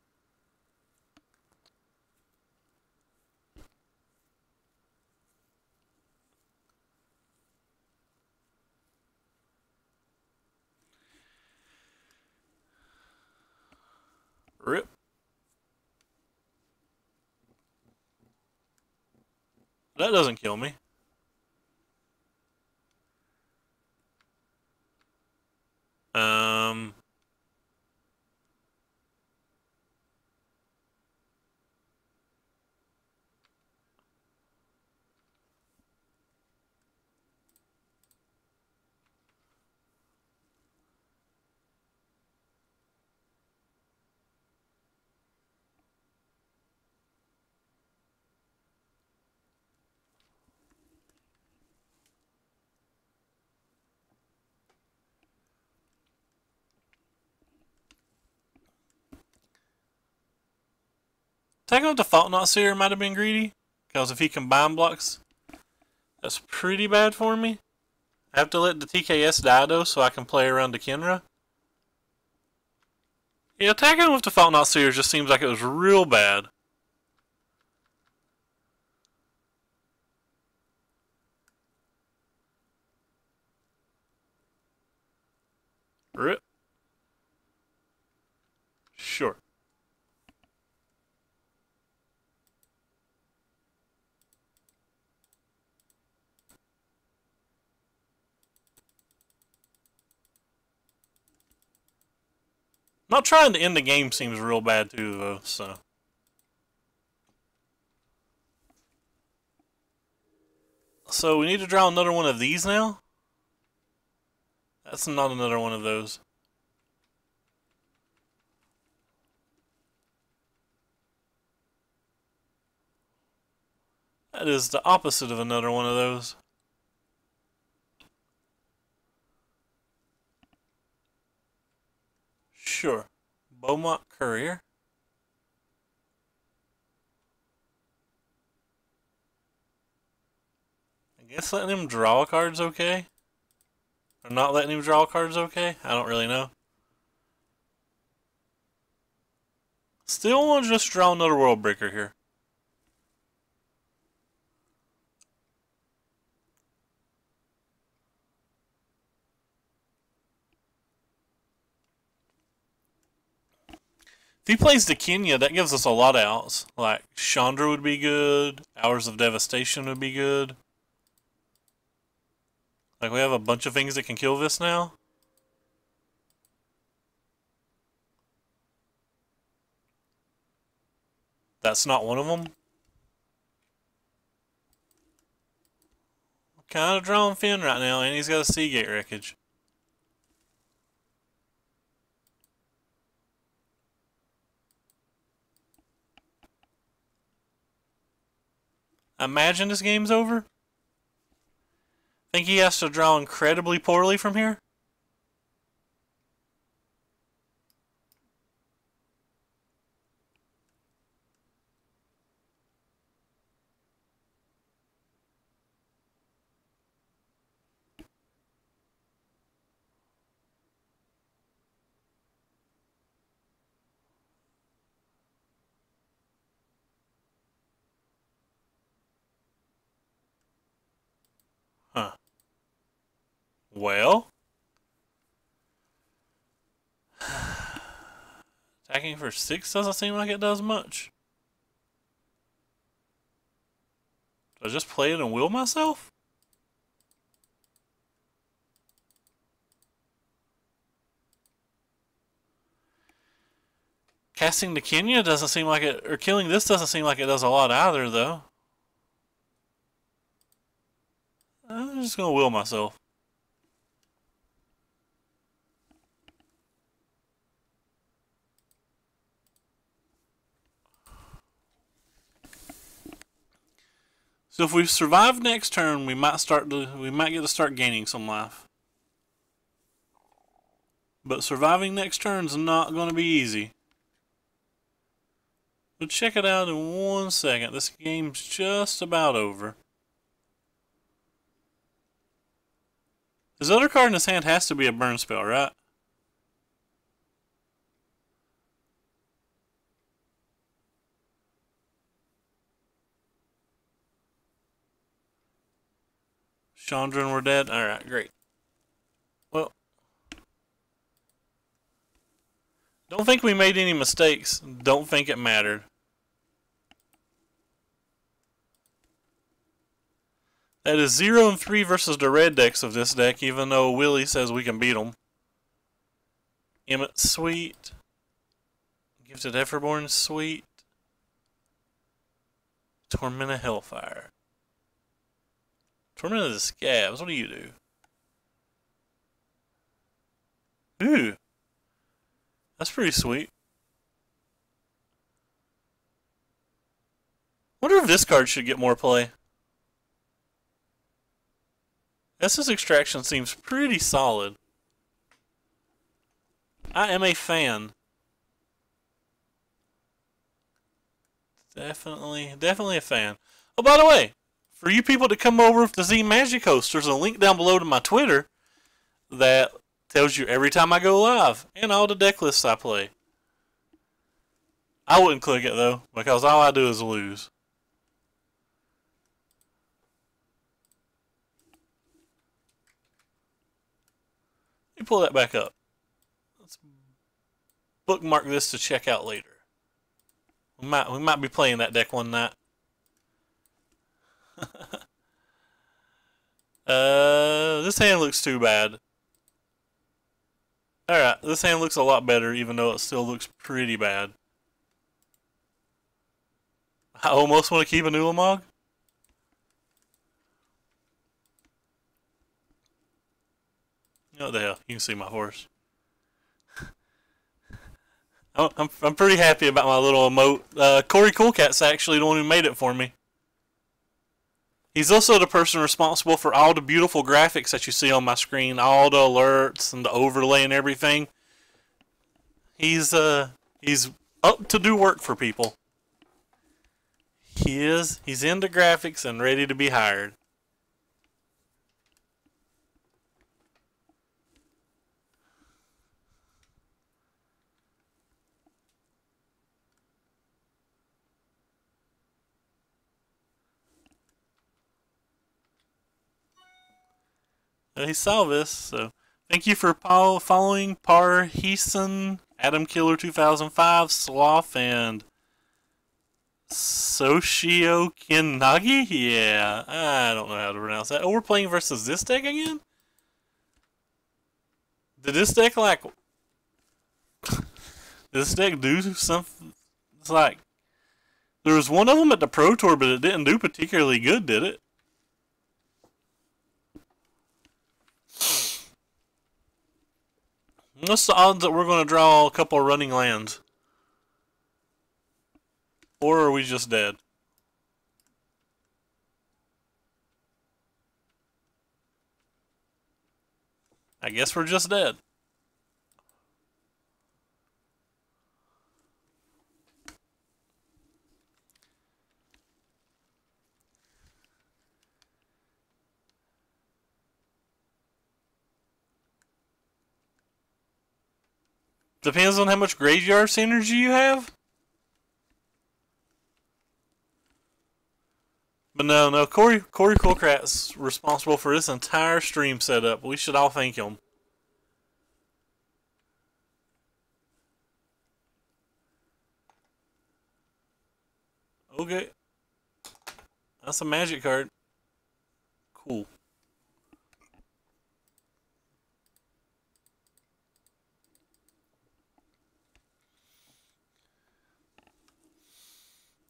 Rip. That doesn't kill me. Um... Taking out the Fault Not Seer might have been greedy, because if he combine blocks, that's pretty bad for me. I have to let the TKS die though, so I can play around the Kenra. Yeah, attacking with the Fault Not Seer just seems like it was real bad. Rip. Sure. Not trying to end the game seems real bad too, though, so. So we need to draw another one of these now? That's not another one of those. That is the opposite of another one of those. Sure. Beaumont Courier. I guess letting him draw a card's okay. Or not letting him draw cards okay? I don't really know. Still want to just draw another World Breaker here. If he plays the Kenya, that gives us a lot of outs. Like, Chandra would be good. Hours of Devastation would be good. Like, we have a bunch of things that can kill this now. That's not one of them. Kind of drawing Finn right now, and he's got a Seagate Wreckage. Imagine this game's over. Think he has to draw incredibly poorly from here? Well, attacking for 6 doesn't seem like it does much. Do I just play it and will myself? Casting to Kenya doesn't seem like it, or killing this doesn't seem like it does a lot either, though. I'm just gonna will myself. So if we survive next turn, we might get to start gaining some life. But surviving next turn is not going to be easy. We'll check it out in 1 second. This game's just about over. His other card in his hand has to be a burn spell, right? Chandra and we're dead? Alright, great. Well, don't think we made any mistakes. Don't think it mattered. That is 0 and 3 versus the red decks of this deck, even though Willie says we can beat them. Emmett, sweet. Gifted Everborn, sweet. Torment of Hellfire. Torment of the Scabs, what do you do? Ooh. That's pretty sweet. Wonder if this card should get more play. Essence Extraction seems pretty solid. I am a fan. Definitely a fan. Oh, by the way, for you people to come over to Z Magic Host, there's a link down below to my Twitter that tells you every time I go live and all the deck lists I play. I wouldn't click it though, because all I do is lose. Let me pull that back up. Let's bookmark this to check out later. We might be playing that deck one night. This hand looks too bad. Alright, this hand looks a lot better, even though it still looks pretty bad. I almost want to keep an Ulamog. What the hell? You can see my horse. I'm pretty happy about my little emote. Corey Coolcat's actually the one who made it for me. He's also the person responsible for all the beautiful graphics that you see on my screen, all the alerts and the overlay and everything. He's up to do work for people. He is. He's into graphics and ready to be hired. He saw this, so thank you for following Parheson, Adam Killer 2005, Sloth, and Soshio Kinagi? Yeah, I don't know how to pronounce that. Oh, we're playing versus this deck again? Did this deck, like... Did this deck do something? It's like... There was one of them at the Pro Tour, but it didn't do particularly good, did it? What's the odds that we're going to draw a couple of running lands? Or are we just dead? I guess we're just dead. Depends on how much graveyard synergy you have. But no, Corey Coolcrat's responsible for this entire stream setup. We should all thank him. Okay. That's a magic card. Cool.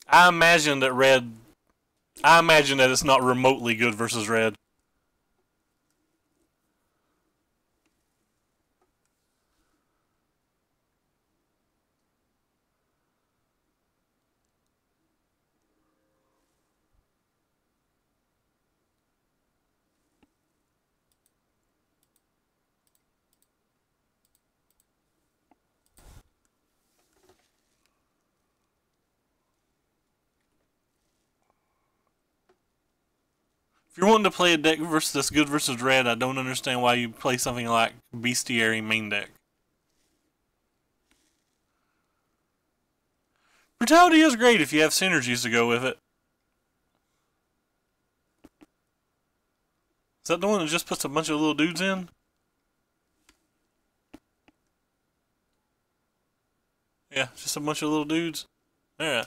I imagine that it's not remotely good versus red. If you're wanting to play a deck that's good versus red, I don't understand why you play something like Bestiary main deck. Brutality is great if you have synergies to go with it. Is that the one that just puts a bunch of little dudes in? Yeah, just a bunch of little dudes. Alright.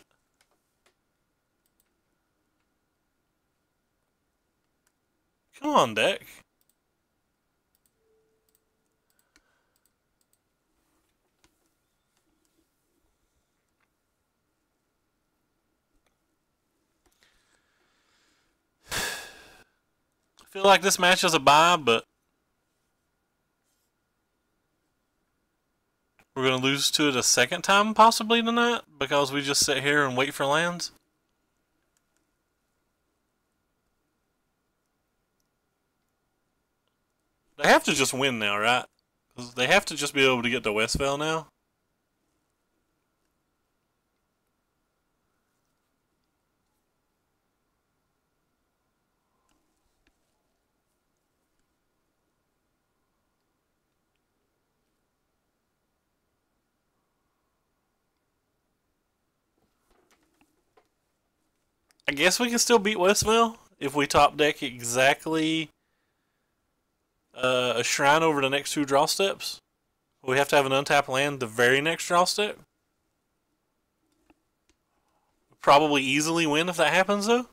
Come on, deck. I feel like this match is a bye, but we're going to lose to it a second time possibly tonight because we just sit here and wait for lands. They have to just win now, right? Because they have to just be able to get to Westvale now. I guess we can still beat Westvale if we top deck exactly a shrine over the next two draw steps. We have to have an untapped land the very next draw step. Probably easily win if that happens though.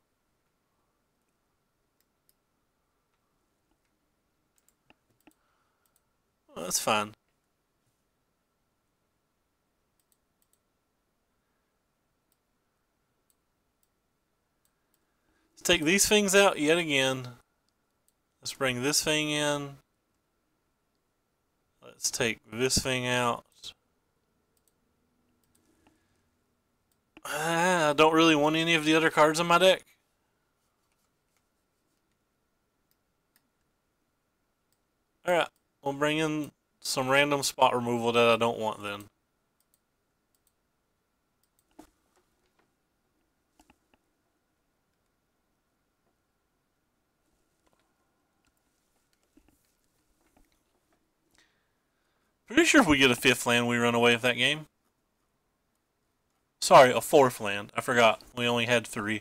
Well, that's fine. Let's take these things out yet again. Let's bring this thing in. Let's take this thing out. I don't really want any of the other cards in my deck. Alright, we'll bring in some random spot removal that I don't want then. Pretty sure if we get a fifth land, we run away with that game. Sorry, a fourth land. I forgot. We only had 3.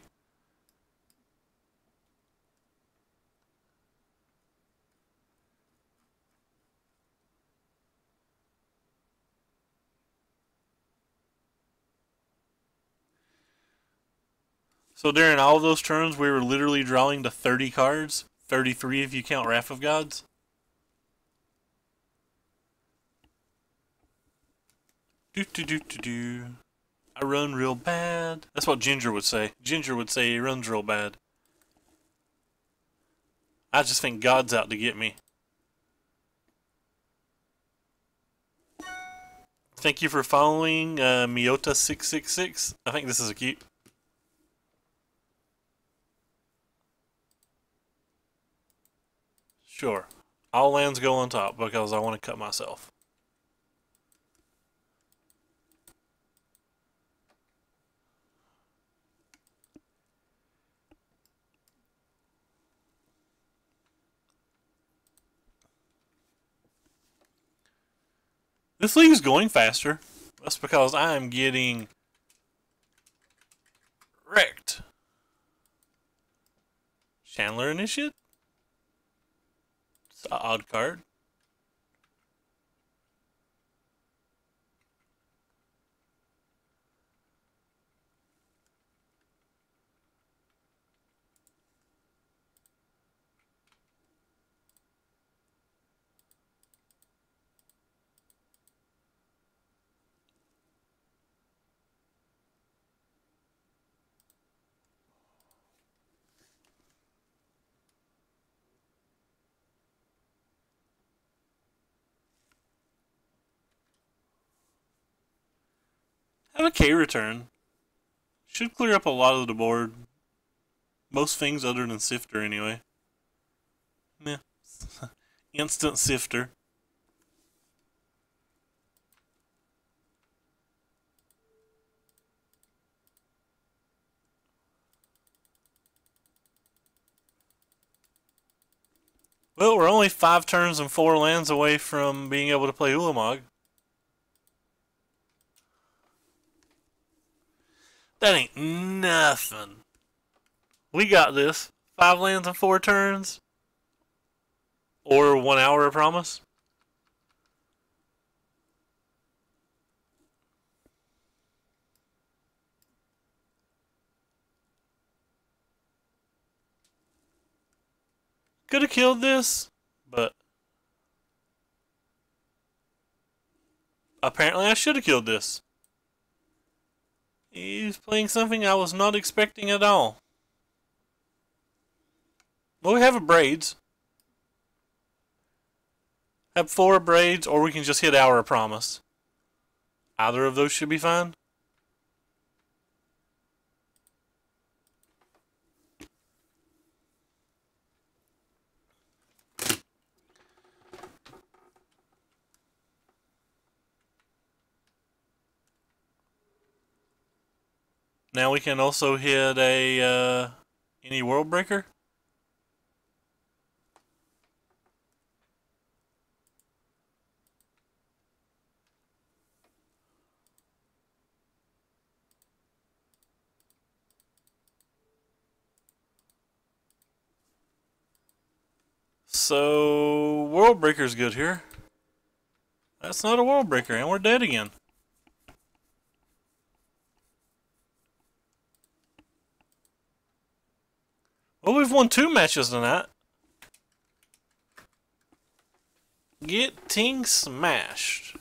So during all of those turns, we were literally drawing to 30 cards. 33 if you count Wrath of Gods. I run real bad. That's what Ginger would say. Ginger would say he runs real bad. I just think God's out to get me. Thank you for following Miyota666. I think this is cute. Sure. All lands go on top because I want to cut myself. This league is going faster. That's because I am getting wrecked. Chandler Initiate? It's an odd card. Have a K return. Should clear up a lot of the board. Most things other than Sifter, anyway. Meh. Instant Sifter. Well, we're only 5 turns and 4 lands away from being able to play Ulamog. That ain't nothing. We got this. 5 lands and 4 turns. Or 1 hour, I promise. Could have killed this, but apparently I should have killed this. He's playing something I was not expecting at all. Well, we have a Braids. Have 4 Braids, or we can just hit Hour of Promise. Either of those should be fine. Now we can also hit a any World Breaker. So World Breaker's good here. That's not a World Breaker, and we're dead again. Well, we've won 2 matches tonight. Getting smashed.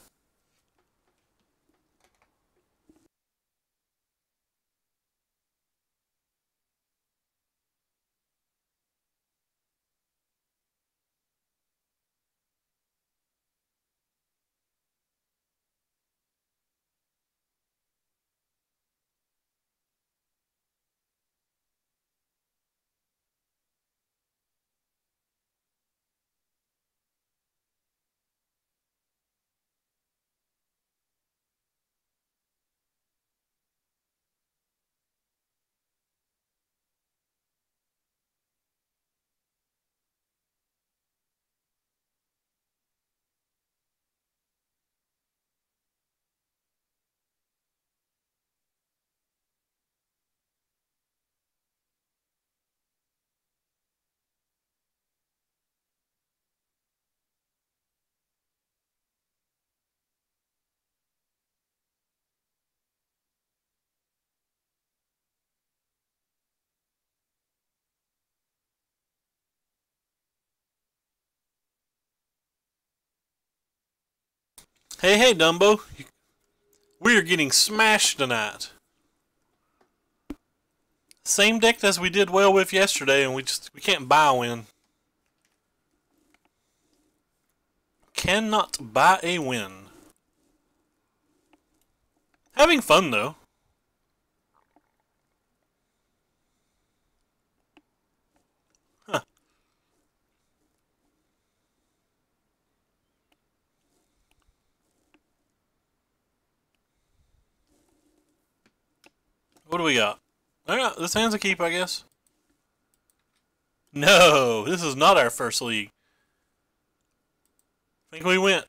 Hey, hey, Dumbo. We are getting smashed tonight. Same deck as we did well with yesterday, and we can't buy a win. Cannot buy a win. Having fun though. Huh. What do we got? Alright, this hand's a keep, I guess. No, this is not our first league. I think we went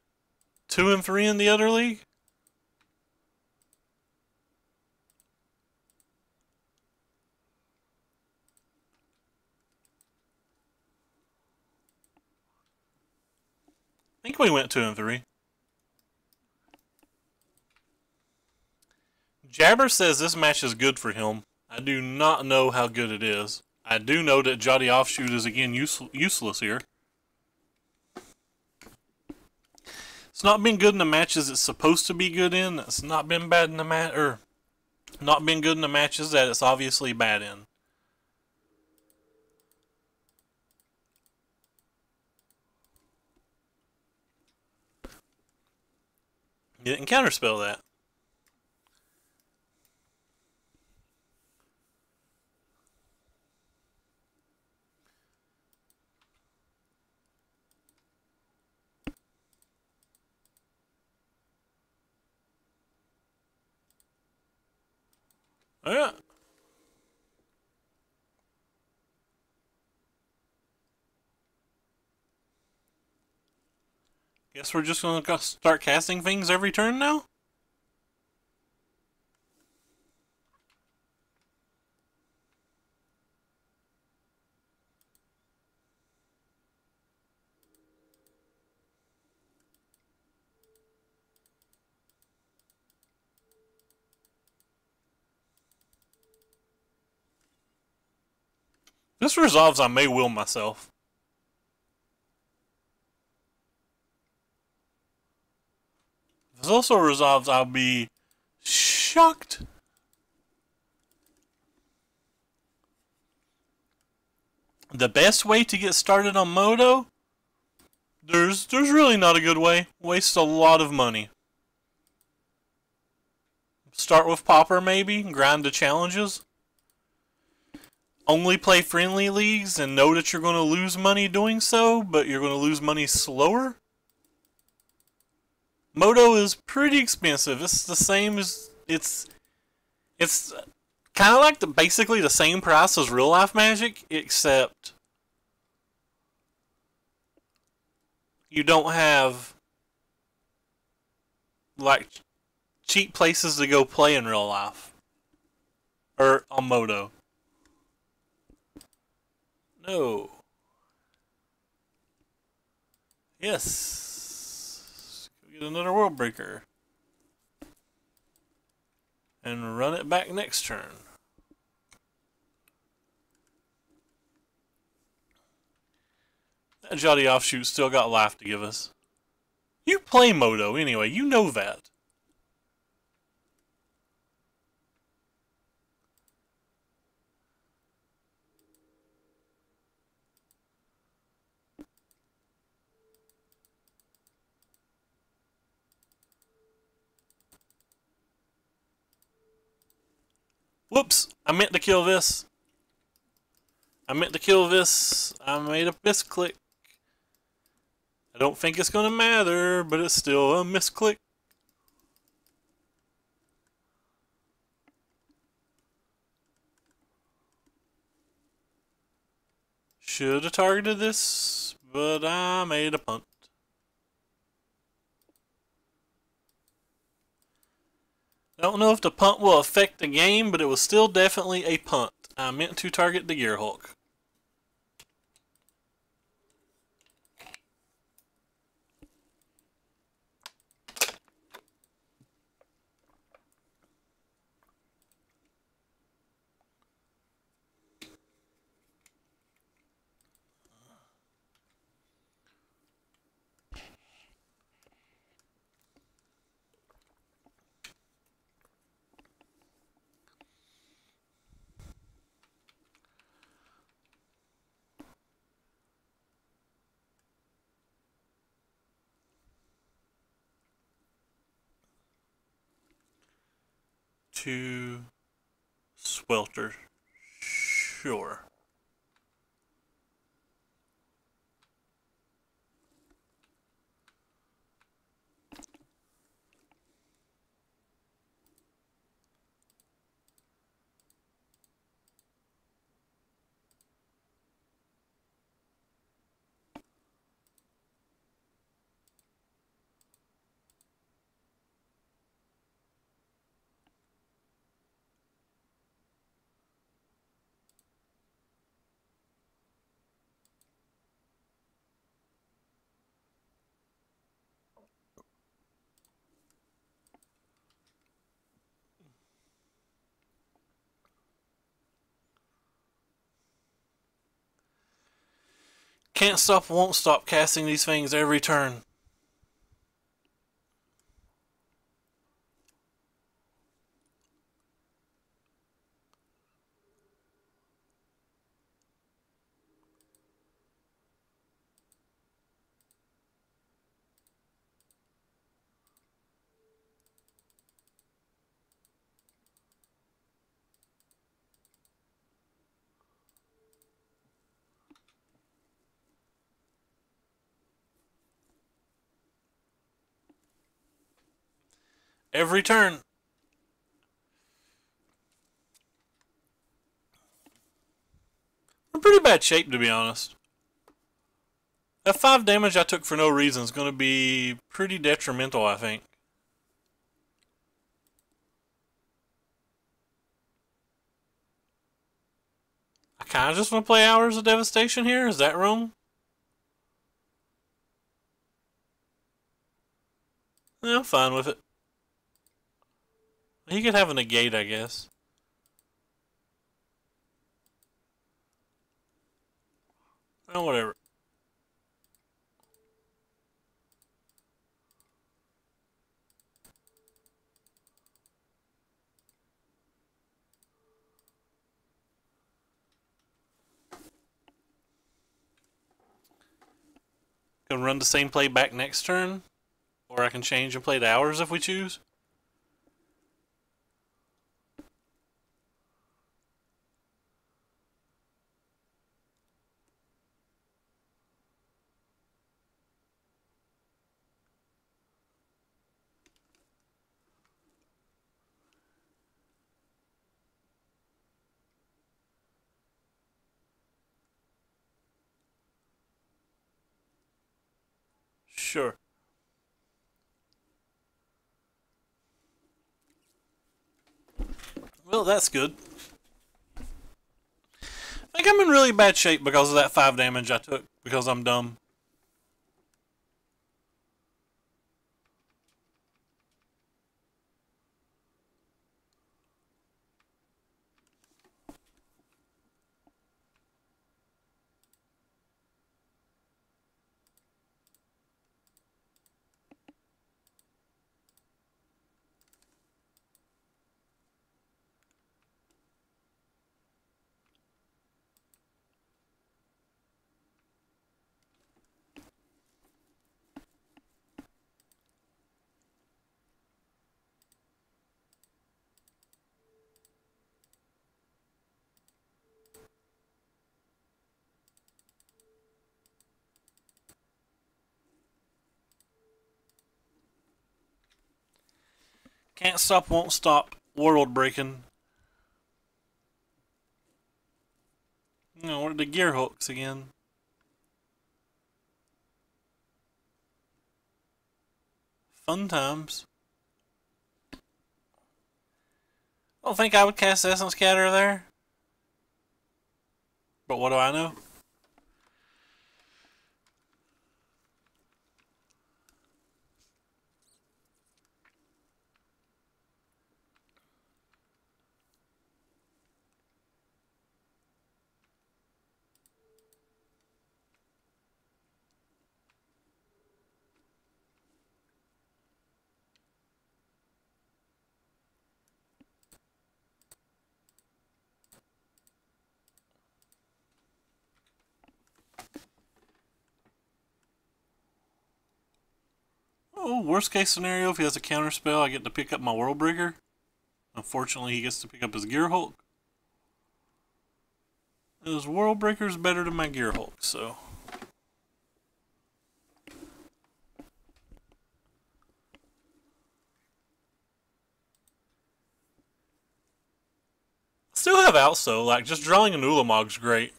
2 and 3 in the other league. think we went 2 and 3. Jabber says this match is good for him. I do not know how good it is. I do know that Jotty Offshoot is again useless here. It's not been good in the matches it's supposed to be good in. It's not been bad in the not been good in the matches that it's obviously bad in. You didn't counterspell that. Yeah. Guess we're just going to start casting things every turn now? This resolves I may will myself. This also resolves I'll be shocked. The best way to get started on Moto? There's really not a good way. Waste a lot of money. Start with Pauper maybe, grind the challenges. Only play friendly leagues and know that you're going to lose money doing so, but you're going to lose money slower. Moto is pretty expensive. It's the same as it's kind of like basically the same price as real life Magic, except you don't have like cheap places to go play in real life or on Moto. No. Yes. Get another World Breaker. And run it back next turn. That Jotty Offshoot still got life to give us. You play Moto anyway, you know that. Whoops! I meant to kill this. I made a misclick. I don't think it's gonna matter, but it's still a misclick. Should have targeted this, but I made a punt. I don't know if the punt will affect the game, but it was still definitely a punt. I meant to target the Gearhulk. To Swelter. Sure. Can't stop, won't stop casting these things every turn. Every turn. I'm in pretty bad shape, to be honest. That 5 damage I took for no reason is going to be pretty detrimental, I think. I kind of just want to play Hours of Devastation here. Is that wrong? Yeah, I'm fine with it. He could have a negate, I guess. Oh, whatever. Can run the same play back next turn. Or I can change and play the Hours if we choose. Sure. Well, that's good. I think I'm in really bad shape because of that 5 damage I took. Because I'm dumb. Can't stop, won't stop. World breaking. No, what are the gear hooks again? Fun times. I don't think I would cast Essence Scatter there. But what do I know? Oh, worst case scenario, if he has a counter spell, I get to pick up my World Breaker. Unfortunately, he gets to pick up his Gear Hulk. His World Breaker is better than my Gear Hulk, so. Still have Outso, like, just drawing an Ulamog's great.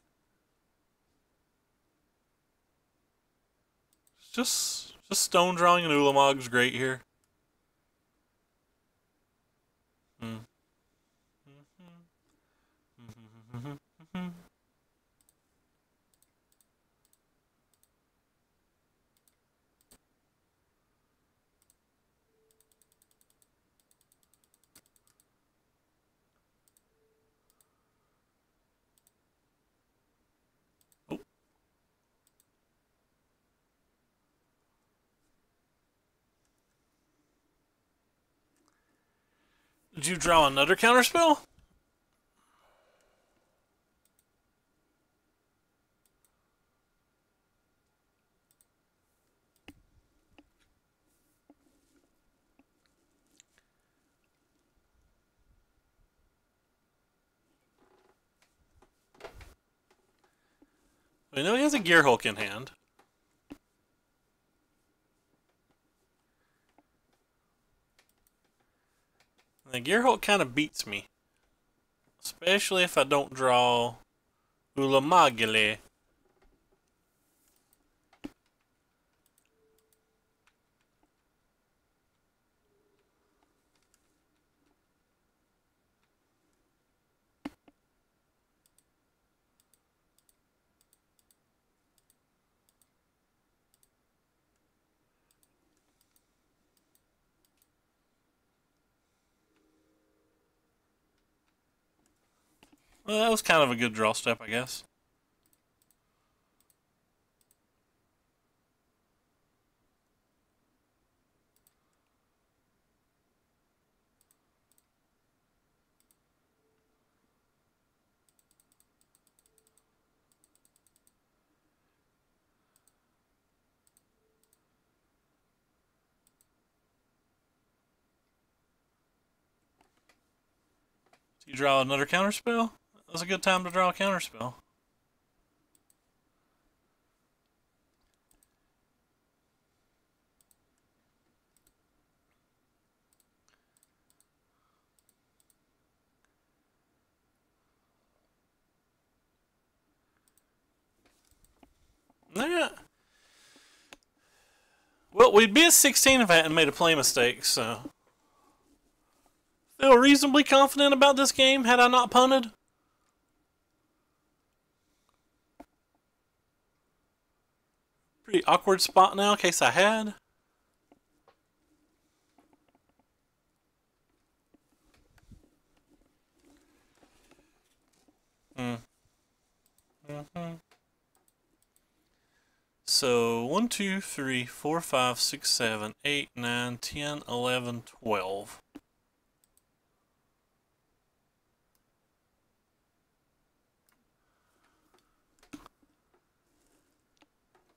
Just stone drawing an Ulamog's great here. Hmm. Oh. Did you draw another counterspell? We know he has a Gearhulk in hand. And the Gearhulk kind of beats me. Especially if I don't draw Ulamogile. Well, that was kind of a good draw step, I guess. You draw another counterspell? That was a good time to draw a counterspell. Yeah. Well, we'd be at 16 if I hadn't made a play mistake, so. Feel reasonably confident about this game had I not punted. Pretty awkward spot now in case I had. So 1, 2, 3, 4, 5, 6, 7, 8, 9, 10, 11, 12.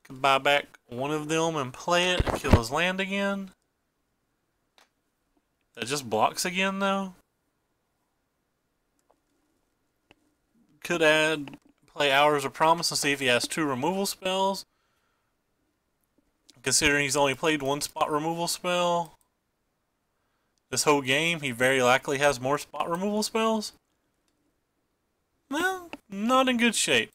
Could buy back one of them and play it and kill his land again. That just blocks again though. Could play Hours of Promise and see if he has 2 removal spells. Considering he's only played 1 spot removal spell this whole game, he very likely has more spot removal spells. Well, not in good shape.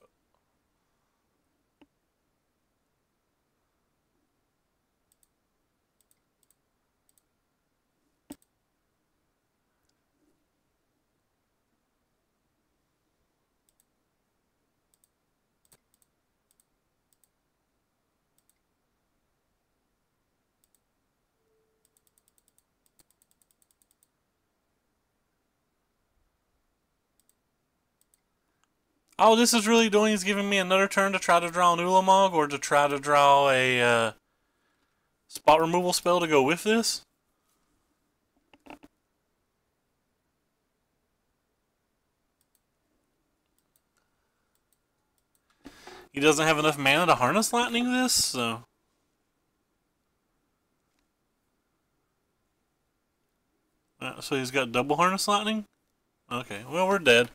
All this is really doing is giving me another turn to try to draw an Ulamog or to try to draw a spot removal spell to go with this. He doesn't have enough mana to harness lightning this, so. So he's got double harness lightning? Okay, well, we're dead.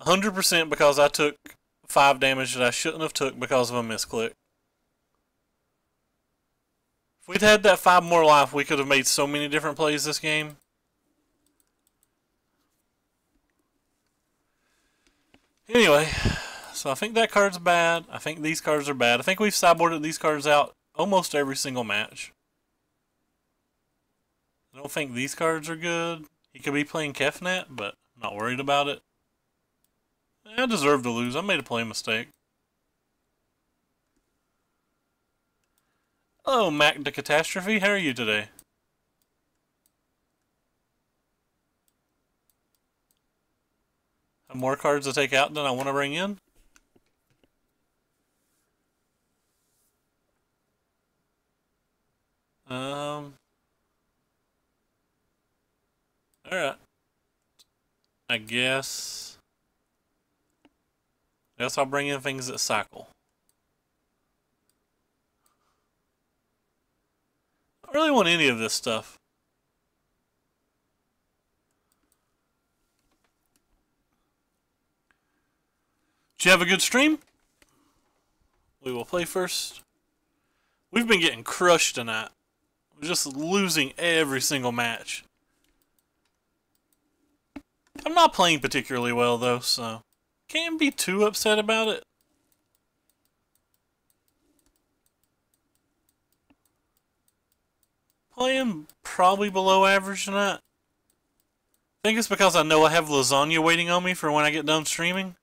100% because I took 5 damage that I shouldn't have took because of a misclick. If we'd had that 5 more life, we could have made so many different plays this game. Anyway, so I think that card's bad. I think these cards are bad. I think we've sideboarded these cards out almost every single match. I don't think these cards are good. He could be playing Kefnet, but I'm not worried about it. I deserve to lose. I made a play mistake. Hello, Mac the Catastrophe. How are you today? Have more cards to take out than I want to bring in? guess I'll bring in things that cycle. I don't really want any of this stuff. Did you have a good stream? We will play first. We've been getting crushed tonight. We're just losing every single match. I'm not playing particularly well though, so can't be too upset about it. Playing probably below average tonight. I think it's because I know I have lasagna waiting on me for when I get done streaming.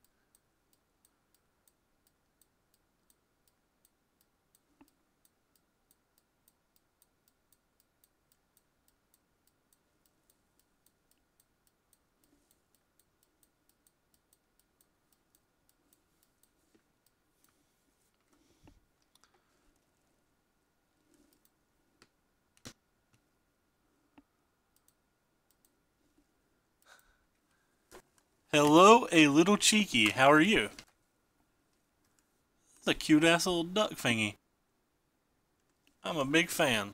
Hello, a little cheeky. How are you? It's a cute ass little duck thingy. I'm a big fan.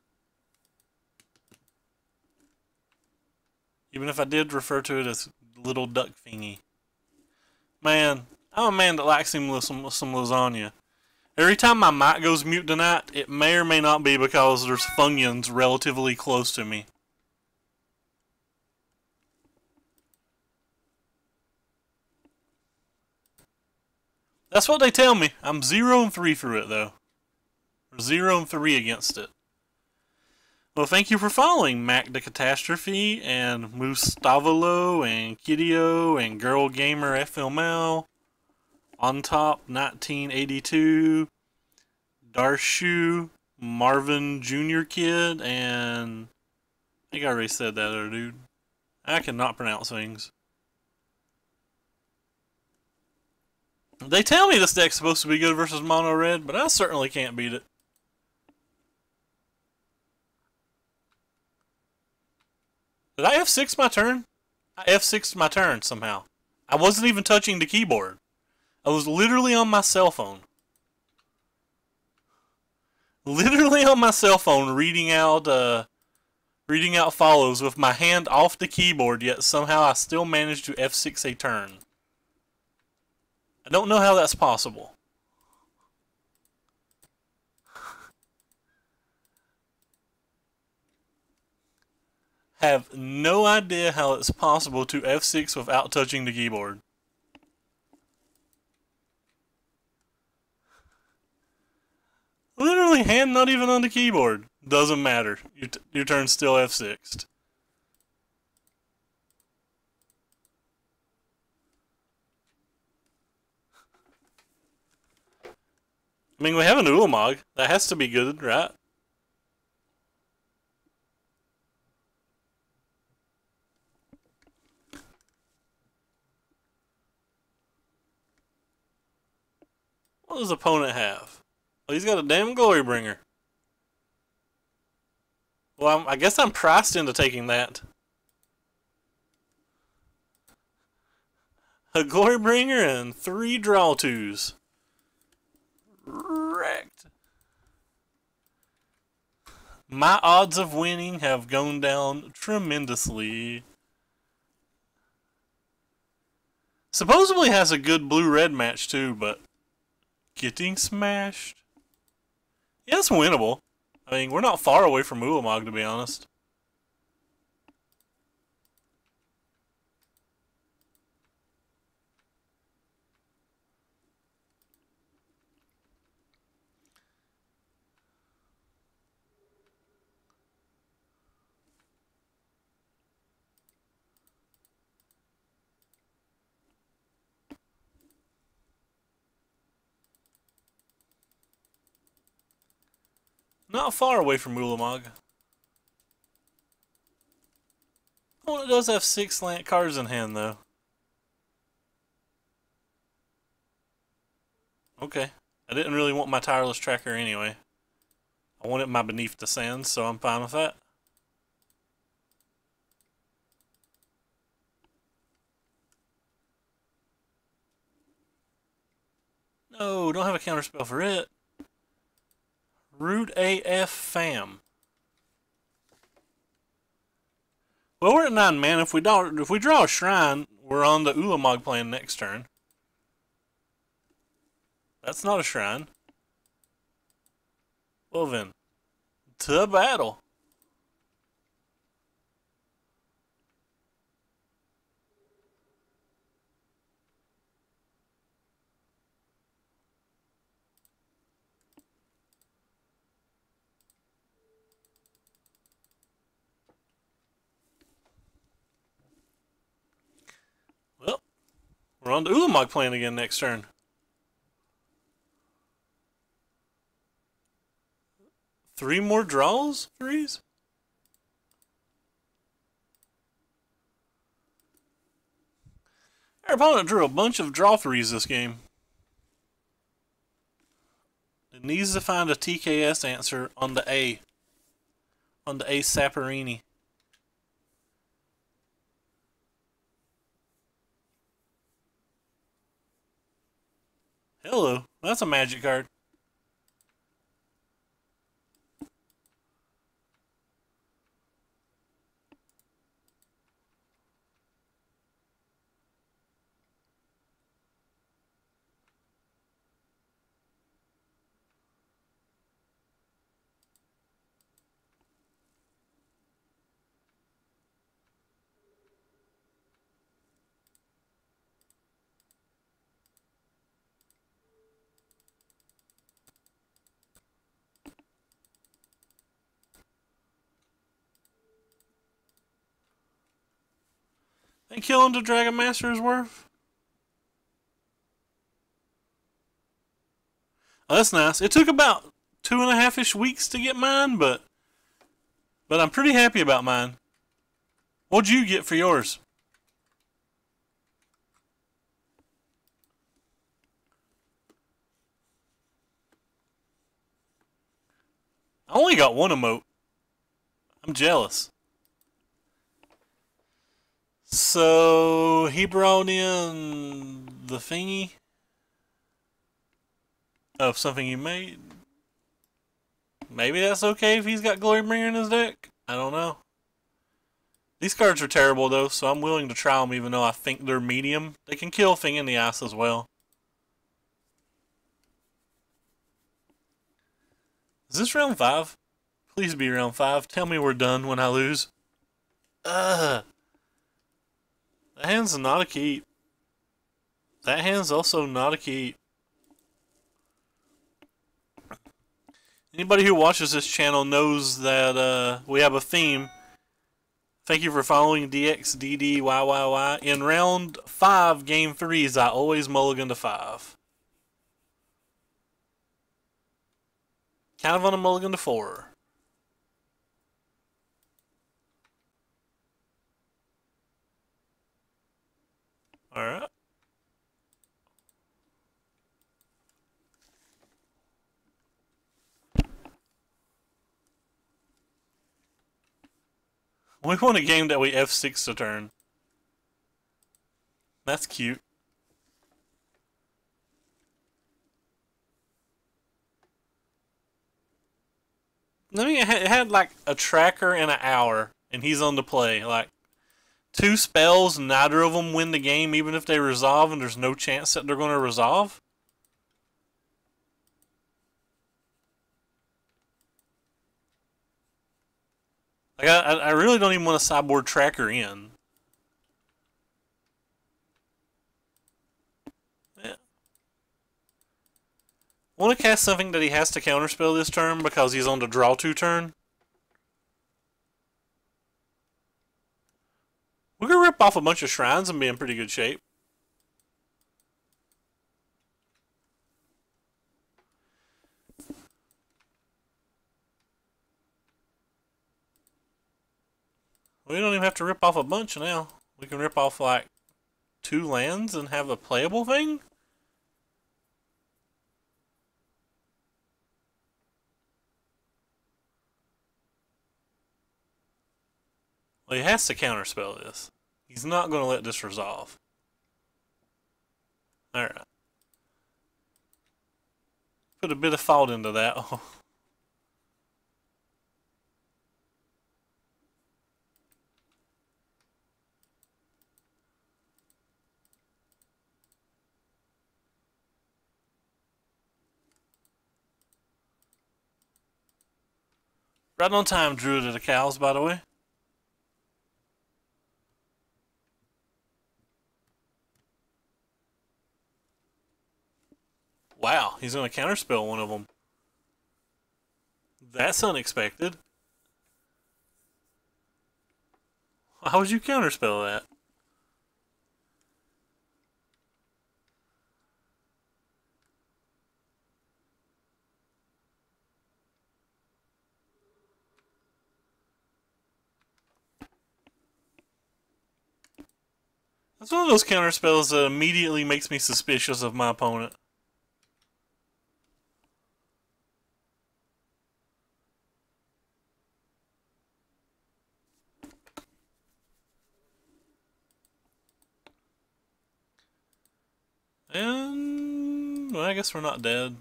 Even if I did refer to it as little duck thingy. Man, I'm a man that likes him with some lasagna. Every time my mic goes mute tonight, it may or may not be because there's Funyuns relatively close to me. That's what they tell me. I'm 0-3 through it, though. Or 0-3 against it. Well, thank you for following Mac the Catastrophe, and Mustavolo, and Kidio, and Girl Gamer FML, On Top 1982, Darshu, Marvin Jr. Kid, and I think I already said that other dude. I cannot pronounce things. They tell me this deck's supposed to be good versus mono red, but I certainly can't beat it. Did I F6 my turn? I F6'd my turn somehow. I wasn't even touching the keyboard. I was literally on my cell phone. Literally on my cell phone reading out follows with my hand off the keyboard, yet somehow I still managed to F6 a turn. I don't know how that's possible. Have no idea how it's possible to F6 without touching the keyboard. Literally, hand not even on the keyboard. Doesn't matter. Your turn's still F6'd. I mean, we have an Ulamog. That has to be good, right? What does the opponent have? Well, he's got a damn Glorybringer. Well, I guess I'm priced into taking that. A Glorybringer and 3 draw twos. Wrecked. My odds of winning have gone down tremendously. Supposedly has a good blue-red match too, but getting smashed. Yeah, it's winnable. I mean, we're not far away from Ulamog, to be honest. Not far away from Ulamog. Oh, it does have 6 slant cards in hand, though. Okay. I didn't really want my tireless tracker anyway. I wanted my Beneath the Sands, so I'm fine with that. No, don't have a counterspell for it. Root AF Fam. Well, we're at 9 mana. If we draw a shrine, we're on the Ulamog plan next turn. That's not a shrine. Well then, to battle. Well, we're on the Ulamog plan again next turn. Three more draws, Threes? Our opponent drew a bunch of draw threes this game. It needs to find a TKS answer on the A. On the A Saparini. Hello, that's a magic card. Think killing the Dragon Master is worth? Oh, that's nice. It took about 2.5-ish weeks to get mine, but I'm pretty happy about mine. What'd you get for yours? I only got one emote. I'm jealous. So he brought in the thingy of something he made. Maybe that's okay if he's got Glorybringer in his deck. I don't know. These cards are terrible though, so I'm willing to try them even though I think they're medium. They can kill Thing in the Ice as well. Is this round 5? Please be round 5. Tell me we're done when I lose. Ugh. That hand's not a keep. That hand's also not a keep. Anybody who watches this channel knows that we have a theme. Thank you for following DXDDYYY. In round 5, game 3s, I always mulligan to 5. Kind of on a mulligan to 4. Alright. We won a game that we F6 a turn. That's cute. I mean, it had like a tracker and an hour, and he's on the play. Like, 2 spells, neither of them win the game, even if they resolve, and there's no chance that they're going to resolve. Like, I really don't even want a sideboard tracker in. Yeah. I want to cast something that he has to counterspell this turn because he's on the draw 2 turn. We're going to rip off a bunch of shrines and be in pretty good shape. We don't even have to rip off a bunch now. We can rip off like 2 lands and have a playable thing? Well, he has to counterspell this. He's not going to let this resolve. Alright. Put a bit of thought into that. Right on time, Druid of the Cows, by the way. Wow, he's going to counterspell one of them. That's unexpected. How would you counterspell that? That's one of those counterspells that immediately makes me suspicious of my opponent. And well, I guess we're not dead.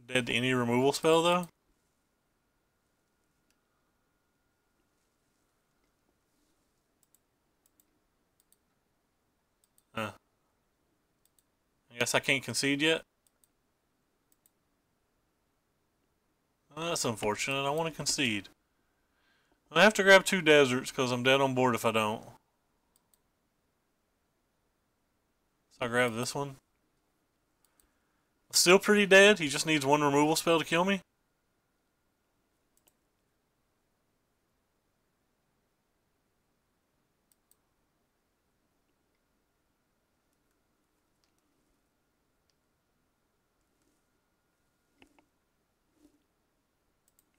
Dead to any removal spell though? Huh. I guess I can't concede yet. Well, that's unfortunate. I want to concede. I have to grab 2 deserts because I'm dead on board if I don't. So I grab this one. Still pretty dead. He just needs 1 removal spell to kill me.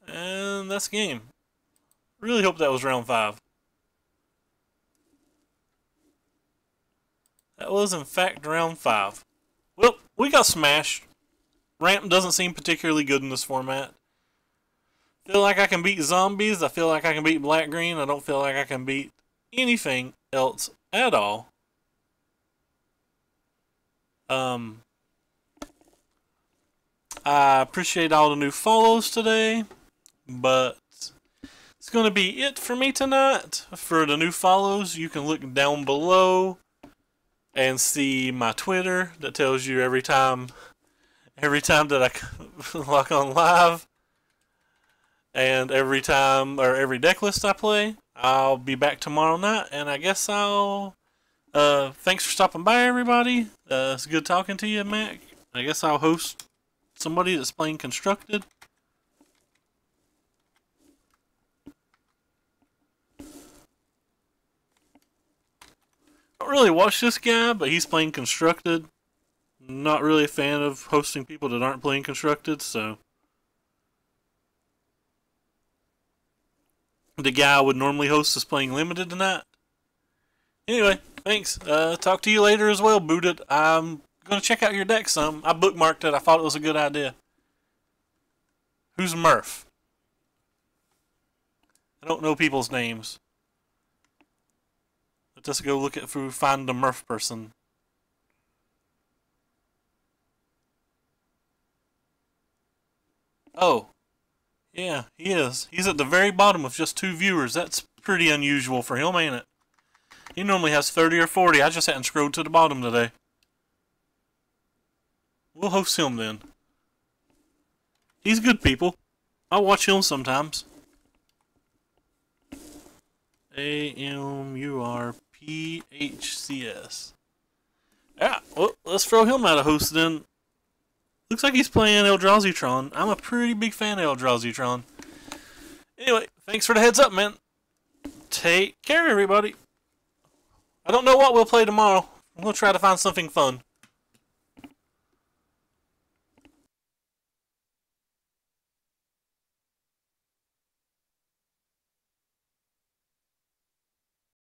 And that's game. Really hope that was round 5. That was in fact round 5. Well, we got smashed. Ramp doesn't seem particularly good in this format. Feel like I can beat zombies. I feel like I can beat black-green. I don't feel like I can beat anything else at all. I appreciate all the new follows today, but it's going to be it for me tonight. For the new follows, you can look down below and see my Twitter that tells you every time that I log on live, and every time or every deck list I play. I'll be back tomorrow night, and I guess I'll thanks for stopping by, everybody. It's good talking to you, Mac. I guess I'll host somebody that's playing Constructed. Don't really watch this guy, but he's playing Constructed. Not really a fan of hosting people that aren't playing Constructed, so the guy I would normally host is playing Limited tonight. Anyway, thanks. Talk to you later as well, Booted. I'm gonna check out your deck some. I bookmarked it. I thought it was a good idea. Who's Murph? I don't know people's names. Let's just go look at find the Murph person. Oh. Yeah, he is. He's at the very bottom with just 2 viewers. That's pretty unusual for him, ain't it? He normally has 30 or 40. I just hadn't scrolled to the bottom today. We'll host him then. He's good people. I'll watch him sometimes. AMURPHCS. Yeah, well, let's throw him out of host then. Looks like he's playing Eldrazi-tron. I'm a pretty big fan of Eldrazi-tron. Anyway, thanks for the heads up, man. Take care, everybody. I don't know what we'll play tomorrow. We'll try to find something fun.